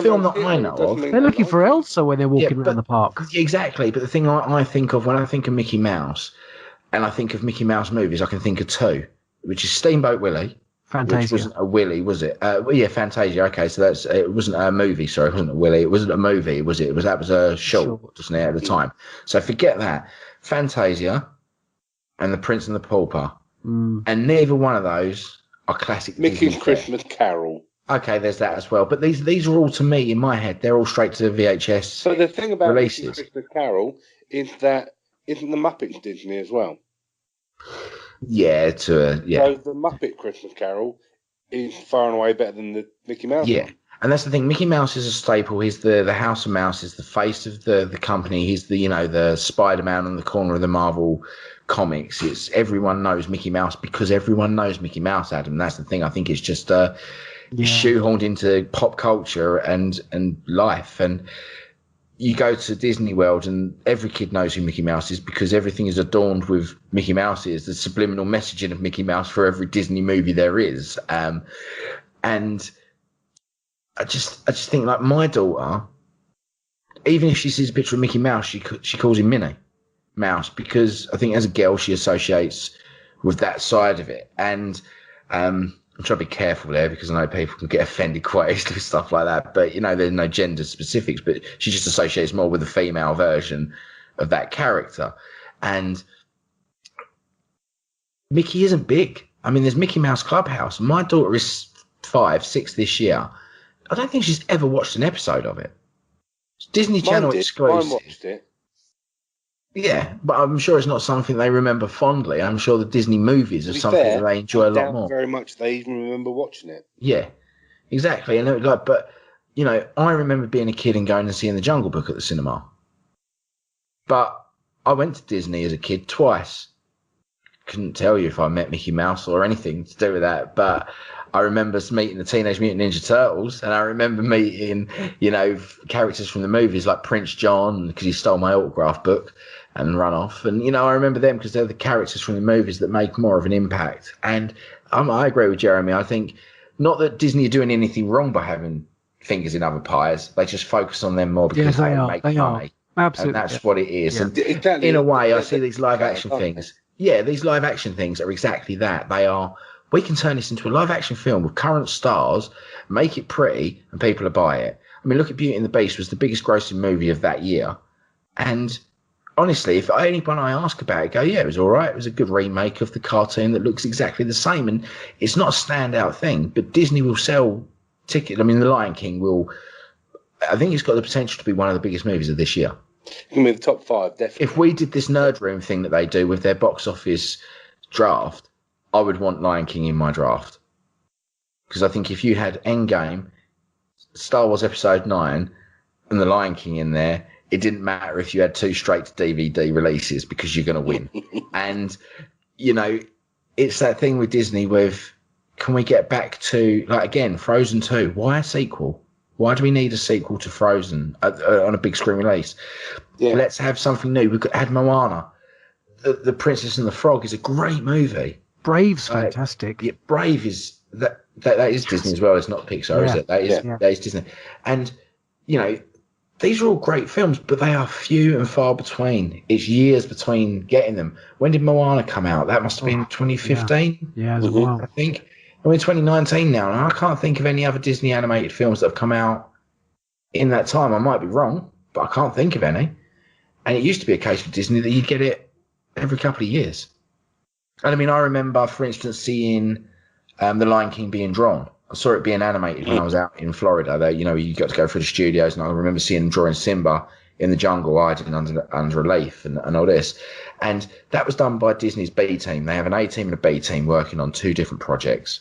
film that I know of. They're looking for Elsa when they're walking around the park. Exactly, but the thing I think of when I think of Mickey Mouse, and I think of Mickey Mouse movies, I can think of 2. Which is Steamboat Willie. Fantasia. Which wasn't a Willie, was it? Fantasia. Okay, so it wasn't a movie. Sorry, it wasn't a Willie. It wasn't a movie, was it? That was a short, wasn't it, at the time? So forget that. Fantasia and The Prince and the Pauper. And neither one of those are classic. Mickey's Christmas Carol. Okay, there's that as well. But these are all, to me, in my head, they're all straight to VHS. So the thing about Mickey's Christmas Carol is that isn't the Muppets Disney as well? Yeah, So the Muppet Christmas Carol is far and away better than the Mickey Mouse. Yeah, and that's the thing. Mickey Mouse is a staple. He's the House of Mouse. Is the face of the company. He's the Spider-Man on the corner of the Marvel comics. It's everyone knows Mickey Mouse because everyone knows Mickey Mouse. Adam, that's the thing. I think it's just shoehorned into pop culture and life. And you go to Disney World and every kid knows who Mickey Mouse is because everything is adorned with Mickey Mouse. The subliminal messaging of Mickey Mouse for every Disney movie there is. And I just think, like, my daughter, even if she sees a picture of Mickey Mouse, she calls him Minnie Mouse because I think as a girl she associates with that side of it. And I'm trying to be careful there because I know people can get offended quite easily with stuff like that. But, there's no gender specifics, but she just associates more with the female version of that character. And Mickey isn't big. I mean, there's Mickey Mouse Clubhouse. My daughter is 5, 6 this year. I don't think she's ever watched an episode of it. It's Disney Channel exclusive. I watched it. Yeah, but I'm sure it's not something they remember fondly. I'm sure the Disney movies are something that they enjoy a lot more. Very much they even remember watching it. Yeah, exactly. And I remember being a kid and going and seeing The Jungle Book at the cinema. But I went to Disney as a kid twice. couldn't tell you if I met Mickey Mouse or anything to do with that, but I remember meeting the Teenage Mutant Ninja Turtles, and I remember meeting, characters from the movies like Prince John, because he stole my autograph book and run off. And, I remember them because they're the characters from the movies that make more of an impact. And I agree with Jeremy. I think not that Disney are doing anything wrong by having fingers in other pies. They just focus on them more because they make money. Absolutely. And that's what it is. Yeah. And in a way, I see these live action things. Yeah, these live action things are exactly that. They are, we can turn this into a live action film with current stars, make it pretty, and people will buy it. I mean, look at Beauty and the Beast was the biggest grossing movie of that year. And honestly, if anyone I ask about it, go, yeah, it was all right. It was a good remake of the cartoon that looks exactly the same. And it's not a standout thing, but Disney will sell tickets. I mean, The Lion King will, I think it's got the potential to be one of the biggest movies of this year. Give me the top 5, definitely. If we did this Nerd Room thing that they do with their box office draft, I would want Lion King in my draft. Because I think if you had Endgame, Star Wars Episode 9, and The Lion King in there, it didn't matter if you had 2 straight to DVD releases because you're going to win. And, it's that thing with Disney with, can we get back to, again, Frozen 2? Why a sequel? Why do we need a sequel to Frozen on a big screen release? Yeah. Let's have something new. We could add Moana. The Princess and the Frog is a great movie. Brave's fantastic. Yeah, Brave is that is Disney as well. It's not Pixar, is it? That is Disney. And these are all great films, but they are few and far between. It's years between getting them. When did Moana come out? That must have been 2015. Yeah, as well. I think. We're in 2019 now, and I can't think of any other Disney animated films that have come out in that time. I might be wrong, but I can't think of any. And it used to be a case with Disney that you'd get it every couple of years. And I mean, I remember, for instance, seeing The Lion King being drawn. I saw it being animated when I was out in Florida. There, you got to go through the studios, and I remember seeing them drawing Simba in the jungle, hiding under a leaf and all this. And that was done by Disney's B team. They have an A team and a B team working on 2 different projects.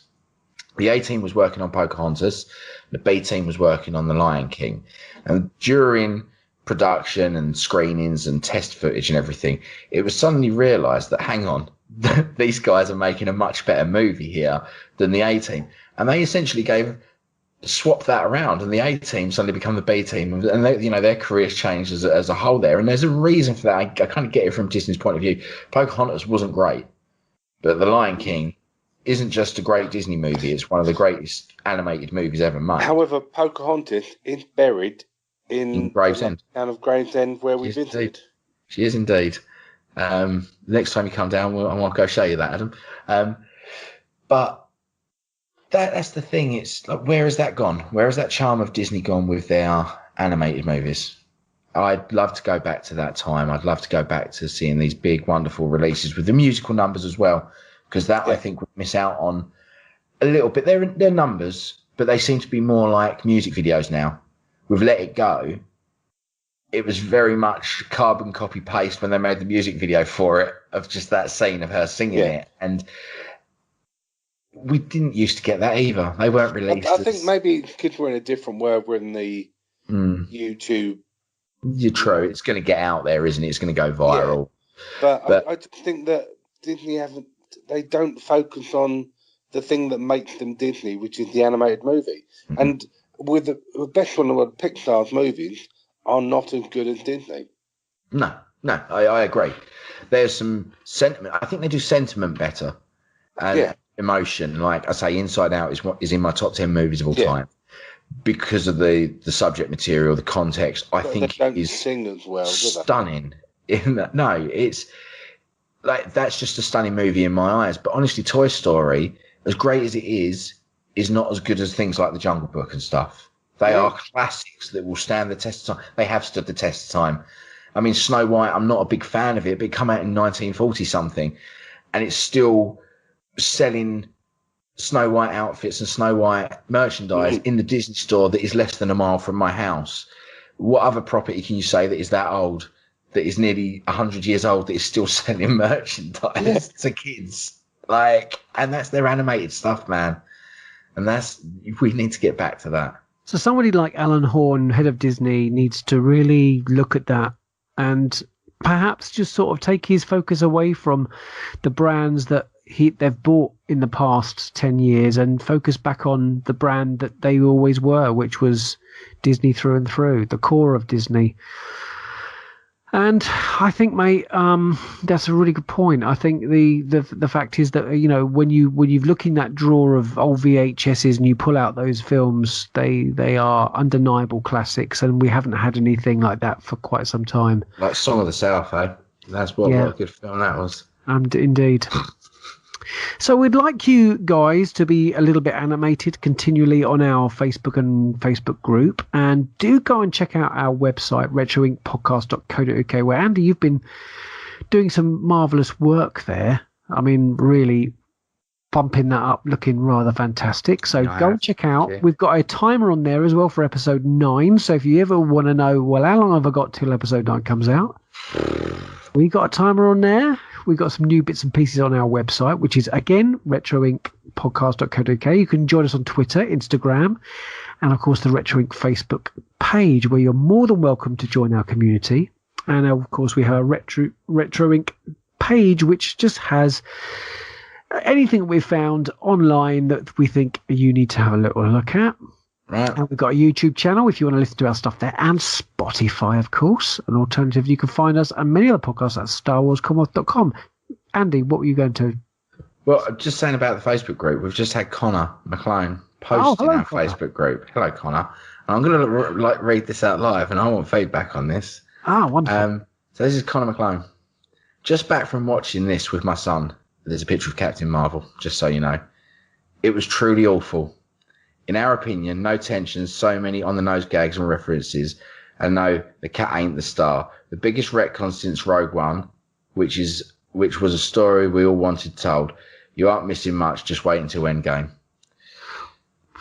The A team was working on Pocahontas. The B team was working on The Lion King. And during production and screenings and test footage and everything, it was suddenly realised that, hang on, these guys are making a much better movie here than the A team. And they essentially swapped that around, and the A team suddenly become the B team, and they, their careers changed as a whole there. And there's a reason for that. I kind of get it from Disney's point of view. Pocahontas wasn't great, but The Lion King isn't just a great Disney movie. It's one of the greatest animated movies ever made. However, Pocahontas is buried in Gravesend. Town of Gravesend, where we visited. She is indeed. Next time you come down, I'll go show you that, Adam. But that's the thing. It's like, where has that gone? Where has that charm of Disney gone with their animated movies? I'd love to go back to that time. I'd love to go back to seeing these big, wonderful releases with the musical numbers as well. Because I think we miss out on a little bit. They're numbers, but they seem to be more like music videos now. With Let It Go, it was very much carbon copy paste when they made the music video for it, of just that scene of her singing it. And we didn't used to get that either. They weren't released. I think maybe kids were in a different world. We're in the YouTube. You're true. It's going to get out there, isn't it? It's going to go viral. Yeah. But I think that Disney they don't focus on the thing that makes them Disney, which is the animated movie. Mm-hmm. And with the best one of the Pixar's movies are not as good as Disney. No, I agree. There's some sentiment. I think they do sentiment better. And emotion. Like I say, Inside Out is in my top 10 movies of all time. Because of the subject material, the context, I think they don't sing as well, stunning. No, it's like that's just a stunning movie in my eyes. But honestly, Toy Story, as great as it is not as good as things like The Jungle Book and stuff. They are classics that will stand the test of time. They have stood the test of time. I mean, Snow White, I'm not a big fan of it, but it came out in 1940 something, and it's still selling Snow White outfits and Snow White merchandise in the Disney store that is less than a mile from my house. What other property can you say that is that old, that is nearly 100 years old, that is still selling merchandise to kids? And that's their animated stuff, man. And we need to get back to that. So somebody like Alan Horn, head of Disney, needs to really look at that and perhaps just sort of take his focus away from the brands that they've bought in the past 10 years and focus back on the brand that they always were, which was Disney through and through, the core of Disney. And I think, mate, that's a really good point. I think the fact is that, when you look in that drawer of old VHSs and you pull out those films, they are undeniable classics, and we haven't had anything like that for quite some time. Like Song of the South, eh? What a good film that was. Indeed. So we'd like you guys to be a little bit animated continually on our Facebook and Facebook group, and do go and check out our website, retroinkpodcast.co.uk, where, Andy, you've been doing some marvellous work there. I mean, really bumping that up, looking rather fantastic. So go and check out. Yeah. We've got a timer on there as well for episode 9. So if you ever want to know, well, how long have I got till episode 9 comes out? We got a timer on there. We've got some new bits and pieces on our website, which is, again, retroinkpodcast.co.uk. You can join us on Twitter, Instagram, and, of course, the Retro Ink Facebook page, where you're more than welcome to join our community. And, of course, we have a Retro Ink page, which just has anything we've found online that we think you need to have a little look at. Right. And we've got a YouTube channel if you want to listen to our stuff there, and Spotify, of course. An alternative, you can find us and many other podcasts at StarWarsCommonwealth.com. Andy, what were you going to? Well, just saying about the Facebook group, we've just had Connor McLean post in our Facebook group. Hello, Connor. And I'm going to read this out live, and I want feedback on this. Wonderful. So this is Connor McLean. Just back from watching this with my son. There's a picture of Captain Marvel, just so you know. It was truly awful. In our opinion, no tension, so many on-the-nose gags and references, and no, the cat ain't the star. The biggest retcon since Rogue One, which was a story we all wanted told. You aren't missing much, just wait until Endgame.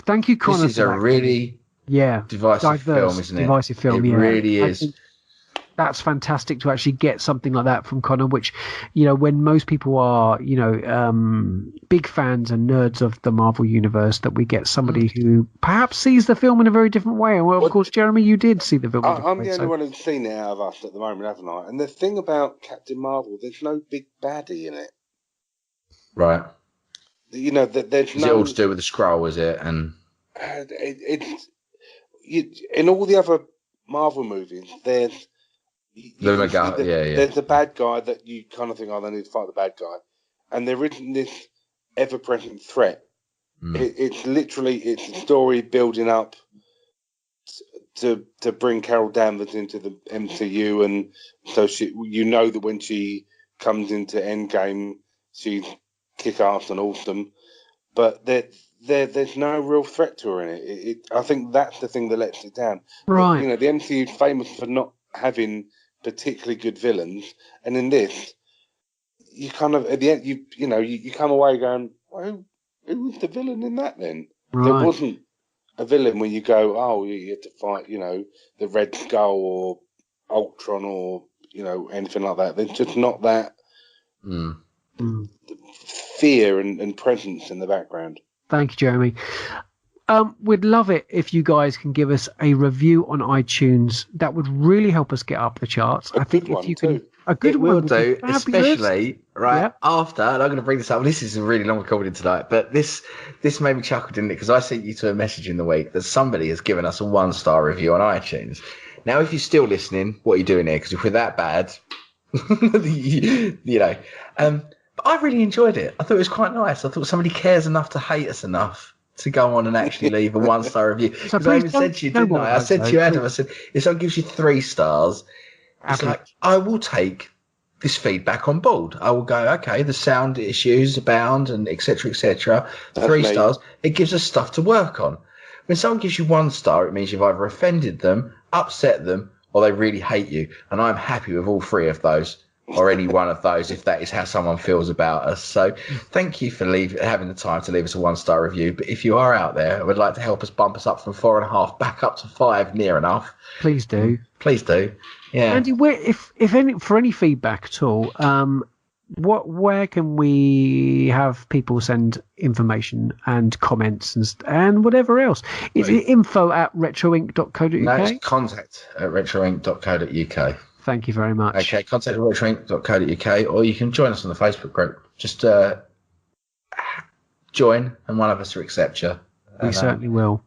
Thank you, Connor. This is a really divisive film, isn't it? Divisive film, it really is. That's fantastic to actually get something like that from Connor, which, when most people are, big fans and nerds of the Marvel Universe, that we get somebody who perhaps sees the film in a very different way. And, well, of course, Jeremy, you did see the film. I'm the only one who's seen it out of us at the moment, haven't I? And the thing about Captain Marvel, there's no big baddie in it. Right. There's is it all to do with the Skrull, is it? And in all the other Marvel movies, there's there's a bad guy that you kind of think, they need to fight the bad guy, and there isn't this ever-present threat. It's a story building up to bring Carol Danvers into the MCU, and so that when she comes into Endgame, she's kick-ass and awesome, but there's no real threat to her in it. I think that's the thing that lets it down. Right. The MCU is famous for not having particularly good villains, and in this, you kind of at the end you come away going, well, who was the villain in that then? Right. There wasn't a villain when you go, you had to fight, the Red Skull or Ultron or anything like that. There's just not that fear and presence in the background. Thank you, Jeremy. We'd love it if you guys can give us a review on iTunes. That would really help us get up the charts. A good one. It will do, especially after, and I'm going to bring this up. This is a really long recording tonight, but this made me chuckle, didn't it? Because I sent you to a message in the week that somebody has given us a 1-star review on iTunes. Now, if you're still listening, what are you doing here? Because if we're that bad, but I really enjoyed it. I thought it was quite nice. I thought somebody cares enough to hate us enough to go on and actually leave a 1-star review. So I even said to you, didn't I? I said to you, Adam, I said, if someone gives you 3 stars, it's like, I will take this feedback on board. I will go, okay, the sound issues abound and et cetera, 3 stars. It gives us stuff to work on. When someone gives you 1 star, it means you've either offended them, upset them, or they really hate you. And I'm happy with all 3 of those, or any one of those, if that is how someone feels about us. So thank you for having the time to leave us a 1-star review. But if you are out there and would like to help us bump us up from 4.5 back up to 5 near enough, please do. Yeah. Andy, for any feedback at all, where can we have people send information and comments and whatever else? Is it info@retroink.co.uk? No, it's contact@retroink.co.uk. Thank you very much. Okay, contact retronk.co.uk, or you can join us on the Facebook group. Just join, and one of us will accept you. We certainly will.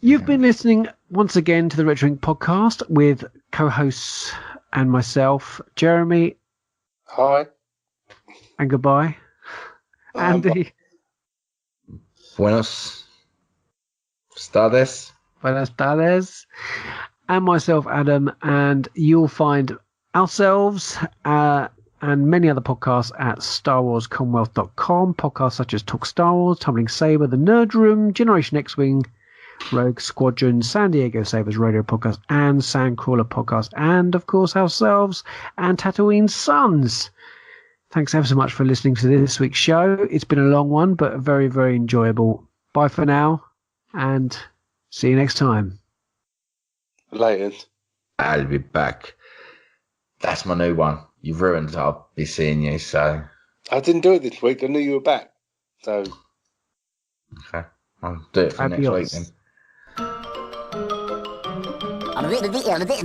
You've been listening once again to the Retroink podcast with co-hosts and myself, Jeremy. Hi. And goodbye. Andy. Buenos tardes. Buenas tardes. And myself, Adam. And you'll find ourselves and many other podcasts at StarWarsCommonwealth.com. Podcasts such as Talk Star Wars, Tumbling Saber, The Nerd Room, Generation X-Wing, Rogue Squadron, San Diego Sabres Radio Podcast, and Sandcrawler Podcast, and of course ourselves and Tatooine Sons. Thanks ever so much for listening to this week's show. It's been a long one, but very, very enjoyable. Bye for now, and see you next time. Later. I'll be back. That's my new one. You've ruined it. I'll be seeing you, so... I didn't do it this week. I knew you were back. So... Okay. I'll do it for next week then.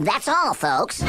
That's all, folks.